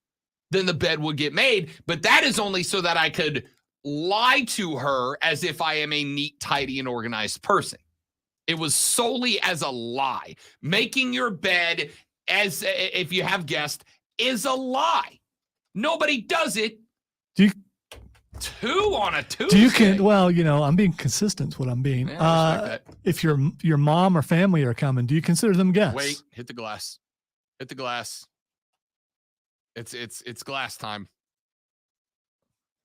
then the bed would get made. But that is only so that I could lie to her as if I am a neat, tidy, and organized person. It was solely as a lie. Making your bed, as if you have guests, is a lie. Nobody does it. Do you? 2 on a Tuesday. Do you can? Well, you know, I'm being consistent. Is what I'm being. Yeah, I respect that. If your mom or family are coming, do you consider them guests? Wait, hit the glass. Hit the glass. It's glass time.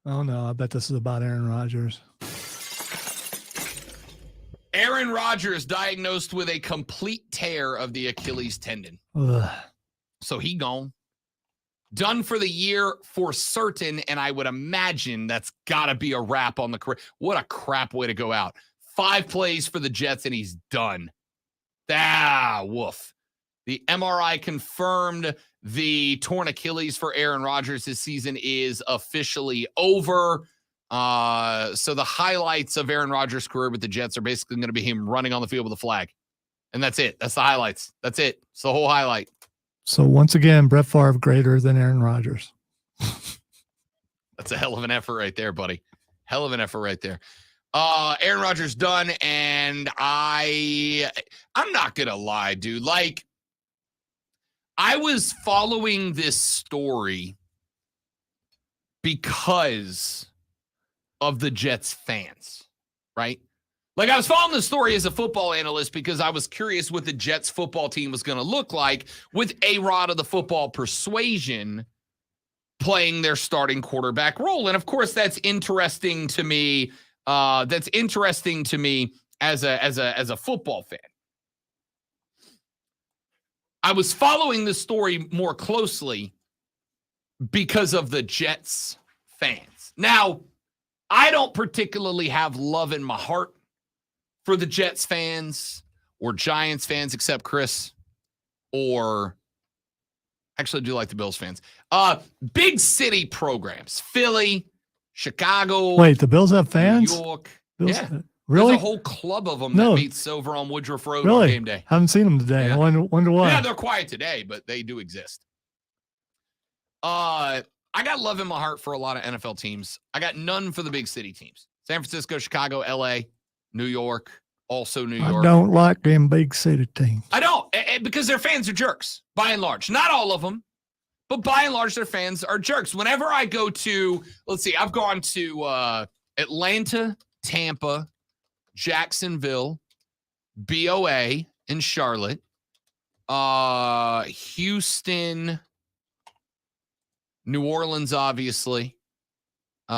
Oh no, I bet this is about Aaron Rodgers. Aaron Rodgers diagnosed with a complete tear of the Achilles tendon. Ugh. So he gone. Done for the year for certain, and I would imagine that's got to be a wrap on the career. What a crap way to go out. 5 plays for the Jets, and he's done. Woof. The MRI confirmed the torn Achilles for Aaron Rodgers this season is officially over. So the highlights of Aaron Rodgers' career with the Jets are basically going to be him running on the field with a flag. And that's it. That's the highlights. That's it. It's the whole highlight. So once again, Brett Favre greater than Aaron Rodgers. That's a hell of an effort right there, buddy. Hell of an effort right there. Aaron Rodgers done, and I'm not gonna lie, dude. Like, I was following this story because of the Jets fans, right? Like, I was following the story as a football analyst because I was curious what the Jets football team was going to look like with A-Rod of the football persuasion playing their starting quarterback role. And of course, that's interesting to me. As a football fan. I was following the story more closely because of the Jets fans. Now, I don't particularly have love in my heart for the Jets fans or Giants fans, except Chris, or actually I do like the Bills fans. Big city programs, Philly, Chicago. Wait, the Bills have fans? New York. Bills, Yeah. really? There's a whole club of them No. that meets over on Woodruff Road on Really? game day. Haven't seen them today. Yeah. I wonder why. Yeah, they're quiet today, but they do exist. I got love in my heart for a lot of NFL teams. I got none for the big city teams. San Francisco, Chicago, LA, New York, also New I York. don't like them big city teams. I don't, because their fans are jerks, by and large. Not all of them, but by and large, their fans are jerks. Whenever I go to, let's see, I've gone to Atlanta, Tampa, Jacksonville, BOA in Charlotte, Houston, New Orleans, obviously. Where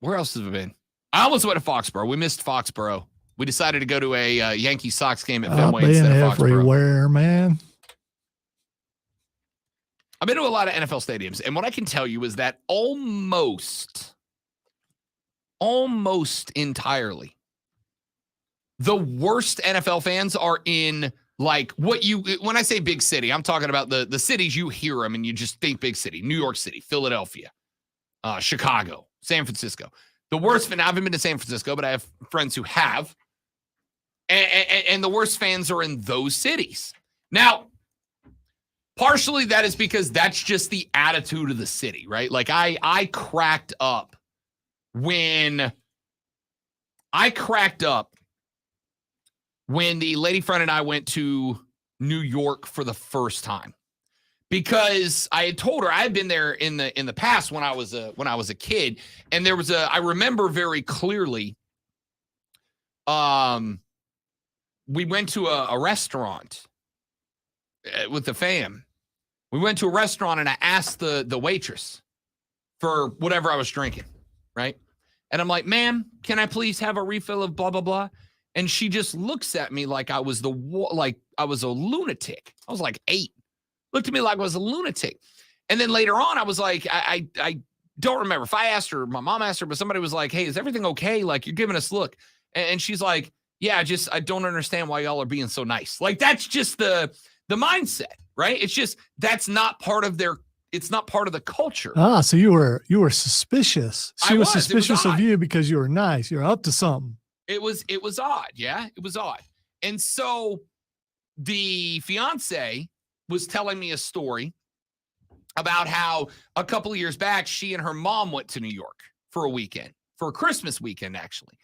else have I been? I almost went to Foxborough. We missed Foxborough. We decided to go to a Yankee Sox game at I've Fenway been instead of Foxborough. everywhere, man. I've been to a lot of NFL stadiums, and what I can tell you is that almost entirely, the worst NFL fans are in, like, when I say big city, I'm talking about the cities you hear them and you just think big city. New York City, Philadelphia, Chicago, San Francisco. The worst fan, I haven't been to San Francisco, but I have friends who have. And the worst fans are in those cities. Now, partially that is because that's just the attitude of the city, right? Like I cracked up when the lady friend and I went to New York for the first time, because I had told her I had been there in the past when I was a kid, and I remember very clearly. We went to a restaurant with the fam. We went to a restaurant and I asked the waitress for whatever I was drinking, right? And I'm like, ma'am, can I please have a refill of blah, blah, blah? And she just looks at me like I was a lunatic. I was like 8. Looked at me like I was a lunatic. And then later on, I was like, I don't remember if I asked her, my mom asked her, but somebody was like, hey, is everything okay? Like, you're giving us a look. And she's like, yeah, I don't understand why y'all are being so nice. Like, that's just the mindset, right? It's just, it's not part of the culture. So you were suspicious. She was suspicious of odd. you because you were nice. You're up to something. It was odd. Yeah, it was odd. And so the fiance was telling me a story about how a couple of years back, she and her mom went to New York for a weekend, for a Christmas weekend, actually.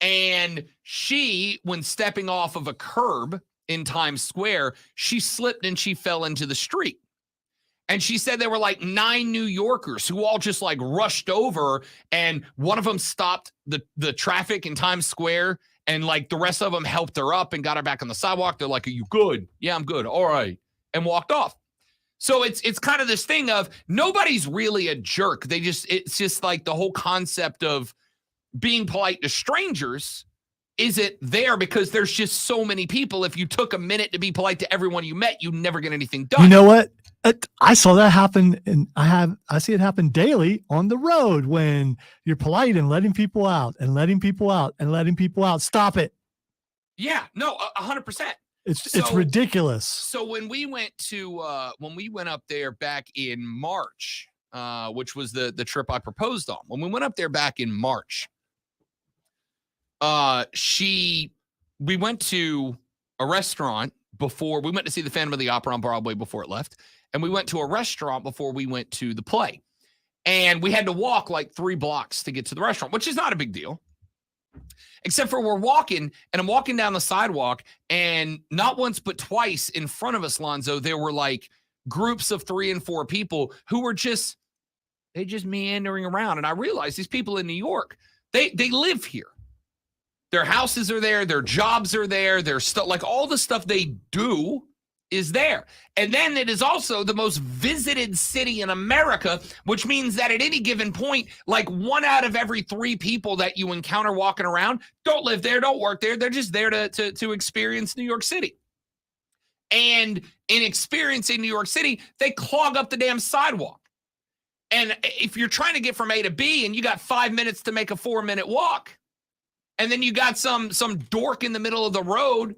And she, when stepping off of a curb in Times Square, she slipped and she fell into the street. And she said there were like 9 New Yorkers who all just like rushed over, and one of them stopped the traffic in Times Square, and like the rest of them helped her up and got her back on the sidewalk. They're like, are you good? Yeah, I'm good. All right. And walked off. So it's kind of this thing of nobody's really a jerk. It's just like the whole concept of being polite to strangers isn't there because there's just so many people. If you took a minute to be polite to everyone you met, you'd never get anything done. You know what? I saw that happen, and I see it happen daily on the road when you're polite and letting people out and letting people out and letting people out. Stop it. Yeah, no, 100%. It's ridiculous. So when we went up there back in March, which was the trip I proposed on, when we went up there back in March, we went to a restaurant before we went to see the Phantom of the Opera on Broadway before it left. And we went to a restaurant before we went to the play. And we had to walk like 3 blocks to get to the restaurant, which is not a big deal. Except for we're walking, and I'm walking down the sidewalk, and not once but twice in front of us, Lonzo, there were like groups of 3 and 4 people who were just meandering around. And I realized these people in New York, they live here. Their houses are there, their jobs are there, their stuff, like all the stuff they do is there. And then it is also the most visited city in America, which means that at any given point, like 1 out of every 3 people that you encounter walking around don't live there, don't work there. They're just there to experience New York City. And in experiencing New York City, they clog up the damn sidewalk. And if you're trying to get from A to B and you got 5 minutes to make a 4-minute walk, and then you got some dork in the middle of the road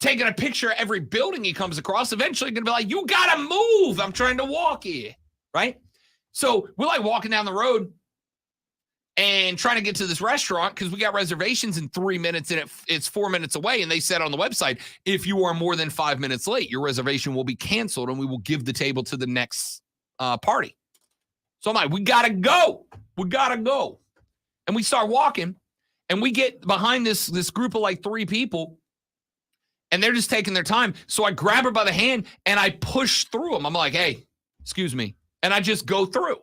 taking a picture of every building he comes across, eventually going to be like, you got to move. I'm trying to walk here, right? So we're like walking down the road and trying to get to this restaurant because we got reservations in 3 minutes and it's 4 minutes away. And they said on the website, if you are more than 5 minutes late, your reservation will be canceled and we will give the table to the next party. So I'm like, we got to go. We got to go. And we start walking and we get behind this group of like 3 people. And they're just taking their time. So I grab her by the hand and I push through them. I'm like, hey, excuse me. And I just go through.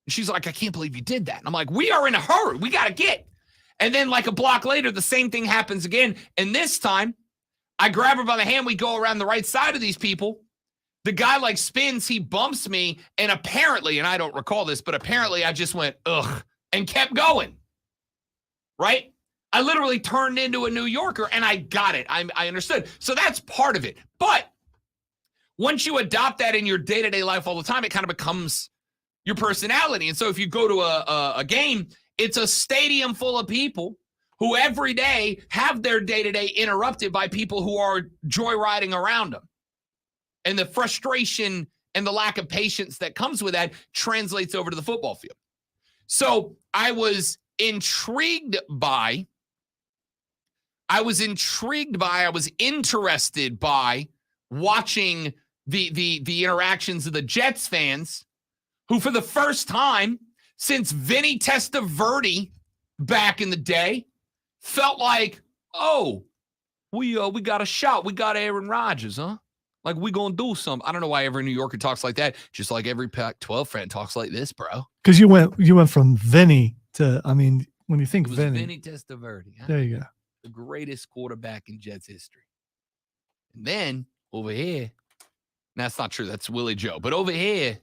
And she's like, I can't believe you did that. And I'm like, we are in a hurry. We got to get. And then like a block later, the same thing happens again. And this time I grab her by the hand. We go around the right side of these people. The guy like spins, he bumps me. And apparently, and I don't recall this, but apparently I just went, ugh, and kept going. Right? I literally turned into a New Yorker and I got it. I understood. So that's part of it. But once you adopt that in your day-to-day life all the time, it kind of becomes your personality. And so if you go to a game, it's a stadium full of people who every day have their day-to-day interrupted by people who are joyriding around them. And the frustration and the lack of patience that comes with that translates over to the football field. So I was interested by watching the interactions of the Jets fans who for the first time since Vinny Testaverde back in the day felt like, oh, we got a shot. We got Aaron Rodgers, huh? Like we gonna do something. I don't know why every New Yorker talks like that. Just like every Pac-12 fan talks like this, bro. Because you went from Vinny to, I mean, when you think it was Vinny Testaverde. Huh? There you go. The greatest quarterback in Jets history. And then over here, that's not true. That's Willie Joe. But over here,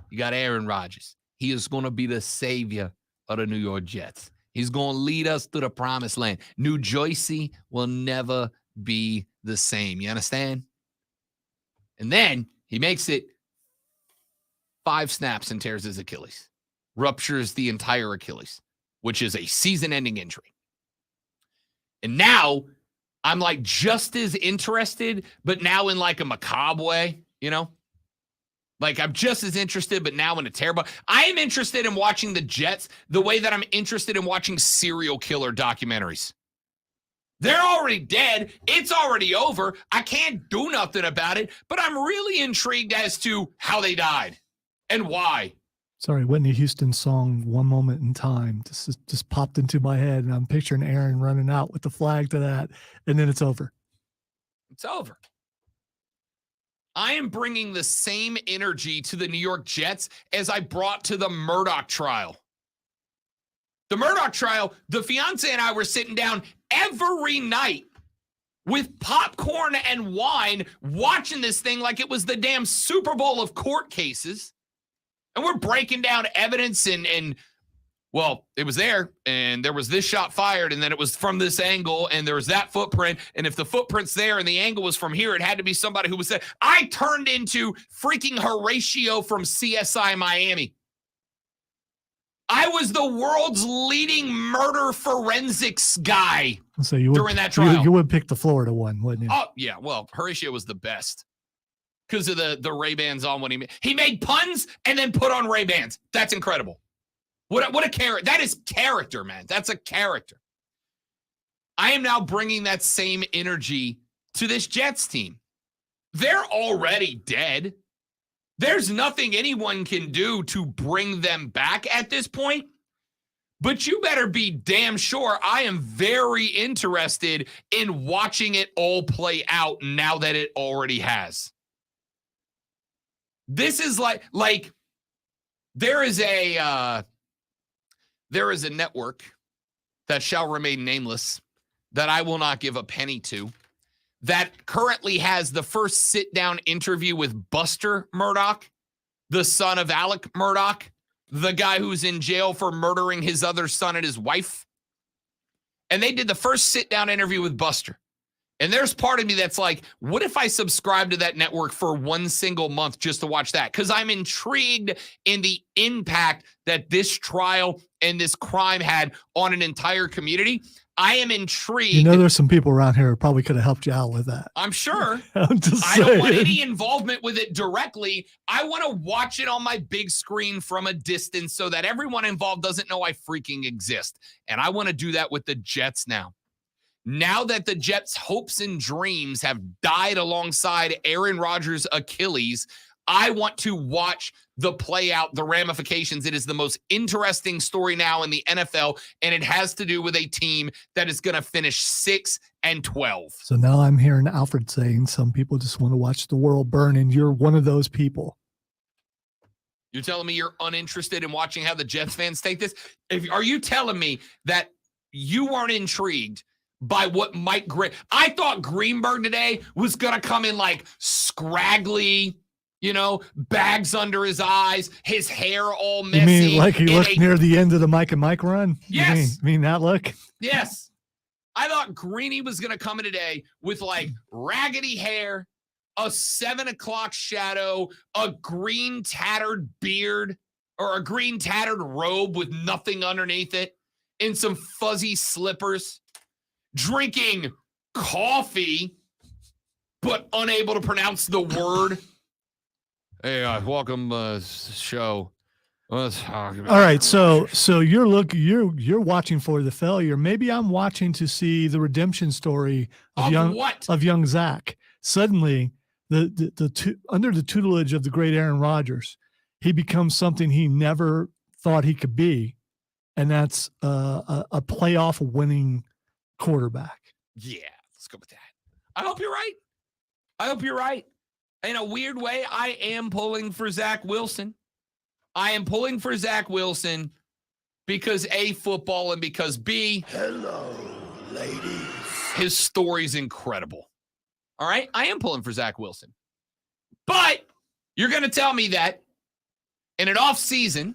you got Aaron Rodgers. He is going to be the savior of the New York Jets. He's going to lead us to the promised land. New Jersey will never be the same. You understand? And then he makes it 5 snaps and tears his Achilles. Ruptures the entire Achilles, which is a season-ending injury. And now I'm like just as interested, but now in like a macabre way, you know? Like I'm just as interested, but now in a terrible. I am interested in watching the Jets the way that I'm interested in watching serial killer documentaries. They're already dead. It's already over. I can't do nothing about it, but I'm really intrigued as to how they died and why. Sorry, Whitney Houston's song "One Moment in Time" just popped into my head, and I'm picturing Aaron running out with the flag to that, and then it's over. It's over. I am bringing the same energy to the New York Jets as I brought to the Murdoch trial. The Murdoch trial, the fiance and I were sitting down every night with popcorn and wine, watching this thing like it was the damn Super Bowl of court cases. And we're breaking down evidence and Well, it was there, and there was this shot fired, and then it was from this angle, and there was that footprint. And if the footprint's there and the angle was from here, it had to be somebody who was there. I turned into freaking Horatio from CSI Miami. I was the world's leading murder forensics guy So you would, during that trial. You would pick the Florida one, wouldn't you? Oh, yeah. Well, Horatio was the best because of the Ray-Bans on when he made puns and then put on Ray-Bans. That's incredible. What a character. That is character, man. That's a character. I am now bringing that same energy to this Jets team. They're already dead. There's nothing anyone can do to bring them back at this point. But you better be damn sure I am very interested in watching it all play out now that it already has. This is like there is a network that shall remain nameless that I will not give a penny to that currently has the first sit-down interview with Buster Murdoch, the son of Alec Murdoch, the guy who's in jail for murdering his other son and his wife. And they did the first sit-down interview with Buster. And there's part of me that's like, what if I subscribe to that network for one single month just to watch that? Because I'm intrigued in the impact that this trial and this crime had on an entire community. I am intrigued. You know, there's some people around here who probably could have helped you out with that. I'm sure. I'm just I don't want saying. any involvement with it directly. I want to watch it on my big screen from a distance so that everyone involved doesn't know I freaking exist. And I want to do that with the Jets now. Now that the Jets' hopes and dreams have died alongside Aaron Rodgers' Achilles, I want to watch the play out, the ramifications. It is the most interesting story now in the NFL, and it has to do with a team that is going to finish 6-12. So now I'm hearing Alfred saying some people just want to watch the world burn, and you're one of those people. You're telling me you're uninterested in watching how the Jets fans take this? Are you telling me that you weren't intrigued by what Mike Green? I thought Greenberg today was going to come in like scraggly, bags under his eyes, his hair all messy. You mean like he looked near the end of the Mike and Mike run? Yes. You mean that look? Yes. I thought Greeny was going to come in today with like raggedy hair, a 7 o'clock shadow, a green tattered beard, or a green tattered robe with nothing underneath it, and some fuzzy slippers, drinking coffee, but unable to pronounce the word. Hey, welcome show. Let's talk about. All right, so you're watching for the failure. Maybe I'm watching to see the redemption story of young Zach. Suddenly, under the tutelage of the great Aaron Rodgers, he becomes something he never thought he could be, and that's a playoff winning quarterback. Yeah, let's go with that. I hope you're right. In a weird way, I am pulling for Zach Wilson. I am pulling for Zach Wilson because A, football, and because B, hello, ladies. His story's incredible. All right? I am pulling for Zach Wilson. But you're going to tell me that in an off season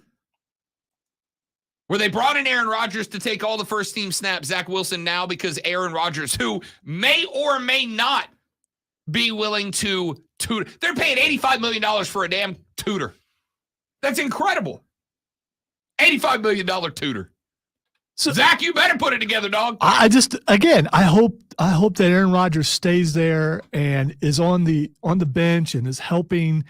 where they brought in Aaron Rodgers to take all the first team snaps, Zach Wilson now, because Aaron Rodgers, who may or may not be willing to tutor. They're paying $85 million for a damn tutor. That's incredible. $85 million tutor. So, Zach, you better put it together, dog. I hope that Aaron Rodgers stays there and is on the bench and is helping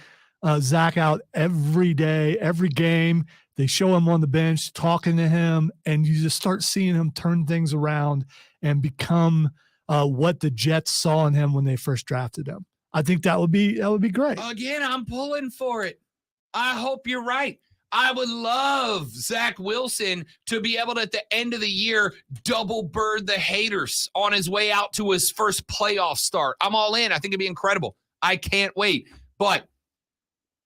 Zach out every day, every game. They show him on the bench, talking to him, and you just start seeing him turn things around and become what the Jets saw in him when they first drafted him. I think that would be great. Again, I'm pulling for it. I hope you're right. I would love Zach Wilson to be able to, at the end of the year, double bird the haters on his way out to his first playoff start. I'm all in. I think it'd be incredible. I can't wait. But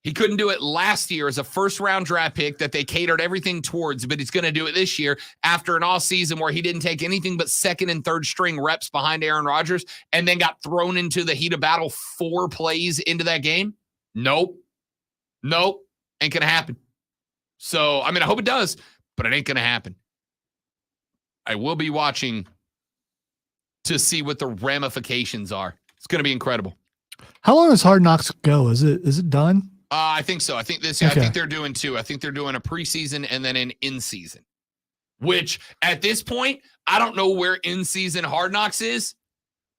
he couldn't do it last year as a first-round draft pick that they catered everything towards, but he's going to do it this year after an off-season where he didn't take anything but second and third string reps behind Aaron Rodgers and then got thrown into the heat of battle 4 plays into that game. Nope. Ain't going to happen. So, I hope it does. but it ain't going to happen. I will be watching to see what the ramifications are. It's going to be incredible. How long does Hard Knocks go? Is it done? I think so. I think I think they're doing two. I think they're doing a preseason and then an in-season, which at this point, I don't know where in-season Hard Knocks is.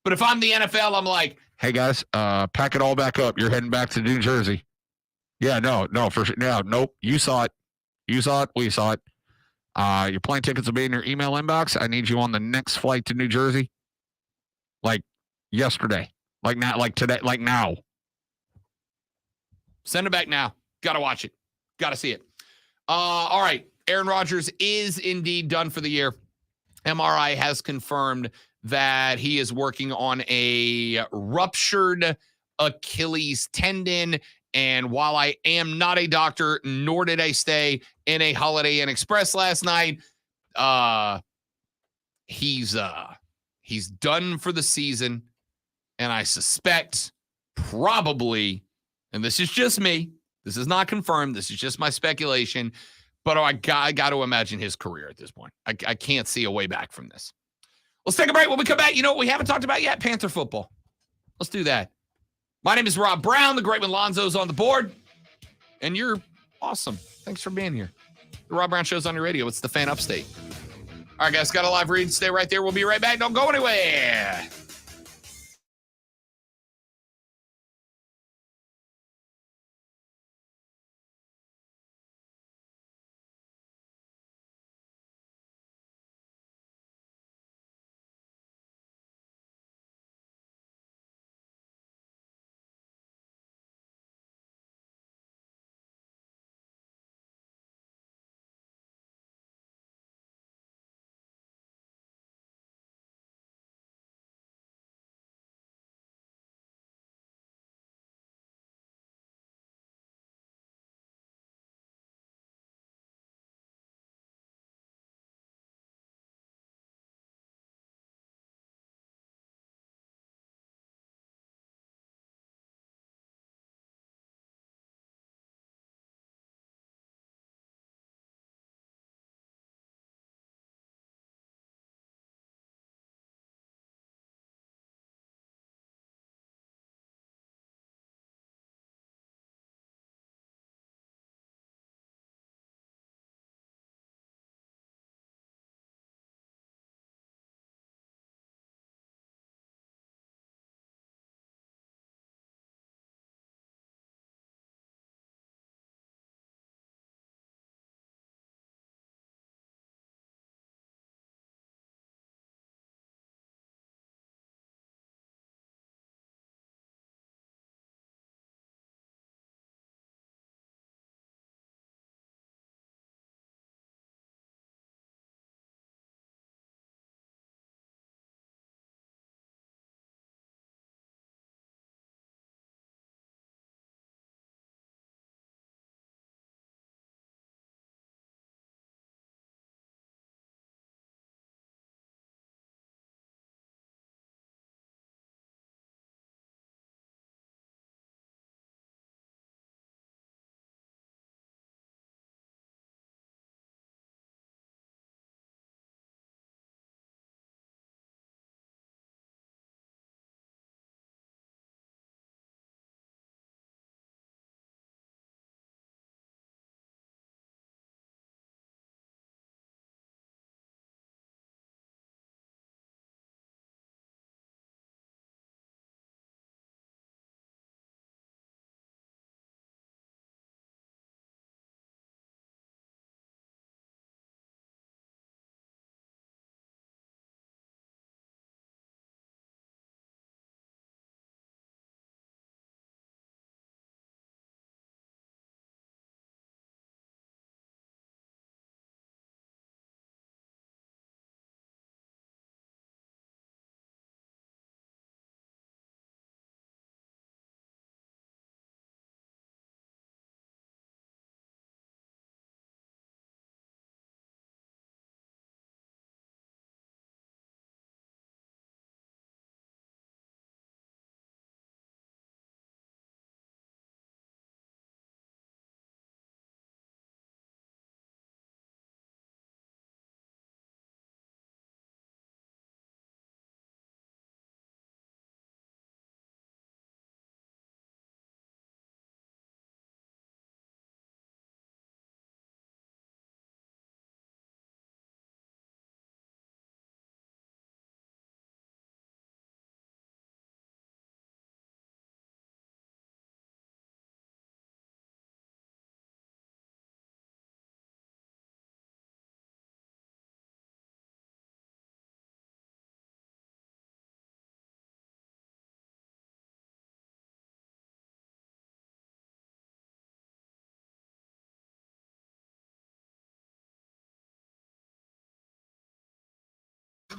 But if I'm the NFL, I'm like, hey, guys, pack it all back up. You're heading back to New Jersey. Yeah, no, for sure. No, nope. You saw it. We saw it. Your plane tickets will be in your email inbox. I need you on the next flight to New Jersey. Like yesterday. Like now, like today, like now. Send it back now. Got to watch it. Got to see it. All right. Aaron Rodgers is indeed done for the year. MRI has confirmed that he is working on a ruptured Achilles tendon. And while I am not a doctor, nor did I stay in a Holiday Inn Express last night, he's done for the season. And I suspect probably, and this is just me, this is not confirmed, this is just my speculation, but I got to imagine his career at this point. I can't see a way back from this. Let's take a break. When we come back, you know what we haven't talked about yet? Panther football. Let's do that. My name is Rob Brown. The great one Lonzo's on the board. And you're awesome. Thanks for being here. The Rob Brown Show's on your radio. It's the Fan Upstate. All right, guys. Got a live read. Stay right there. We'll be right back. Don't go anywhere.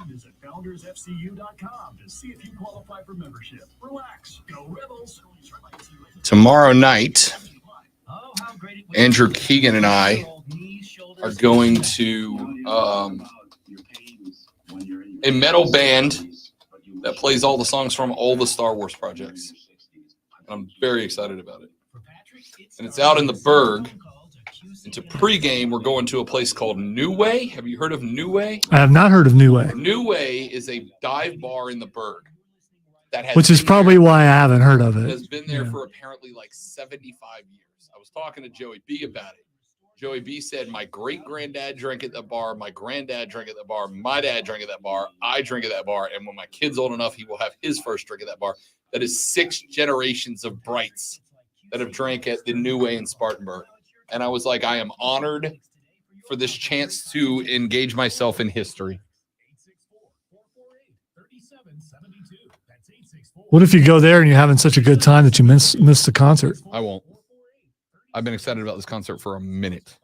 Visit foundersfcu.com to see if you qualify for membership. Relax. Go Rebels. Tomorrow night, Andrew Keegan and I are going to a metal band that plays all the songs from all the Star Wars projects. And I'm very excited about it. And it's out in the Berg. And to pregame, we're going to a place called New Way. Have you heard of New Way? I have not heard of New Way, New Way is a dive bar in the Berg that has which is probably why I haven't heard of it. has been there for apparently like 75 years. I was talking to Joey B about it. Joey B said, my great-granddad drank at the bar, my granddad drank at the bar, my dad drank at that bar, I drink at that bar, and when my kid's old enough, he will have his first drink at that bar. That is 6 generations of Brights that have drank at the New Way in Spartanburg. And I was like, I am honored for this chance to engage myself in history. What if you go there and you're having such a good time that you miss the concert? I won't. I've been excited about this concert for a minute.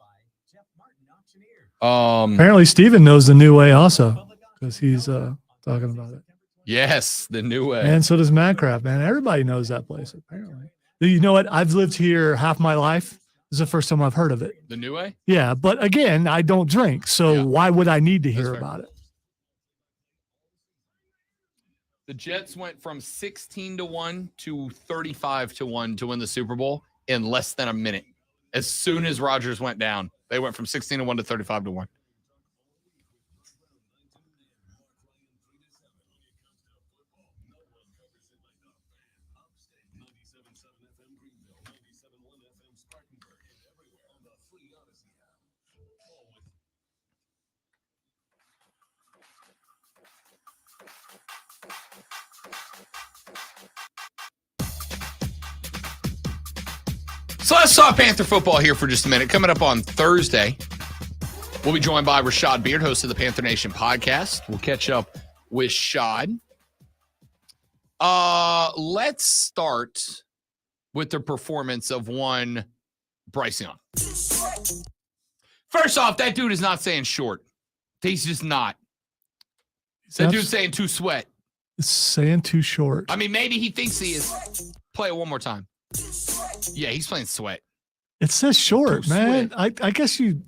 Apparently, Steven knows the New Way also because he's talking about it. Yes, the New Way. And so does Madcraft, man. Everybody knows that place, apparently. You know what? I've lived here half my life. This is the first time I've heard of it. The New Way? Yeah, but again, I don't drink, so why would I need to hear about it? The Jets went from 16-1 to 35-1 to win the Super Bowl in less than a minute. As soon as Rodgers went down, they went from 16-1 to 35-1. So let's talk Panther football here for just a minute. Coming up on Thursday, we'll be joined by Rashad Beard, host of the Panther Nation podcast. We'll catch up with Shad. Let's start with the performance of one Bryce Young. First off, that dude is not saying short. He's just not. That dude's saying too sweat. It's saying too short. I mean, maybe he thinks he is. Play it one more time. Yeah, he's playing sweat. It says short, man. I guess you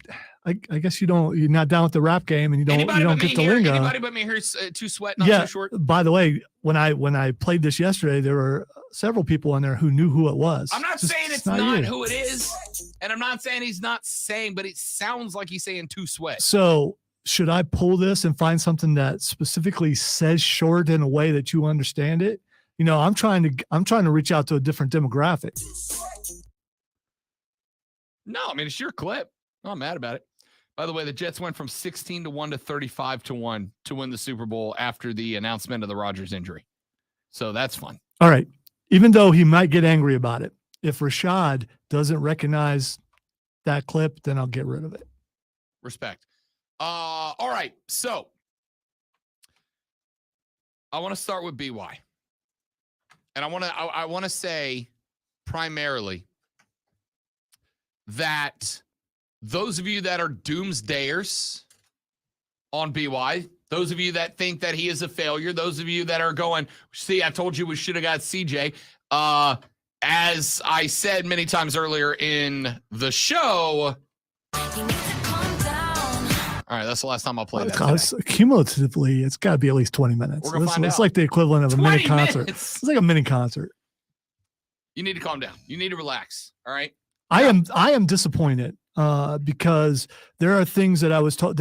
don't. You're not down with the rap game, and you don't get the lingo. Anybody but me here's too sweat, not too short. By the way, when I played this yesterday, there were several people in there who knew who it was. I'm not saying it's not who it is, and I'm not saying he's not saying, but it sounds like he's saying too sweat. So should I pull this and find something that specifically says short in a way that you understand it? You know, I'm trying to reach out to a different demographic. No, I mean, it's your clip. I'm not mad about it. By the way, the Jets went from 16-1 to 35-1 to win the Super Bowl after the announcement of the Rodgers injury. So that's fun. All right. Even though he might get angry about it, if Rashad doesn't recognize that clip, then I'll get rid of it. Respect. All right. So I want to start with BY. And I want to say primarily that those of you that are doomsdayers on BY, those of you that think that he is a failure, those of you that are going, see, I told you we should have got CJ. As I said many times earlier in the show. All right, that's the last time I'll play that. Cumulatively, it's got to be at least 20 minutes. We're gonna find it's out. like the equivalent of a mini concert. Minutes. It's like a mini concert. You need to calm down. You need to relax. All right. I am disappointed because there are things that I was told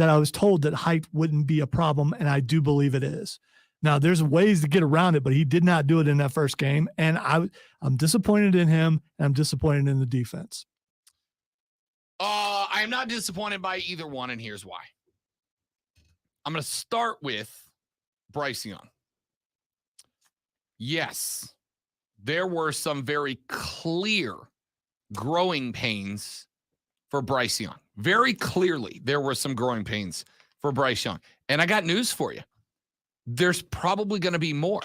that height wouldn't be a problem, and I do believe it is. Now, there's ways to get around it, but he did not do it in that first game, and I'm disappointed in him, and I'm disappointed in the defense. I am not disappointed by either one, and here's why. I'm going to start with Bryce Young. Yes, there were some very clear growing pains for Bryce Young. Very clearly, there were some growing pains for Bryce Young. And I got news for you. There's probably going to be more.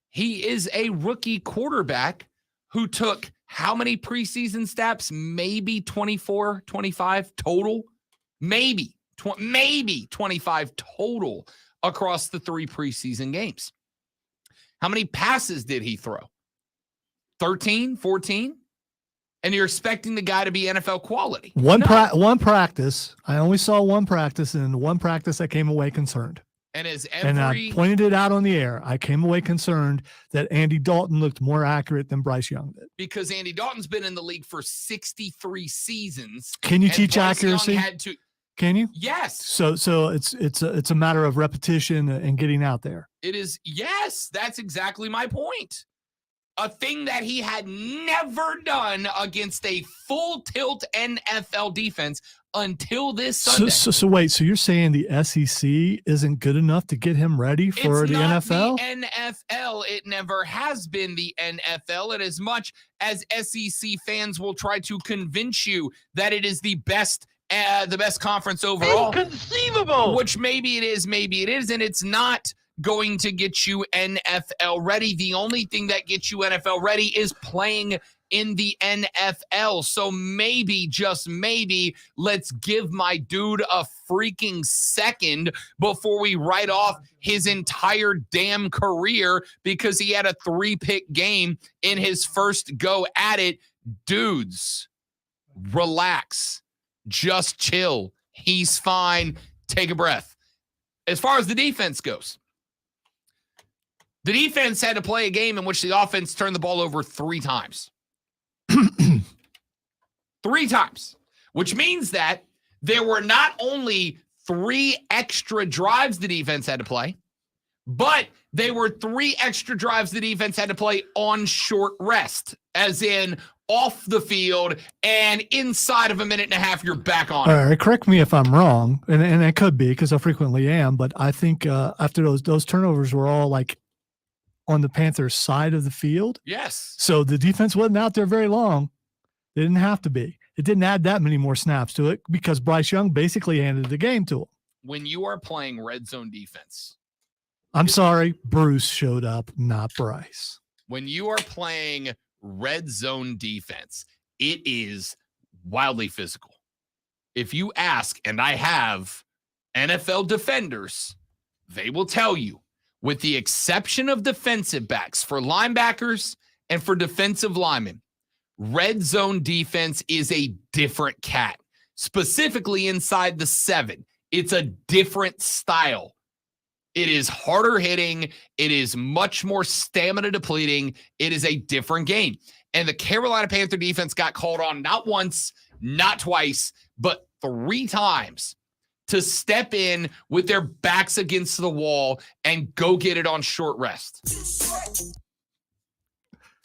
He is a rookie quarterback who took how many preseason snaps? Maybe 24, 25 total. Maybe 25 total across the 3 preseason games. How many passes did he throw? 13, 14? And you're expecting the guy to be NFL quality. One practice. I only saw one practice, and one practice I came away concerned. And as And I pointed it out on the air. I came away concerned that Andy Dalton looked more accurate than Bryce Young did. Because Andy Dalton's been in the league for 63 seasons. Can you and teach Bryce Young accuracy? had to, Can you? yes. So it's a matter of repetition and getting out there. It is. Yes, that's exactly my point. A thing that he had never done against a full tilt NFL defense until this Sunday. So wait, so you're saying the SEC isn't good enough to get him ready for It's the not NFL? The NFL. It never has been the NFL. And as much as SEC fans will try to convince you that it is the best conference overall. Inconceivable. Which maybe it is, maybe it isn't. It's not going to get you NFL ready. The only thing that gets you NFL ready is playing in the NFL. So maybe, just maybe, let's give my dude a freaking second before we write off his entire damn career because he had a 3-pick game in his first go at it. Dudes, relax. Just chill. He's fine. Take a breath. As far as the defense goes, the defense had to play a game in which the offense turned the ball over 3 times. 3 times, which means that there were not only 3 extra drives the defense had to play, but they were 3 extra drives the defense had to play on short rest, as in off the field, and inside of a minute and a half, you're back on. All right, correct me if I'm wrong, and I could be because I frequently am, but I think after those turnovers were all like on the Panthers' side of the field. Yes. So the defense wasn't out there very long. They didn't have to be. It didn't add that many more snaps to it because Bryce Young basically handed the game to him. When you are playing red zone defense. I'm sorry, Bruce showed up, not Bryce. When you are playing red zone defense, it is wildly physical. If you ask, and I have NFL defenders, they will tell you, with the exception of defensive backs, for linebackers and for defensive linemen, red zone defense is a different cat, specifically inside the 7. It's a different style. It is harder hitting. It is much more stamina depleting. It is a different game. And the Carolina Panther defense got called on not once, not twice, but 3 times to step in with their backs against the wall and go get it on short rest.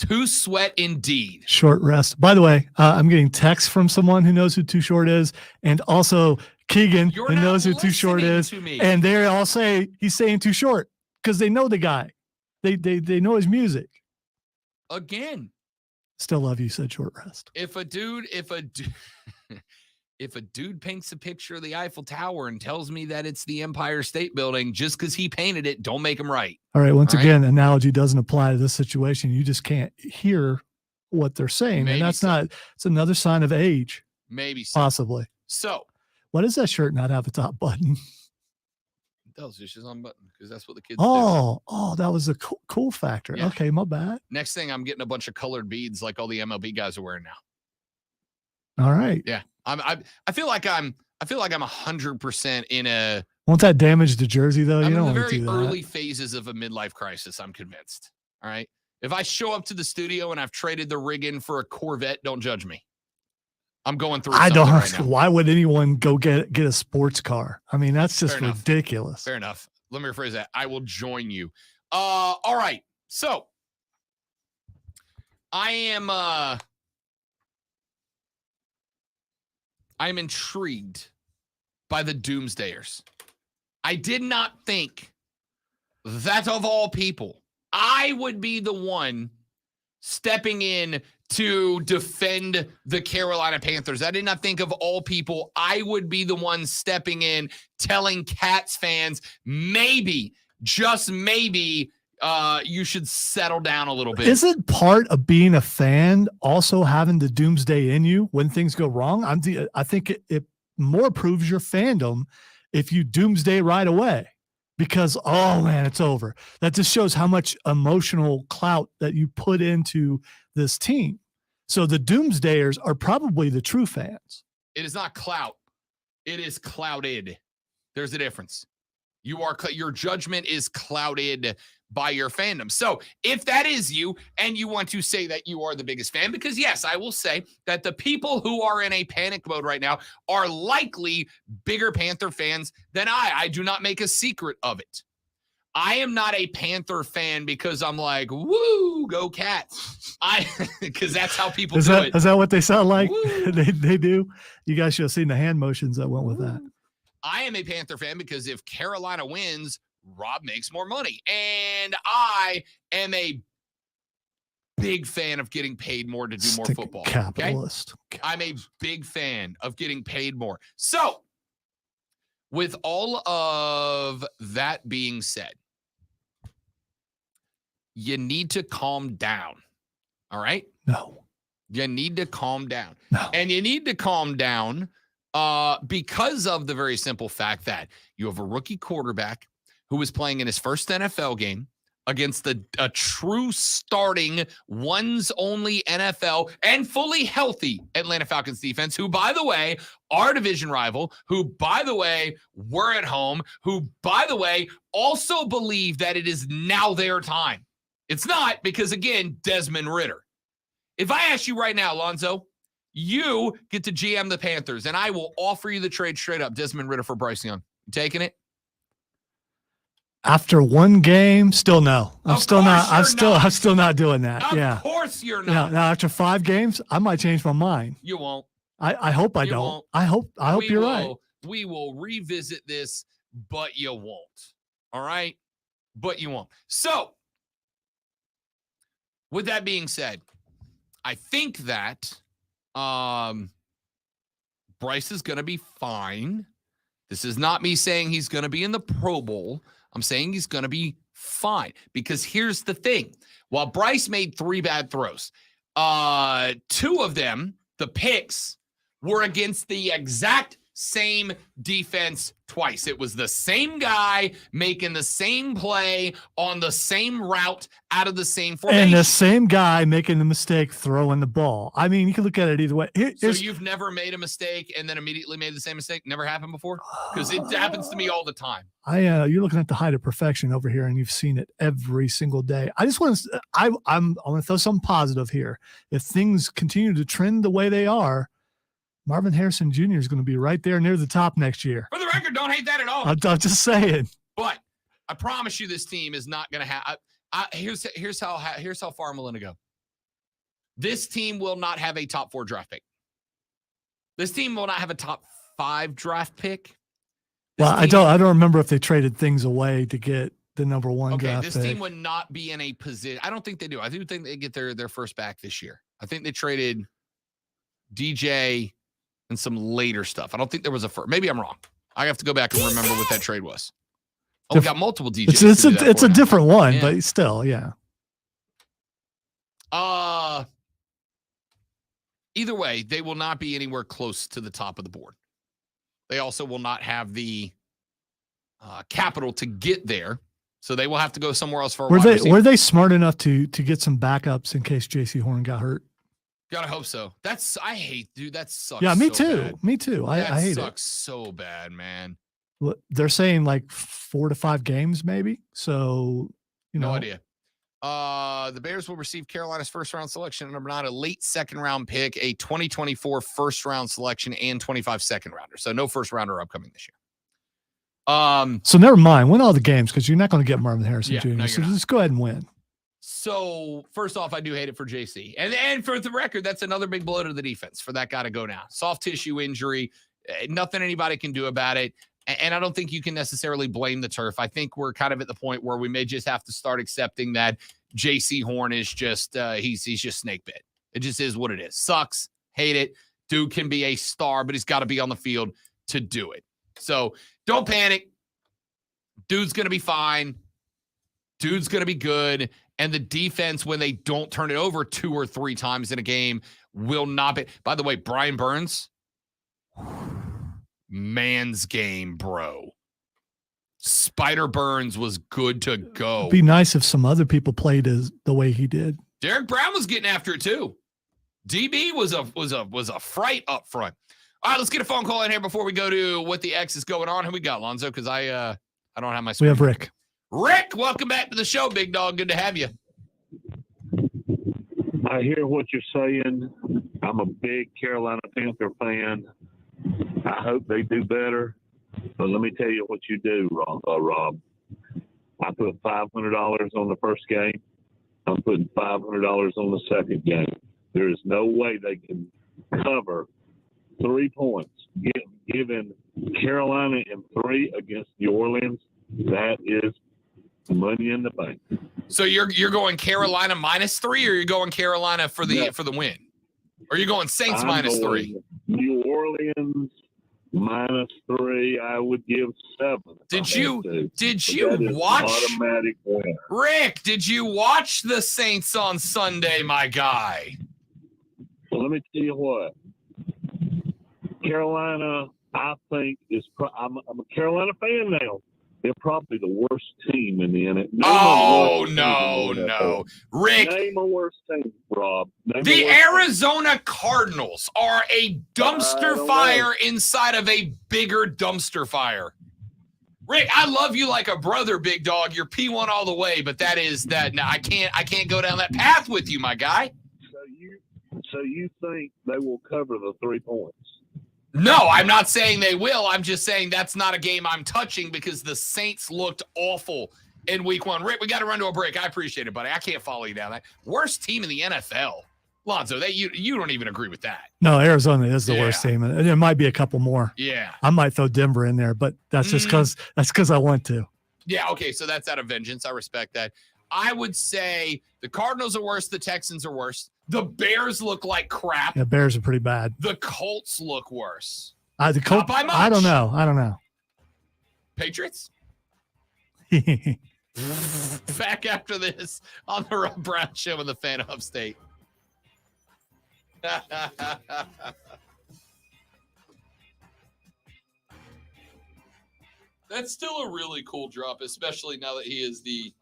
Too sweat indeed. Short rest. By the way, I'm getting texts from someone who knows who Too Short is, and also Keegan who knows who Too Short is, and they all say he's saying Too Short because they know the guy. They know his music. Again. Still love you, said Short Rest. If a dude paints a picture of the Eiffel Tower and tells me that it's the Empire State Building just because he painted it, don't make him right. All right. Once again, analogy doesn't apply to this situation. You just can't hear what they're saying. Maybe and that's so. it's another sign of age. Maybe so. Possibly. So. Why does that shirt not have a top button? It does. It's just on button because that's what the kids Oh, that was a cool factor. Yeah. Okay, my bad. Next thing, I'm getting a bunch of colored beads like all the MLB guys are wearing now. All right. Yeah. I feel like I'm 100% in a. Won't that damage the jersey though? I'm You don't in the want to very do that. early phases of a midlife crisis. I'm convinced. All right. If I show up to the studio and I've traded the rig in for a Corvette, don't judge me. I'm going through. I don't. Right now. Why would anyone go get a sports car? I mean, that's just Fair enough. ridiculous. Fair enough. Let me rephrase that. I will join you. All right. So I'm intrigued by the Doomsdayers. I did not think that of all people, I would be the one stepping in to defend the Carolina Panthers. I did not think of all people, I would be the one stepping in, telling Cats fans, maybe, just maybe, you should settle down a little bit. Isn't part of being a fan also having the doomsday in you when things go wrong? I think it more proves your fandom if you doomsday right away. because, oh man, it's over. That just shows how much emotional clout that you put into this team. So the doomsdayers are probably the true fans. It is not clout. It is clouded. There's a difference. Your judgment is clouded by your fandom. So if that is you and you want to say that you are the biggest fan, because yes, I will say that the people who are in a panic mode right now are likely bigger Panther fans than I do not make a secret of it. I am not a Panther fan because I'm like, woo, go Cats. Because that's how people do it. Is that what they sound like? they do. You guys should have seen the hand motions that went with that. I am a Panther fan because if Carolina wins, Rob makes more money. And I am a big fan of getting paid more to do more football. Capitalist. Okay? I'm a big fan of getting paid more. So, with all of that being said, you need to calm down. All right? No. You need to calm down. No. And you need to calm down because of the very simple fact that you have a rookie quarterback who was playing in his first NFL game against a true starting ones only NFL and fully healthy Atlanta Falcons defense, who, by the way, are division rival, who, by the way, were at home, who, by the way, also believe that it is now their time. It's not, because, again, Desmond Ridder. If I ask you right now, Lonzo, you get to GM the Panthers, and I will offer you the trade straight up, Desmond Ridder for Bryce Young. You taking it? After one game, still no. I'm still not doing that. Of course you're not. Now after 5 games, I might change my mind. You won't. I hope I don't. Won't. I hope you're right. We will revisit this, but you won't. All right? But you won't. So, with that being said, I think that Bryce is going to be fine. This is not me saying he's going to be in the Pro Bowl. I'm saying he's going to be fine, because here's the thing. While Bryce made 3 bad throws, 2 of them, the picks, were against the exact same defense twice. It was the same guy making the same play on the same route out of the same formation. And the same guy making the mistake throwing the ball. I mean, you can look at it either way. So you've never made a mistake and then immediately made the same mistake? Never happened before? Because it happens to me all the time. You're looking at the height of perfection over here, and you've seen it every single day. I just want to, I want to throw something positive here. If things continue to trend the way they are, Marvin Harrison Jr. is going to be right there near the top next year. For the record, don't hate that at all. I'm just saying. But I promise you, this team is not going to have. Here's how far I'm willing to go. This team will not have a top 4 draft pick. This team will not have a top 5 draft pick. I don't remember if they traded things away to get the number 1 draft pick. This team would not be in a position. I don't think they do. I do think they get their first back this year. I think they traded DJ and some later stuff. I don't think there was a first. Maybe I'm wrong. I have to go back and remember what that trade was. Oh, we got multiple DJs. It's a different one, but still, yeah. Either way, they will not be anywhere close to the top of the board. They also will not have the capital to get there, so they will have to go somewhere else for a wide receiver. Were they smart enough to get some backups in case JC Horn got hurt? Gotta hope so. I hate, dude. That sucks. Yeah, me so too. bad. Me too. I hate it. That sucks so bad, man. They're saying like 4 to 5 games, maybe. So, no idea. The Bears will receive Carolina's first-round selection at number 9, a late second-round pick, a 2024 first-round selection, and 25 second-rounder. So no first-rounder upcoming this year. So never mind. Win all the games, because you're not going to get Marvin Harrison Jr. No, so just go ahead and win. So first off, I do hate it for JC. And for the record, that's another big blow to the defense for that guy to go now. Soft tissue injury, nothing anybody can do about it. And I don't think you can necessarily blame the turf. I think we're kind of at the point where we may just have to start accepting that JC Horn is just, he's just snake bit. It just is what it is. Sucks. Hate it. Dude can be a star, but he's got to be on the field to do it. So don't panic. Dude's going to be fine. Dude's going to be good. And the defense, when they don't turn it over 2 or 3 times in a game, will not be. By the way, Brian Burns, man's game, bro. Spider Burns was good to go. It'd be nice if some other people played the way he did. Derek Brown was getting after it too. DB was a fright up front. All right, let's get a phone call in here before we go to what the X is going on. Who we got, Lonzo? Because I don't have my screen. We have Rick. Rick, welcome back to the show, big dog. Good to have you. I hear what you're saying. I'm a big Carolina Panther fan. I hope they do better. But let me tell you what you do, Rob. I put $500 on the first game. I'm putting $500 on the second game. There is no way they can cover 3 points. Given Carolina in 3 against New Orleans, that is money in the bank. So you're going Carolina -3, or you're going Carolina for the win? Or you're going Saints -3? New Orleans -3. I would give 7. Did you That is watch automatic winner? Rick, did you watch the Saints on Sunday, my guy? Well, let me tell you what. Carolina, I think, I'm a Carolina fan now. They're probably the worst team in the NFL. Oh, no. Rick. Name a worse team, Rob. The Arizona Cardinals are a dumpster fire inside of a bigger dumpster fire. Rick, I love you like a brother, big dog. You're P1 all the way, but that is that. No, I can't go down that path with you, my guy. So you think they will cover the 3 points? No, I'm not saying they will. I'm just saying that's not a game I'm touching because the Saints looked awful in week 1. Rick, we got to run to a break. I appreciate it, buddy. I can't follow you down that. Worst team in the NFL. Lonzo, you don't even agree with that. No, Arizona is the worst team. And there might be a couple more. Yeah. I might throw Denver in there, but that's just because I want to. Yeah, okay, so that's out of vengeance. I respect that. I would say the Cardinals are worse. The Texans are worse. The Bears look like crap. Yeah, Bears are pretty bad. The Colts look worse. The Colts, Not by much. I don't know. Patriots? Back after this on the Rob Brown Show in the Fan Upstate. That's still a really cool drop, especially now that he is the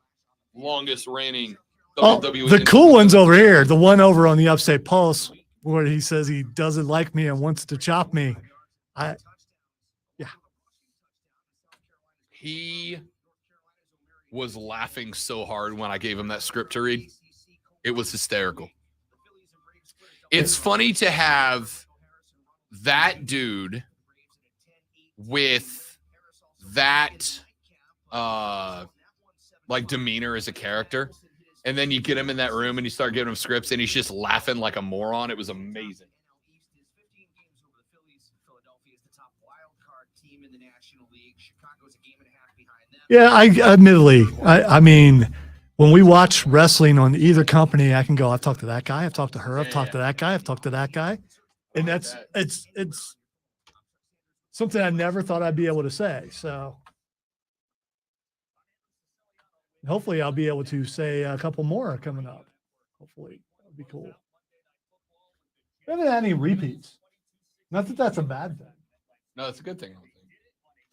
longest reigning WWE. The cool one's over here. The one over on the Upstate Pulse where he says he doesn't like me and wants to chop me. He was laughing so hard when I gave him that script to read. It was hysterical. It's funny to have that dude with that like demeanor as a character, and then you get him in that room and you start giving him scripts and he's just laughing like a moron. It was amazing. Yeah, I mean, when we watch wrestling on either company, I can go, I've talked to that guy, I've talked to her, I've talked to that guy, I've talked to that guy. And it's something I never thought I'd be able to say. So hopefully I'll be able to say a couple more coming up. Hopefully that'll be cool. We haven't had any repeats. Not that that's a bad thing. No, it's a good thing.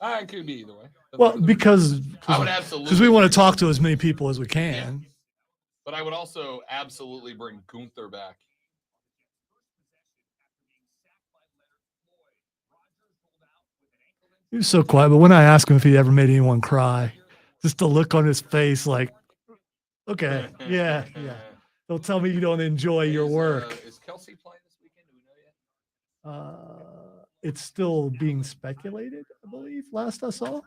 It could be either way. Well, because I would absolutely, because we want to talk to as many people as we can. Yeah. But I would also absolutely bring Gunther back. He was so quiet, but when I asked him if he ever made anyone cry, just the look on his face, like, okay, yeah. Don't tell me you don't enjoy your work. Is Kelsey playing this weekend? Do we know yet? It's still being speculated, I believe, last I saw.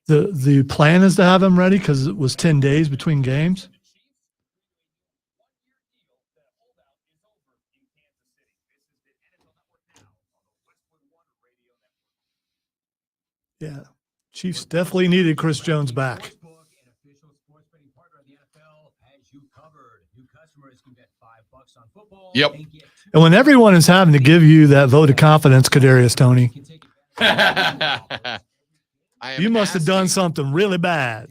The plan is to have him ready because it was 10 days between games. Yeah, Chiefs definitely needed Chris Jones back. Yep. And when everyone is having to give you that vote of confidence, Kadarius Toney, you must have done something really bad,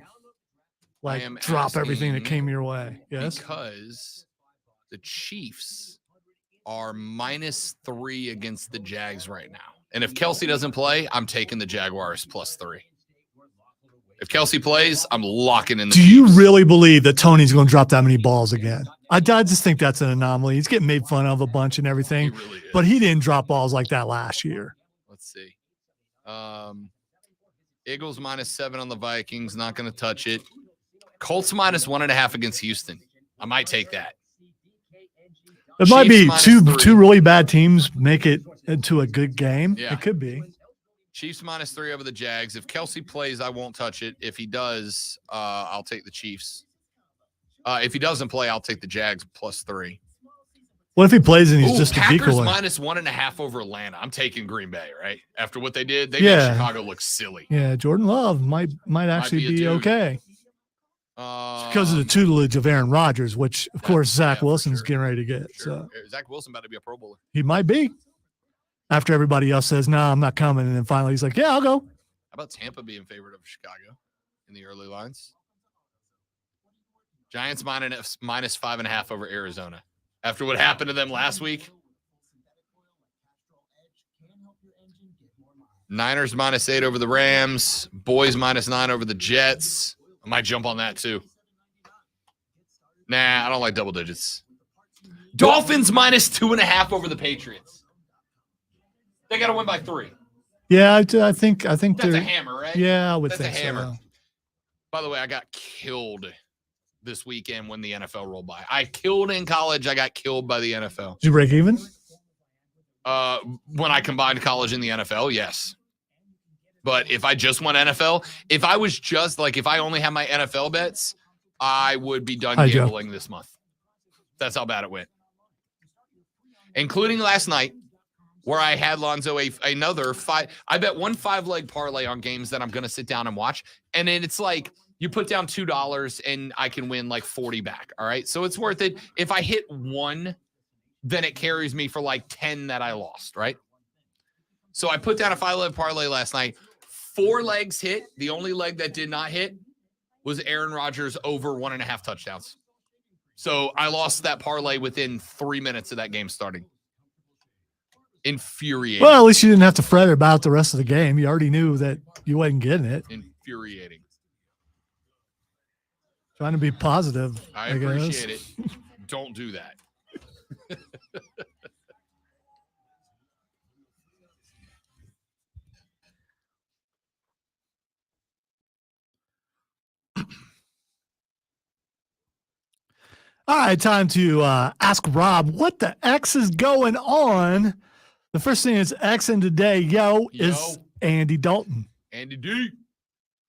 like drop everything that came your way. Yes, because the Chiefs are -3 against the Jags right now. And if Kelsey doesn't play, I'm taking the Jaguars +3. If Kelsey plays, I'm locking in the Do you really believe that Tony's going to drop that many balls again? I just think that's an anomaly. He's getting made fun of a bunch and everything, but he didn't drop balls like that last year. Let's see. Eagles -7 on the Vikings. Not going to touch it. Colts -1.5 against Houston. I might take that. It might be Chiefs two really bad teams make it into a good game. Yeah. It could be. Chiefs -3 over the Jags. If Kelsey plays, I won't touch it. If he does, I'll take the Chiefs. If he doesn't play, I'll take the Jags +3. What if he plays and he's just a Packers decoy? -1.5 over Atlanta. I'm taking Green Bay, right? After what they did, they Yeah. made Chicago look silly. Yeah, Jordan Love might actually be a be dude. okay. It's because of the tutelage of Aaron Rodgers, which, of course, Zach Wilson's getting ready to get. So Zach Wilson about to be a Pro Bowler. he might be. After everybody else says, no, I'm not coming. And then finally he's like, yeah, I'll go. How about Tampa being favored over Chicago in the early lines? Giants -5.5 over Arizona. After what happened to them last week. Niners -8 over the Rams. Boys -9 over the Jets. I might jump on that too. Nah, I don't like double digits. Dolphins -2.5 over the Patriots. They got to win by 3. Yeah, I think That's they're a hammer, right? Yeah, I would That's think a hammer. so. By the way, I got killed this weekend when the NFL rolled by. I killed in college. I got killed by the NFL. Did you break even? When I combined college and the NFL, yes. But if I just went NFL, if I was just like, if I only had my NFL bets, I would be done Hi, Joe. gambling this month. That's how bad it went. Including last night, where I had Lonzo another 5. I bet one 5-leg parlay on games that I'm going to sit down and watch. And then it's like, you put down $2 and I can win like 40 back. All right. So it's worth it. If I hit 1, then it carries me for like 10 that I lost. Right. So I put down a 5-leg parlay last night. 4 legs hit. The only leg that did not hit was Aaron Rodgers over 1.5 touchdowns. So I lost that parlay within 3 minutes of that game starting. Infuriating. Well, at least you didn't have to fret about the rest of the game. You already knew that you wasn't getting it. Infuriating. Trying to be positive. I guess. appreciate it. Don't do that. All right, time to ask Rob what the X is going on. The first thing that's Xing today, is Andy Dalton. Andy D.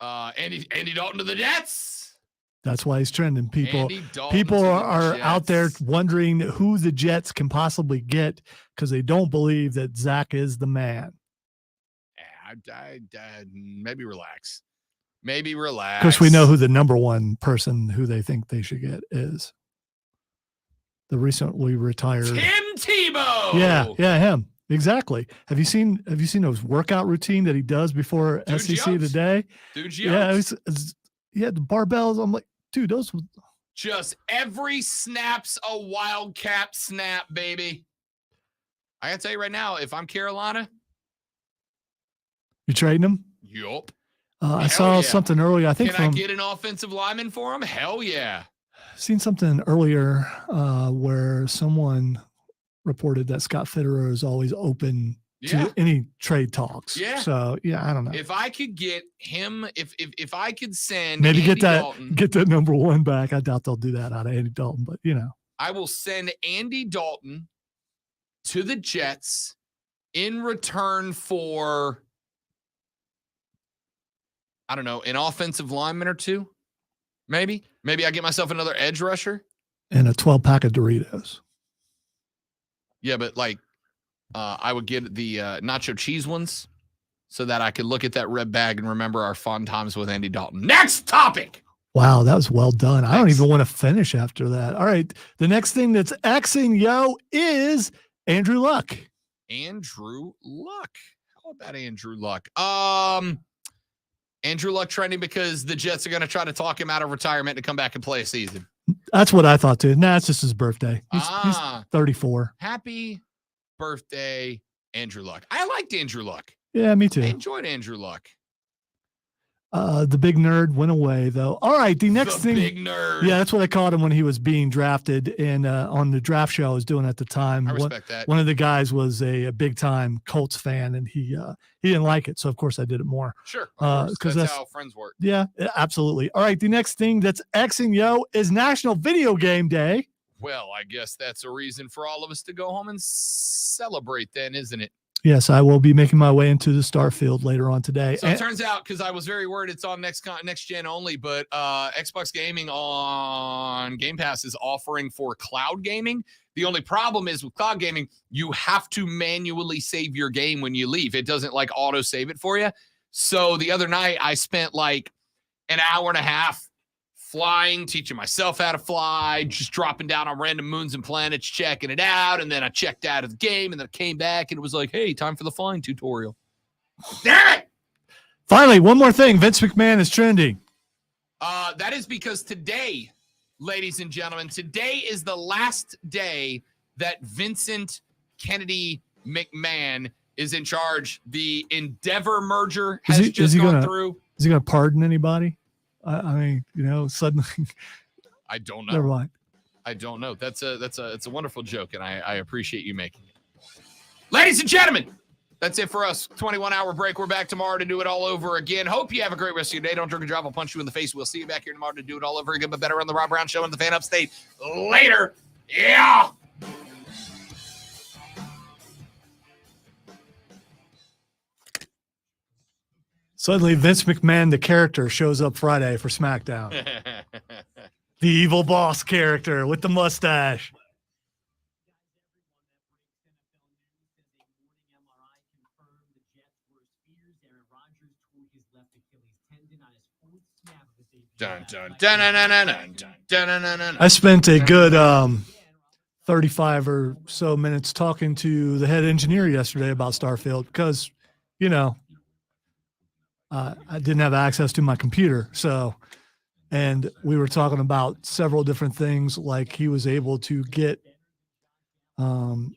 Andy Dalton to the Jets. That's why he's trending. People Andy Dalton to the are out there Jets. wondering who the Jets can possibly get because they don't believe that Zach is the man. Maybe relax. Maybe relax. Of course, we know who the number one person who they think they should get is. The recently retired Tim Tebow. Yeah, him. Exactly. Have you seen those workout routine that he does before Dude SEC jumps. today? Dude Yeah, jumps. he had the barbells. I'm like, dude, those. Just every snap's a wildcat snap, baby. I gotta tell you right now, if I'm Carolina, You trading him? yup. I Hell saw yeah. something earlier. I think Can I from get an offensive lineman for him? Hell yeah. seen something earlier where someone reported that Scott Fitterer is always open Yeah. to any trade talks. Yeah. So yeah, I don't know. If I could get him, if I could send Maybe Andy get that Dalton, get that number one back. I doubt they'll do that out of Andy Dalton, but I will send Andy Dalton to the Jets in return for, I don't know, an offensive lineman or two. Maybe I get myself another edge rusher. and a 12-pack of Doritos. Yeah, but like I would get the nacho cheese ones so that I could look at that red bag and remember our fun times with Andy Dalton. Next topic. Wow, that was well done. I don't even want to finish after that. All right. The next thing that's Xing is Andrew Luck. Andrew Luck. How about Andrew Luck? Andrew Luck trending because the Jets are going to try to talk him out of retirement to come back and play a season. That's what I thought too. Nah, it's just his birthday. He's Ah. 34. Happy birthday Andrew Luck. I liked Andrew Luck. Yeah, me I too. enjoyed Andrew Luck. The big nerd went away though. All right, the next thing. Big nerd. Yeah, that's what I called him when he was being drafted. And on the draft show I was doing at the time, I respect that. one of the guys was a big time Colts fan, and he didn't like it. So of course I did it more. Sure. Because that's how friends work. Yeah, absolutely. All right, the next thing that's Xing yo is National Video Game Day. Well, I guess that's a reason for all of us to go home and celebrate then, isn't it? Yes, I will be making my way into the Starfield later on today. So it turns out, because I was very worried it's on next gen only, but Xbox Gaming on Game Pass is offering for cloud gaming. The only problem is with cloud gaming, you have to manually save your game when you leave. It doesn't like auto save it for you. So the other night I spent like an hour and a half flying, teaching myself how to fly, just dropping down on random moons and planets, checking it out. And then I checked out of the game and then I came back and it was like, hey, time for the flying tutorial. Damn it! Finally, one more thing. Vince McMahon is trending. That is because today, ladies and gentlemen, today is the last day that Vincent Kennedy McMahon is in charge. The Endeavor merger has just gone through. Is he going to pardon anybody? I mean, suddenly. I don't know. Never mind. I don't know. It's a wonderful joke, and I appreciate you making it. Ladies and gentlemen, that's it for us. 21-hour break. We're back tomorrow to do it all over again. Hope you have a great rest of your day. Don't drink and drive. I'll punch you in the face. We'll see you back here tomorrow to do it all over again, but better on the Rob Brown Show and the Fan Upstate. Later. Yeah. Suddenly, Vince McMahon, the character, shows up Friday for SmackDown. The evil boss character with the mustache. Dun, dun, dun, dun, dun, dun, dun, dun, dun, dun, dun. I spent a good 35 or so minutes talking to the head engineer yesterday about Starfield because, I didn't have access to my computer. And we were talking about several different things, like he was able to get the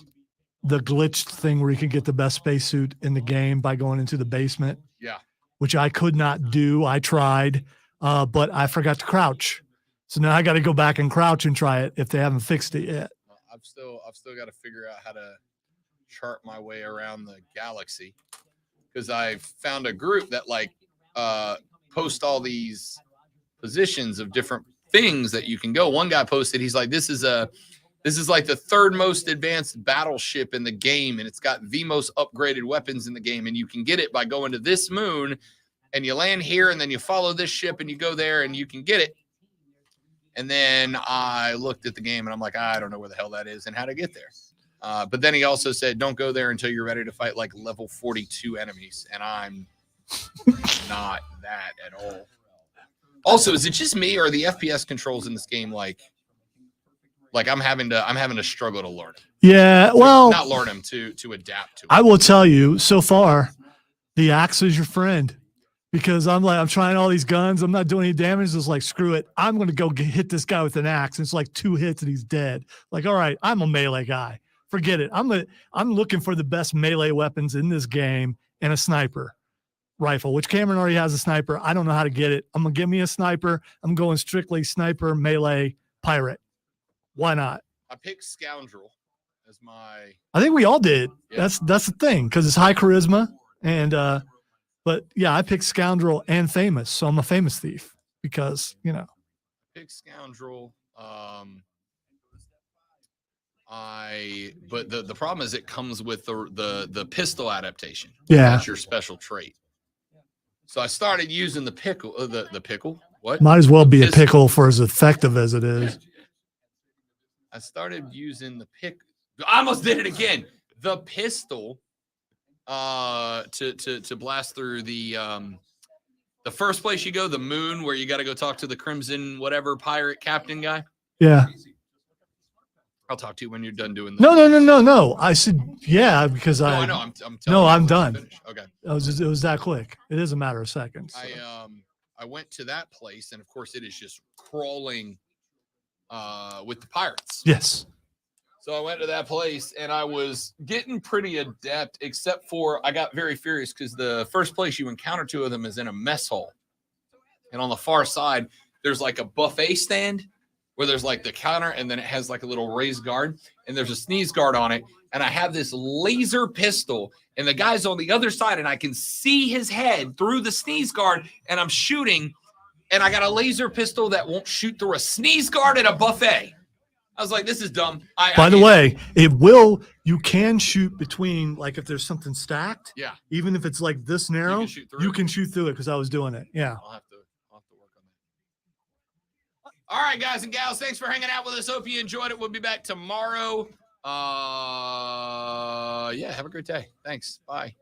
glitched thing where you can get the best spacesuit in the game by going into the basement. Yeah. Which I could not do. I tried, but I forgot to crouch. So now I got to go back and crouch and try it if they haven't fixed it yet. I've still got to figure out how to chart my way around the galaxy, because I found a group that post all these positions of different things that you can go. One guy posted, he's like, this is like the third most advanced battleship in the game, and it's got the most upgraded weapons in the game, and you can get it by going to this moon and you land here and then you follow this ship and you go there and you can get it. And then I looked at the game and I'm like, I don't know where the hell that is and how to get there. But then he also said, don't go there until you're ready to fight like level 42 enemies. And I'm not that at all. Also, is it just me or are the FPS controls in this game like I'm having to struggle to learn it? Yeah, well, not learn them, to adapt to it. I will tell you, so far, the axe is your friend, because I'm trying all these guns. I'm not doing any damage. It's like, screw it. I'm going to go hit this guy with an axe. And it's like 2 hits and he's dead. Like, all right, I'm a melee guy. Forget it. I'm looking for the best melee weapons in this game and a sniper rifle, which Cameron already has a sniper. I don't know how to get it. I'm going to give me a sniper. I'm going strictly sniper, melee, pirate. Why not? I picked Scoundrel as my. I think we all did. Yeah. That's the thing, because it's high charisma. And, but yeah, I picked Scoundrel and Famous. So I'm a famous thief because, Pick Scoundrel. But the problem is it comes with the pistol adaptation. Yeah. That's your special trait. So I started using the pickle. The pickle. What? Might as well be a pickle for as effective as it is. I started using the pick. I almost did it again. The pistol. To blast through the first place you go, the moon, where you got to go talk to the Crimson whatever pirate captain guy. Yeah. I'll talk to you when you're done doing. No. I said, yeah, because No, I know. I'm telling no, you I'm when to done. finish. Okay. It was that quick. It is a matter of seconds. So. I went to that place, and of course, it is just crawling with the pirates. Yes. So I went to that place and I was getting pretty adept, except for I got very furious because the first place you encounter two of them is in a mess hall. And on the far side, there's like a buffet stand where there's like the counter and then it has like a little raised guard and there's a sneeze guard on it. And I have this laser pistol and the guy's on the other side and I can see his head through the sneeze guard and I'm shooting and I got a laser pistol that won't shoot through a sneeze guard at a buffet. I was like, this is dumb. By the way, you can shoot between, like if there's something stacked, yeah, even if it's like this narrow, you can shoot through it because I was doing it. Yeah. I'll have to work on that. All right, guys and gals, thanks for hanging out with us. Hope you enjoyed it. We'll be back tomorrow. Yeah, have a great day. Thanks. Bye.